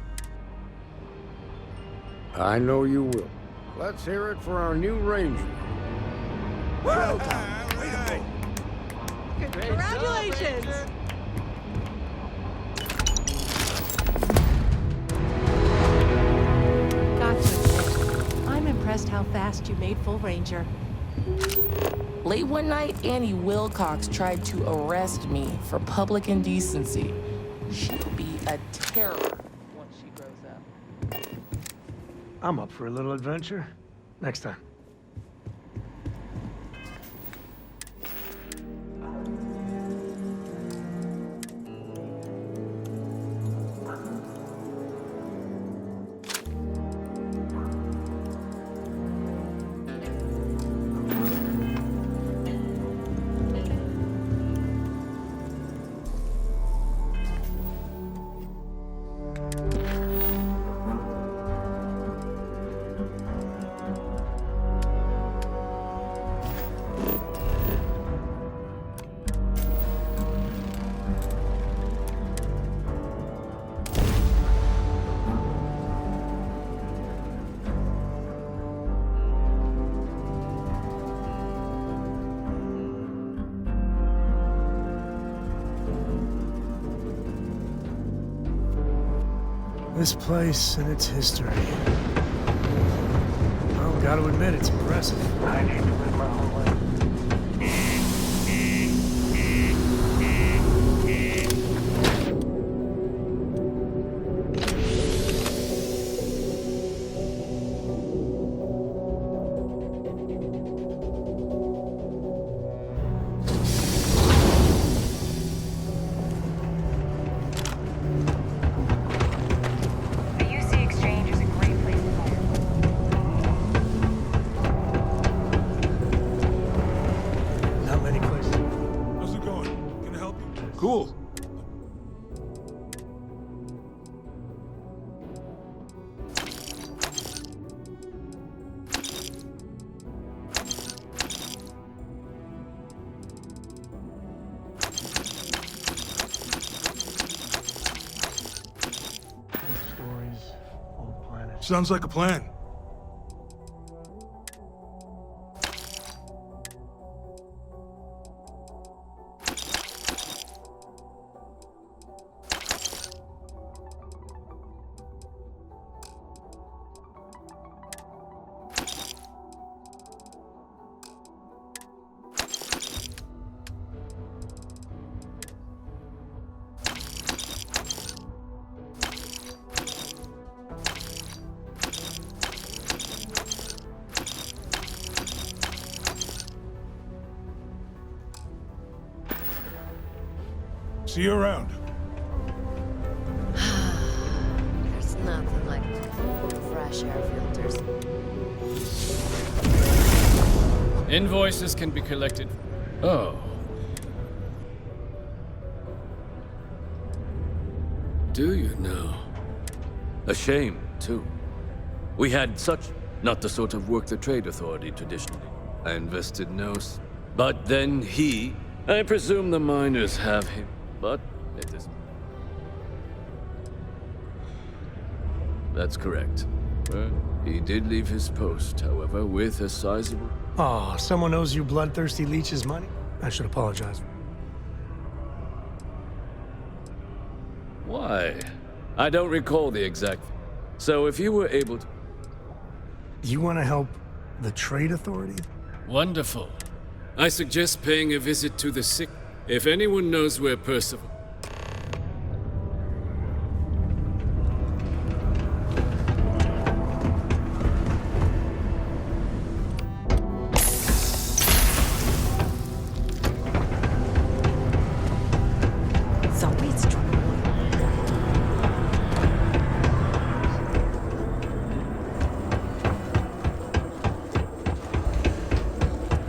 I know you will. Let's hear it for our new Ranger. Well done. Way to go. Congratulations! fast you made full ranger. Late one night, Annie Wilcox tried to arrest me for public indecency. She'll be a terror once she grows up. I'm up for a little adventure. Next time. This place and its history. Well, gotta admit, it's impressive. I'd hate to live my whole life. Cool. Sounds like a plan. See you around. There's nothing like fresh air filters. Invoices can be collected. Oh. Do you now? A shame, too. We had such not the sort of work the Trade Authority traditionally. I invested but then I presume the miners have him, but it is. That's correct. Well, he did leave his post, however, with a sizable... Oh, someone owes you bloodthirsty leeches money? I should apologize. Why? I don't recall the exact... So if you were able to... You want to help the Trade Authority? Wonderful. I suggest paying a visit to the sick. If anyone knows where Percival...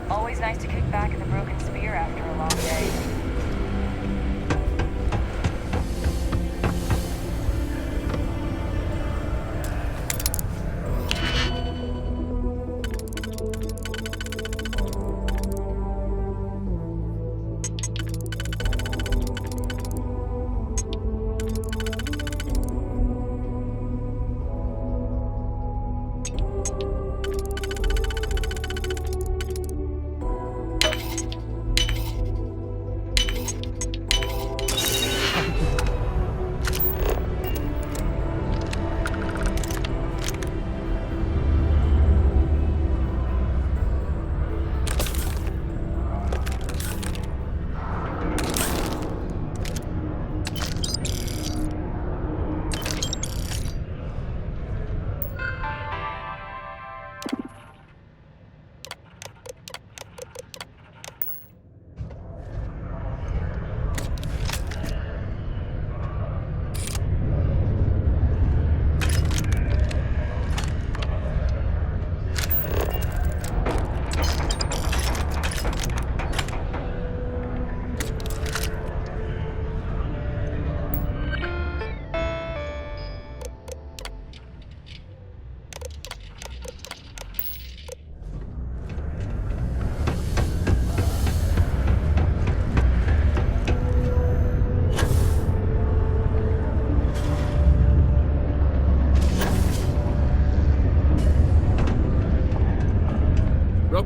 Always nice to kick back in the broken spear after a long day.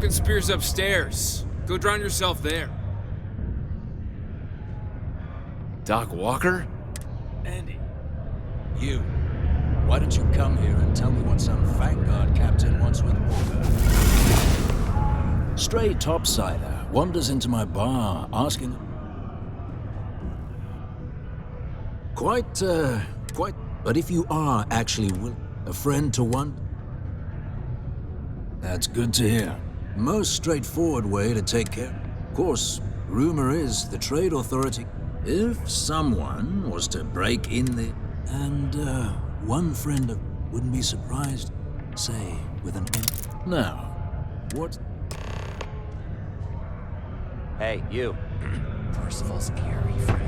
broken spear's upstairs. Go drown yourself there. Doc Walker? Andy. You. Why don't you come here and tell me what some Vanguard captain wants with Walker? Stray topsider wanders into my bar asking... Quite. But if you are actually a friend to one... That's good to hear. Most straightforward way to take care. Of course, rumor is the trade authority... If someone was to break in the... And, one friend of... Wouldn't be surprised, say, with an... Now, what... Hey, you. Percival's scary friend.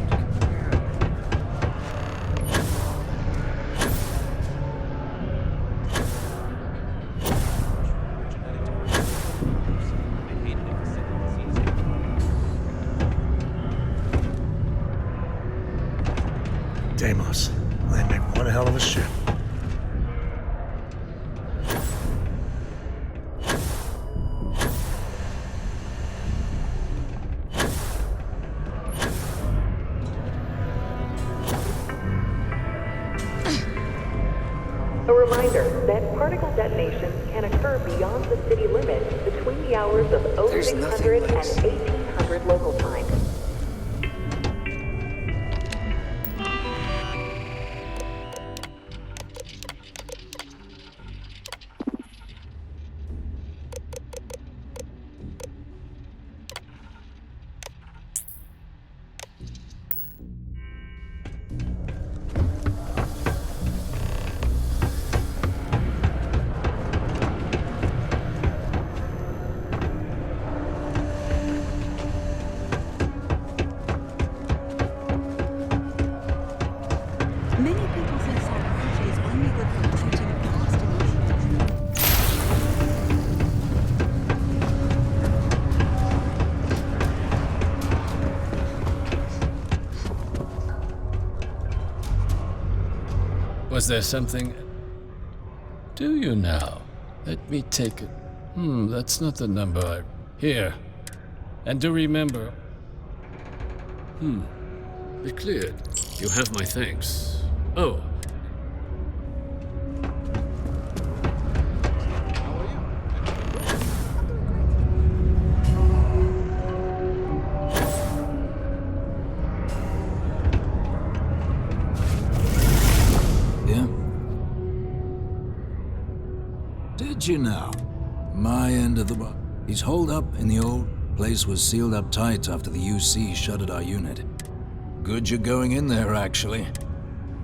Deimos. They make one hell of a ship. A reminder that particle detonations can occur beyond the city limits between the hours of 0600 and 1800 local time. Was there something... Do you now? Let me take it. That's not the number I... Here. And do remember... It cleared. You have my thanks. Oh. You know, my end of the bar. He's holed up in the old place was sealed up tight after the UC shuttered our unit. Good you're going in there, actually.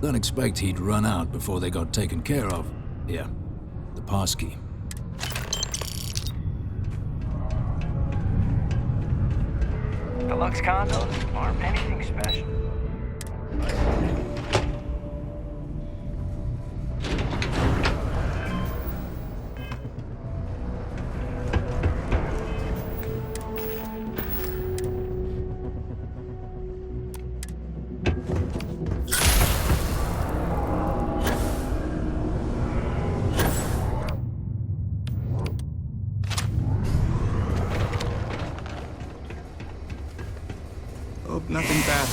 Don't expect he'd run out before they got taken care of. Yeah, the passkey. Deluxe condos aren't anything special. Hope nothing bad.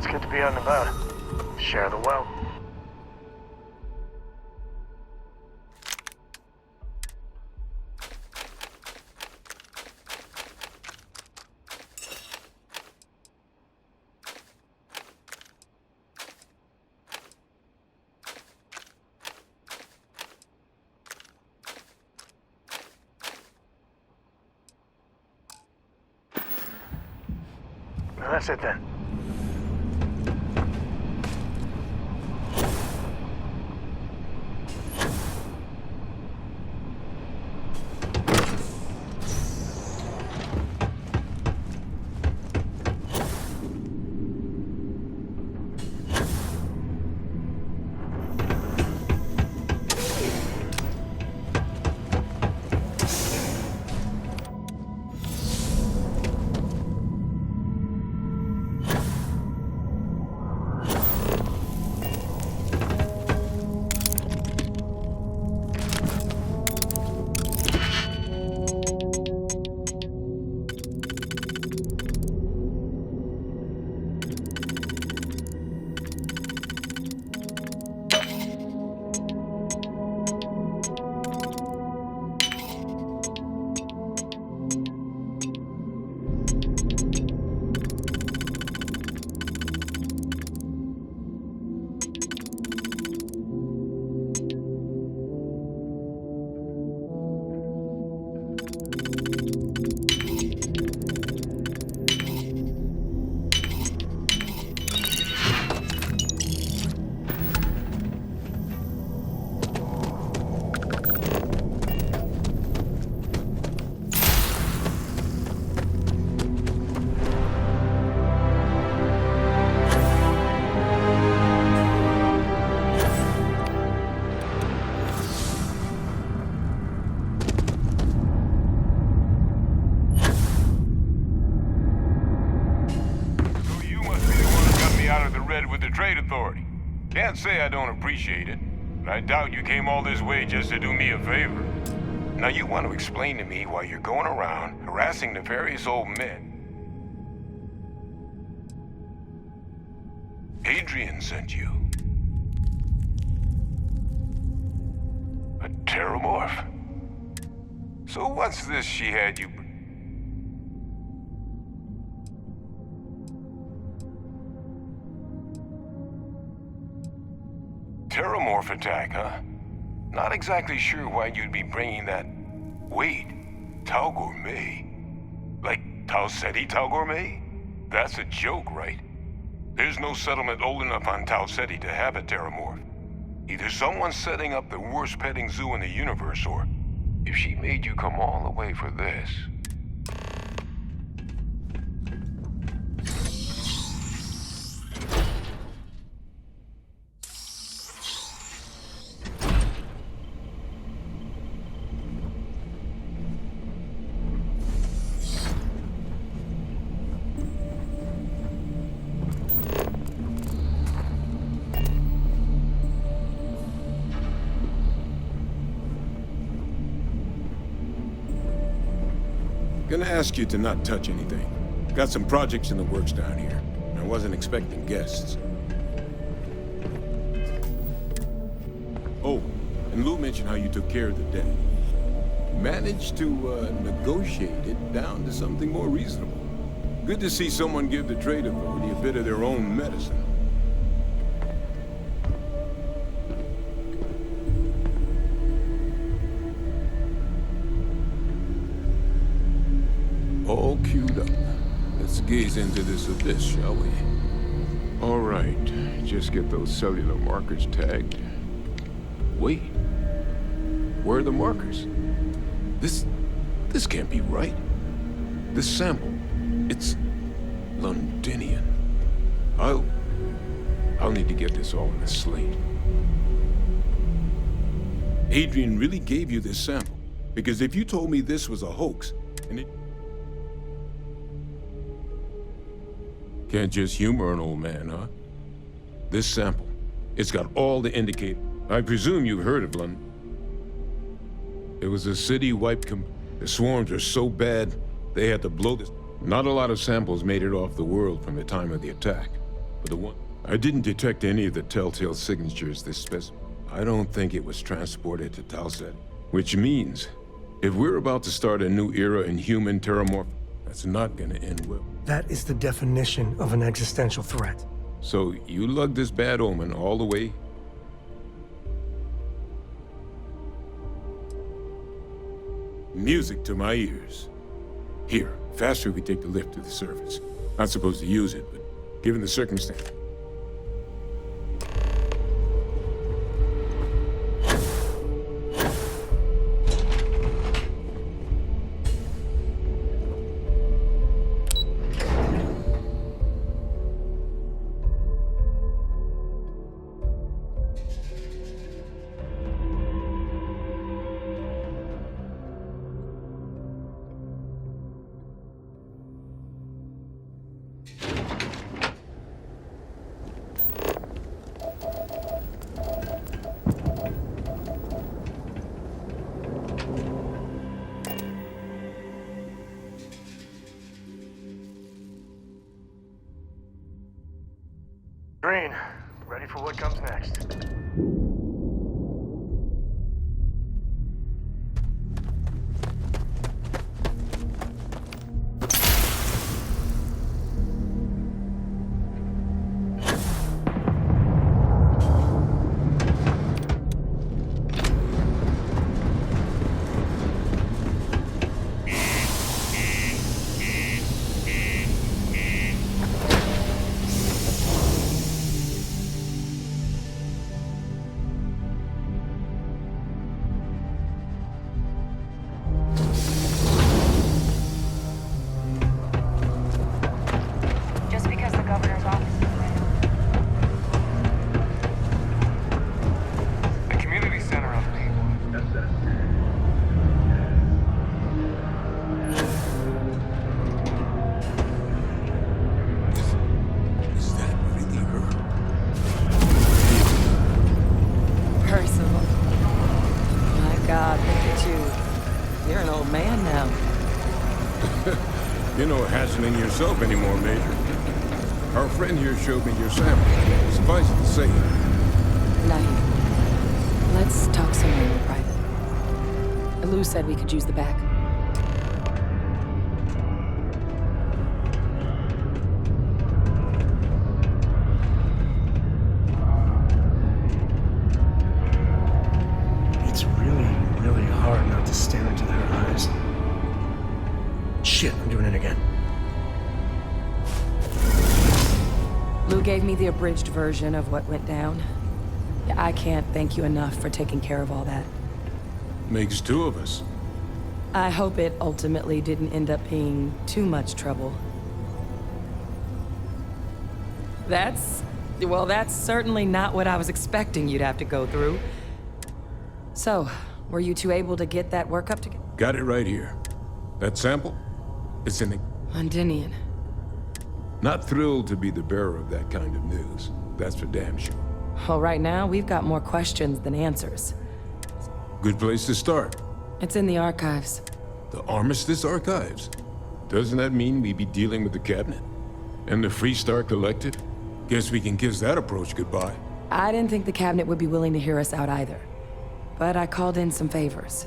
It's good to be out and about. Share the wealth. That's it then. Can't say I don't appreciate it, but I doubt you came all this way just to do me a favor. Now you want to explain to me why you're going around harassing nefarious old men. Adrian sent you. A terramorph? So what's this she had you... Terramorph attack, huh? Not exactly sure why you'd be bringing that... Wait, Tau Gourmet? Like Tau Ceti Tau Gourmet? That's a joke, right? There's no settlement old enough on Tau Ceti to have a Terramorph. Either someone's setting up the worst petting zoo in the universe, or if she made you come all the way for this... Gonna ask you to not touch anything. Got some projects in the works down here. I wasn't expecting guests. Oh, and Lou mentioned how you took care of the debt. Managed to negotiate it down to something more reasonable. Good to see someone give the trade authority a bit of their own medicine. All queued up. Let's gaze into this abyss, shall we? All right, just get those cellular markers tagged. Wait, where are the markers? This can't be right. This sample, it's Londinian. I'll need to get this all in a slate. Adrian really gave you this sample, because if you told me this was a hoax, and it... Can't just humor an old man, huh? This sample, it's got all the indicators. I presume you've heard of London. It was a city wiped the swarms are so bad, they had to blow this. Not a lot of samples made it off the world from the time of the attack. But the one... I didn't detect any of the telltale signatures this specimen. I don't think it was transported to Talset. Which means, if we're about to start a new era in human terramorph, that's not gonna end well. That is the definition of an existential threat. So you lugged this bad omen all the way? Music to my ears. Here, faster we take the lift to the surface. Not supposed to use it, but given the circumstance. Green, ready for what comes next. Just because the governor's office is The community center on Maywood. Is that really her? Percival. My God, look at you. You're an old man now. You're no hassling yourself anymore, Major. Our friend here showed me your sample. Suffice it to say, Not here. Let's talk somewhere in private. Lou said we could use the back. It's really, really hard not to stare into their eyes. Shit, I'm doing it again. Lou gave me the abridged version of what went down. I can't thank you enough for taking care of all that. makes two of us. I hope it ultimately didn't end up being too much trouble. Well, that's certainly not what I was expecting you'd have to go through. So, were you two able to get that workup together? Got it right here. That sample? It's in the... Londinian. Not thrilled to be the bearer of that kind of news. That's for damn sure. Well, right now, we've got more questions than answers. Good place to start. It's in the archives. The Armistice Archives? Doesn't that mean we be dealing with the cabinet? And the Freestar Collective? Guess we can kiss that approach goodbye. I didn't think the cabinet would be willing to hear us out either. But I called in some favors.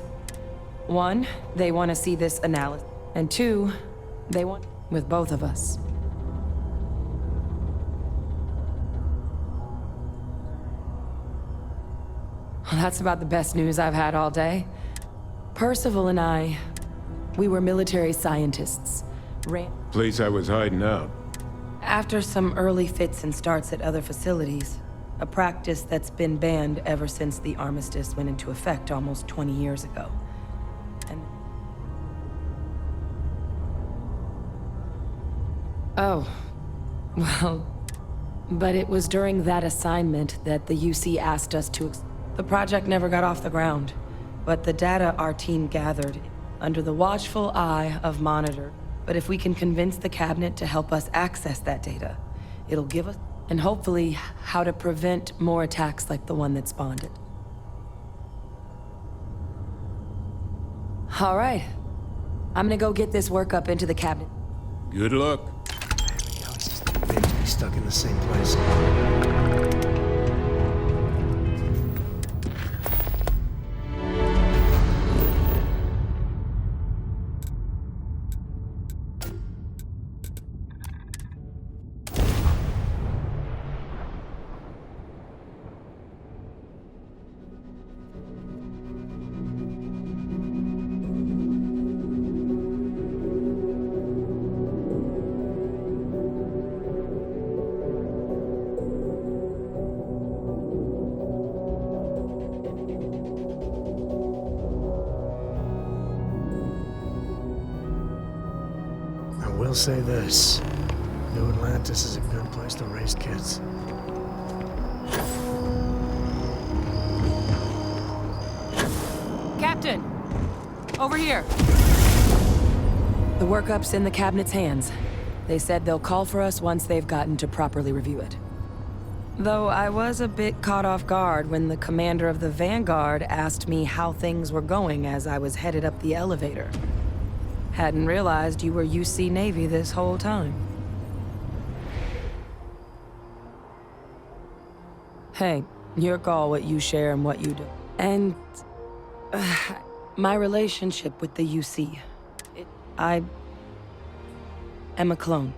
One, they want to see this analysis. And two, they want with both of us. Well, that's about the best news I've had all day. Percival and I, we were military scientists. Place I was hiding out. After some early fits and starts at other facilities, a practice that's been banned ever since the armistice went into effect almost 20 years ago. And... Oh, well, but it was during that assignment that the UC asked us to... The project never got off the ground, but the data our team gathered under the watchful eye of Monitor. But if we can convince the cabinet to help us access that data, it'll give us, and hopefully, how to prevent more attacks like the one that spawned it. All right. I'm gonna go get this work up into the cabinet. Good luck. There we go. It's just vintage stuck in the same place. I will say this. New Atlantis is a good place to raise kids. Captain! Over here! The workup's in the cabinet's hands. They said they'll call for us once they've gotten to properly review it. Though I was a bit caught off guard when the commander of the Vanguard asked me how things were going as I was headed up the elevator. Hadn't realized you were UC Navy this whole time. Hey, your call what you share and what you do. And... my relationship with the UC. I am a clone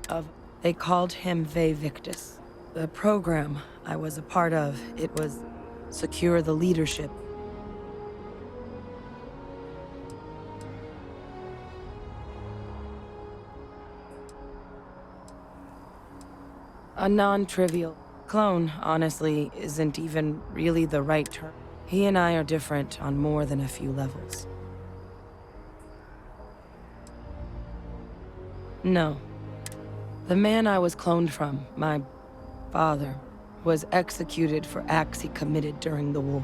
of... They called him Ve Victus. The program I was a part of, it was secure the leadership. A non-trivial clone, honestly, isn't even really the right term. He and I are different on more than a few levels. No. The man I was cloned from, my father, was executed for acts he committed during the war.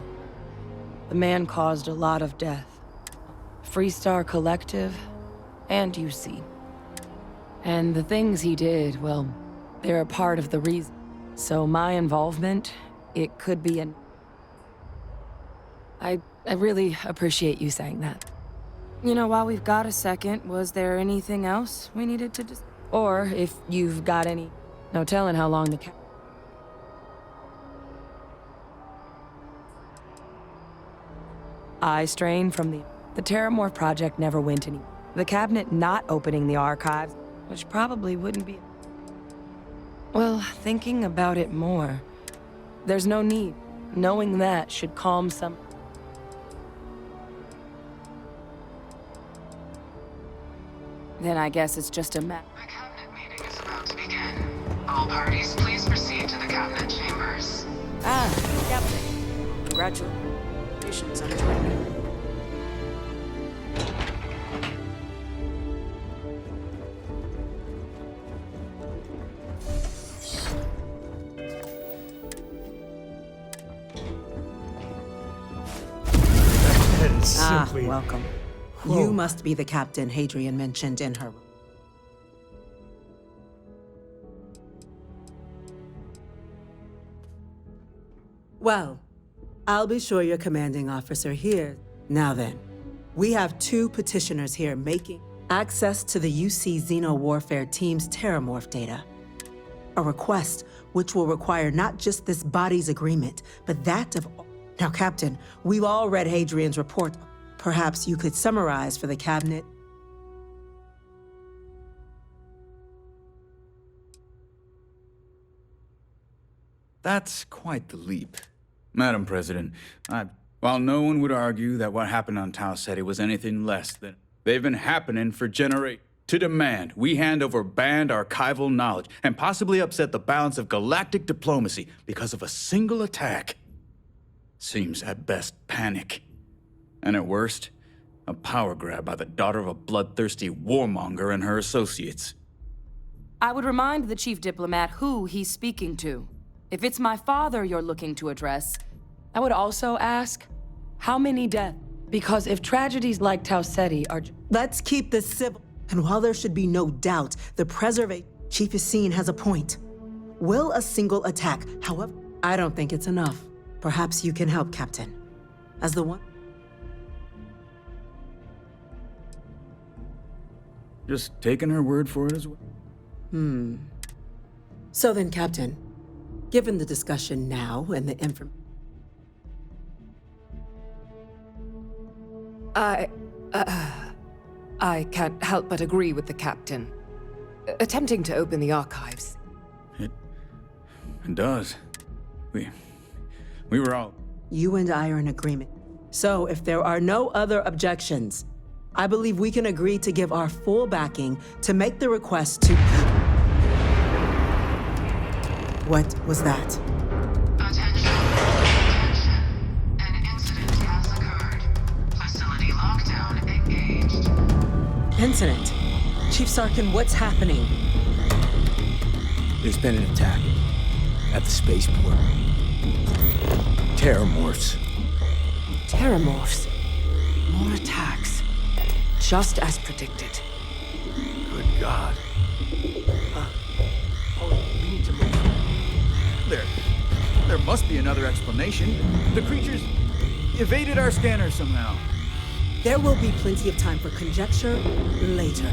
The man caused a lot of death. Freestar Collective, and UC. And the things he did, well, they're a part of the reason. So my involvement, it could be an... I really appreciate you saying that. You know, while we've got a second, was there anything else we needed to just... Or if you've got any... No telling how long the eye strain from the Terramorph project never went anywhere. The cabinet not opening the archives, which probably wouldn't be... Well, thinking about it more, there's no need. Knowing that should calm some... Then I guess it's just a mess. The cabinet meeting is about to begin. All parties, please proceed to the cabinet chambers. Ah, Captain. Congratulations on joining. Simply... welcome. Whoa. You must be the captain Hadrian mentioned in her... Well, I'll be sure your commanding officer here. Now then, we have two petitioners here making access to the UC Xeno Warfare Team's Terramorph data. A request which will require not just this body's agreement, but that of... Now, Captain, we've all read Hadrian's report. Perhaps you could summarize for the cabinet. That's quite the leap. Madam President, while no one would argue that what happened on Tau Ceti was anything less than... They've been happening for generations. To demand we hand over banned archival knowledge and possibly upset the balance of galactic diplomacy because of a single attack seems at best panic. And at worst, a power grab by the daughter of a bloodthirsty warmonger and her associates. I would remind the chief diplomat who he's speaking to. If it's my father you're looking to address, I would also ask, how many deaths? Because if tragedies like Tau Ceti are... Let's keep this civil. And while there should be no doubt, the preservation... Chief Yassine has a point. Will a single attack, however... I don't think it's enough. Perhaps you can help, Captain. As the one... Just taking her word for it as well? So then, Captain, given the discussion now and the I can't help but agree with the captain. Attempting to open the archives. It does. We were all... You and I are in agreement. So if there are no other objections, I believe we can agree to give our full backing to make the request to... What was that? Attention. An incident has occurred. Facility lockdown engaged. Incident? Chief Sarkin, what's happening? There's been an attack at the spaceport. Terramorphs. Terramorphs. More attacks. Just as predicted. Good God. We need to move. There must be another explanation. The creatures evaded our scanner somehow. There will be plenty of time for conjecture later.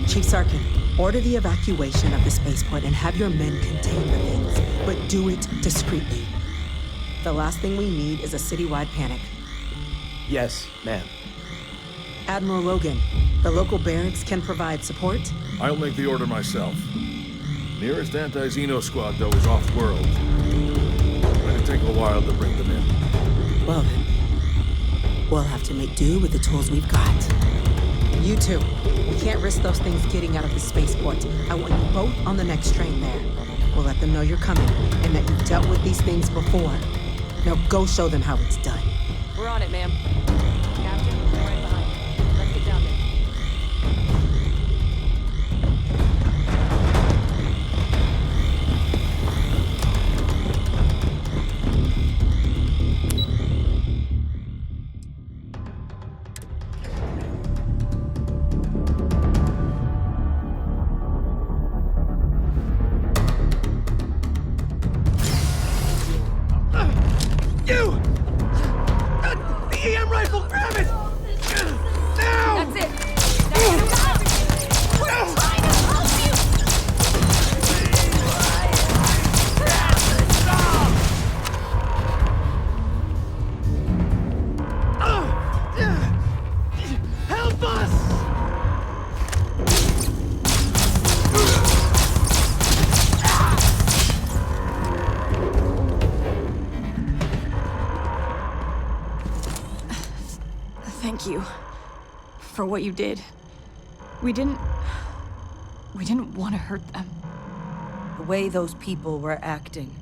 Chief Sarkin, order the evacuation of the spaceport and have your men contain the things, but do it discreetly. The last thing we need is a citywide panic. Yes, ma'am. Admiral Logan, the local barracks can provide support? I'll make the order myself. Nearest anti-Xeno squad, though, is off-world. It'll take a while to bring them in. Well then, we'll have to make do with the tools we've got. You two, we can't risk those things getting out of the spaceport. I want you both on the next train there. We'll let them know you're coming and that you've dealt with these things before. Now go show them how it's done. We're on it, ma'am. Captain, we're right behind. Let's get down there. You! The EM rifle, grab it! Now! That's it. Now get him out! We're trying to help you! Help us! Thank you for what you did. We didn't want to hurt them. The way those people were acting,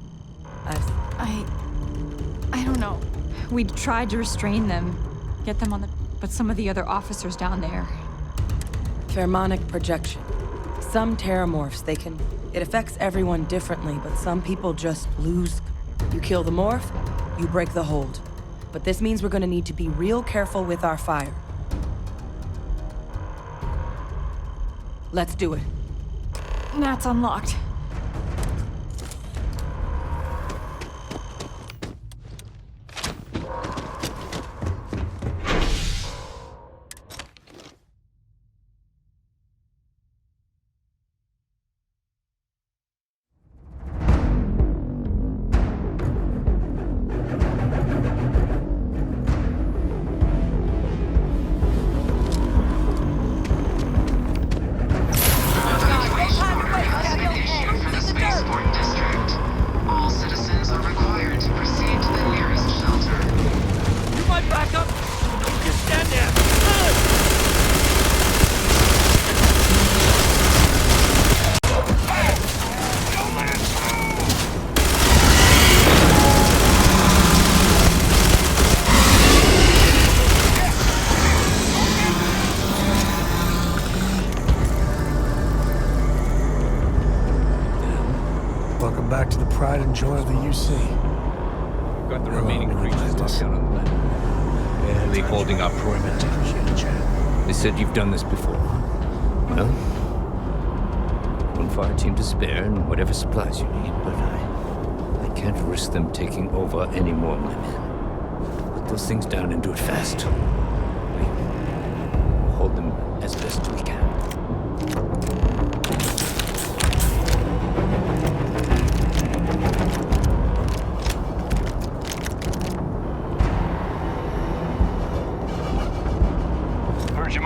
I don't know. We tried to restrain them, get them on the... But some of the other officers down there... Pheromonic projection. Some terramorphs, it affects everyone differently, but some people just lose. You kill the morph, you break the hold. But this means we're gonna need to be real careful with our fire. Let's do it. Nat's unlocked. Welcome back to the pride and joy of the UC. Got the remaining creatures locked down on the land. Barely holding our perimeter. They said you've done this before. Well, one fire team to spare and whatever supplies you need, but I can't risk them taking over any more of my men. Put those things down and do it fast. We hold them as best we can.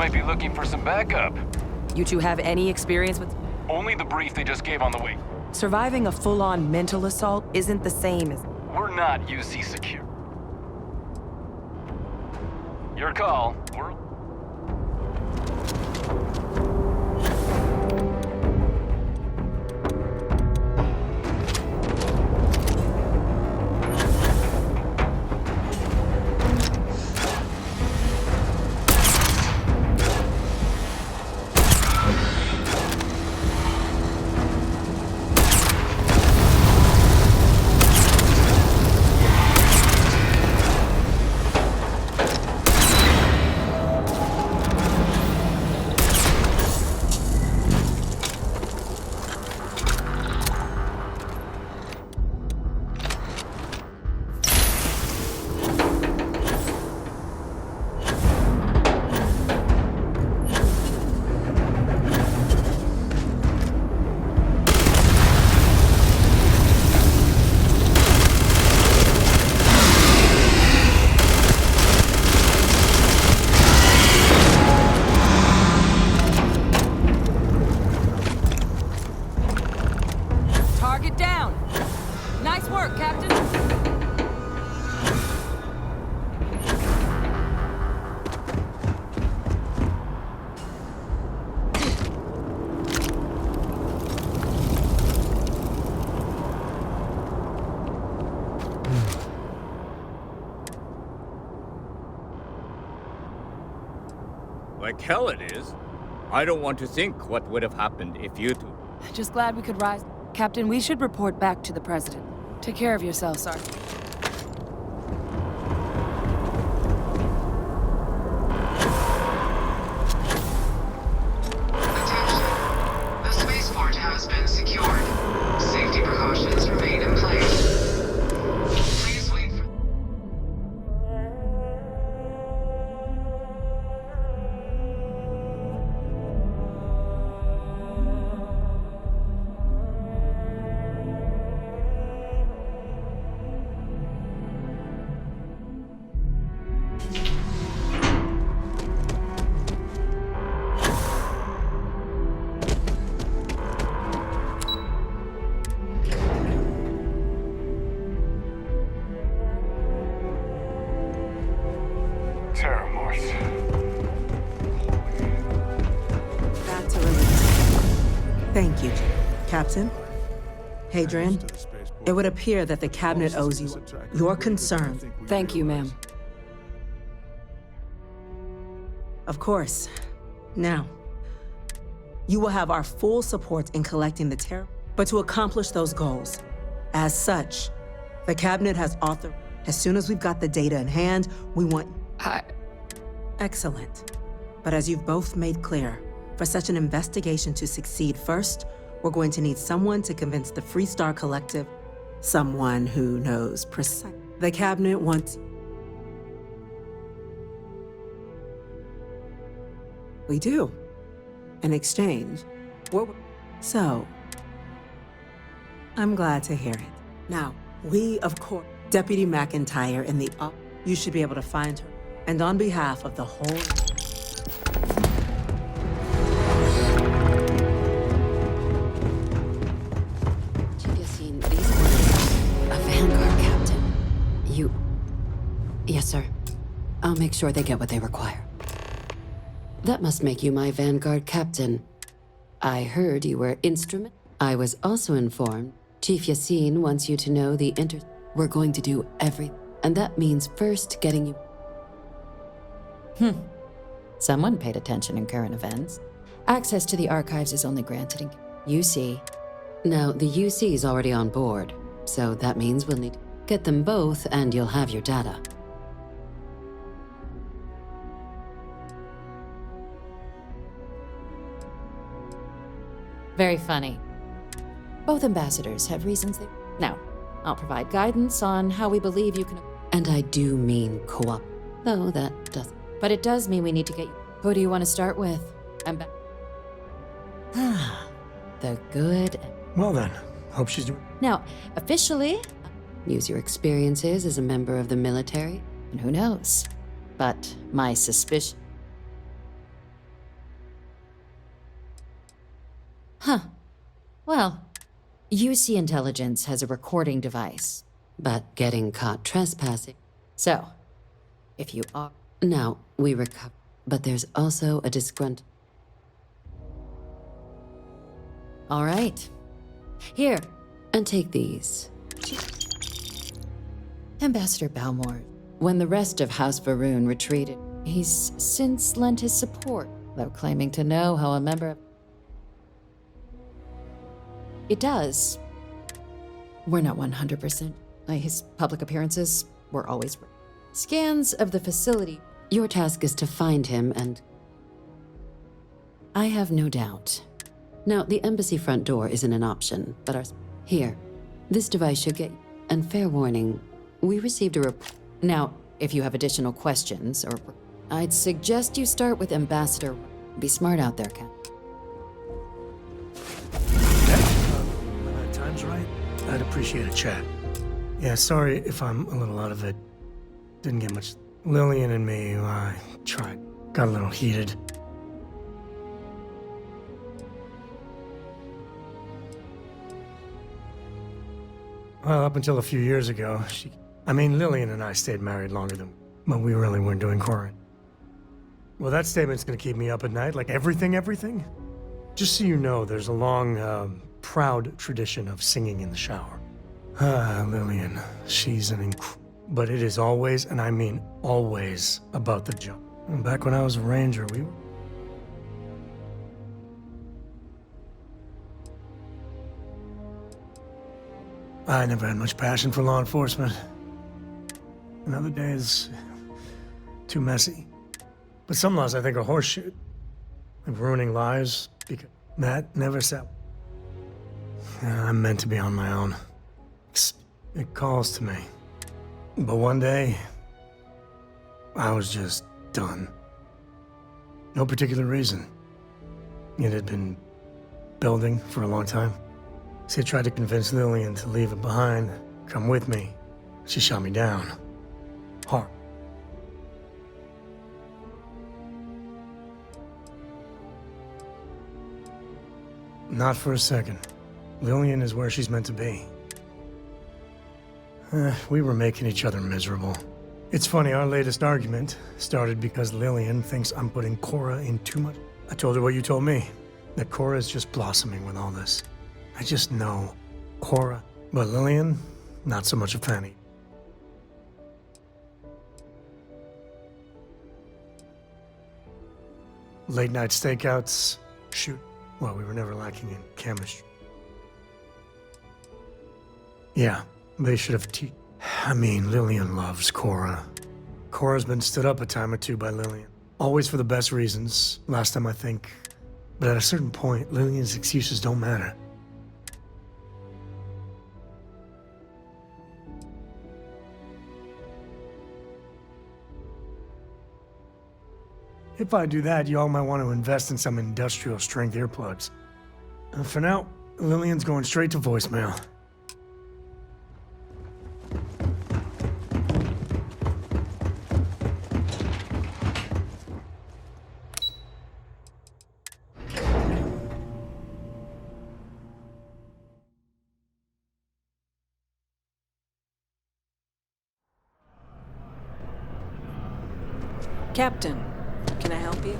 might be looking for some backup. You two have any experience with... Only the brief they just gave on the way. Surviving a full-on mental assault isn't the same as... We're not UC secure. Your call. We're... Target down! Nice work, Captain! Like hell it is. I don't want to think what would have happened if you two... Just glad we could rise. Captain, we should report back to the President. Take care of yourself, Sergeant. The spaceport has been secured. Safety precautions remain in place. Please wait for... That's a relief. Thank you, Captain. Hadrian, it would appear that the Cabinet owes you your concern. Thank you, ma'am. Of course. Now, you will have our full support in collecting the terror, but to accomplish those goals, as such, the Cabinet has authored. As soon as we've got the data in hand, we want... Excellent. But as you've both made clear, for such an investigation to succeed first, we're going to need someone to convince the Freestar Collective, someone who knows precise. The Cabinet wants... We do. In exchange, so, I'm glad to hear it. Now, we, of course, Deputy McIntyre in the you should be able to find her. And on behalf of the whole... You've seen these orders. A Vanguard captain. You... Yes, sir. I'll make sure they get what they require. That must make you my Vanguard captain. I heard you were instrument. I was also informed Chief Yassine wants you to know the We're going to do everything. And that means first getting you... Someone paid attention in current events. Access to the archives is only granted in UC. Now, the UC is already on board, so that means we'll need to get them both and you'll have your data. Very funny. Both ambassadors have reasons they... Now, I'll provide guidance on how we believe you can... And I do mean co-op, though that does... But it does mean we need to get... Who do you want to start with? The good... Well then, hope she's doing... Now, officially... Use your experiences as a member of the military. And who knows? But my suspicion... Huh. Well, UC Intelligence has a recording device. But getting caught trespassing. So, if you are... Now, we recover. But there's also a disgruntled. All right. Here. And take these. Ambassador Balmore, when the rest of House Varun retreated, he's since lent his support, though claiming to know how a member of... It does. We're not 100%. His public appearances were always... Scans of the facility... Your task is to find him and... I have no doubt. Now, the embassy front door isn't an option, but our... Here. This device should get... And fair warning, we received a report. Now, if you have additional questions, or... I'd suggest you start with Ambassador... Be smart out there, Cap. When that time's right, I'd appreciate a chat. Yeah, sorry if I'm a little out of it. Didn't get much... Lillian and me, I tried. Got a little heated. Well, up until a few years ago, Lillian and I stayed married longer than... But we really weren't doing quarantine. Well, that statement's gonna keep me up at night, like everything? Just so you know, there's a long, proud tradition of singing in the shower. Lillian, she's an But it is always, and I mean always, about the job. And back when I was a ranger, we were... I never had much passion for law enforcement. And other days, too messy. But some laws I think are horseshit. Like ruining lives, because that never sat. I'm meant to be on my own. It calls to me. But one day, I was just done. No particular reason. It had been building for a long time. See, I tried to convince Lillian to leave it behind, come with me. She shot me down. Hard. Not for a second. Lillian is where she's meant to be. We were making each other miserable. It's funny, our latest argument started because Lillian thinks I'm putting Cora in too much. I told her what you told me, that Cora is just blossoming with all this. I just know Cora, but Lillian, not so much a fan. Late night stakeouts, shoot. Well, we were never lacking in chemistry. Yeah, they should have Lillian loves Cora. Cora's been stood up a time or two by Lillian. Always for the best reasons, last time I think. But at a certain point, Lillian's excuses don't matter. If I do that, y'all might want to invest in some industrial strength earplugs. For now, Lillian's going straight to voicemail. Captain, can I help you?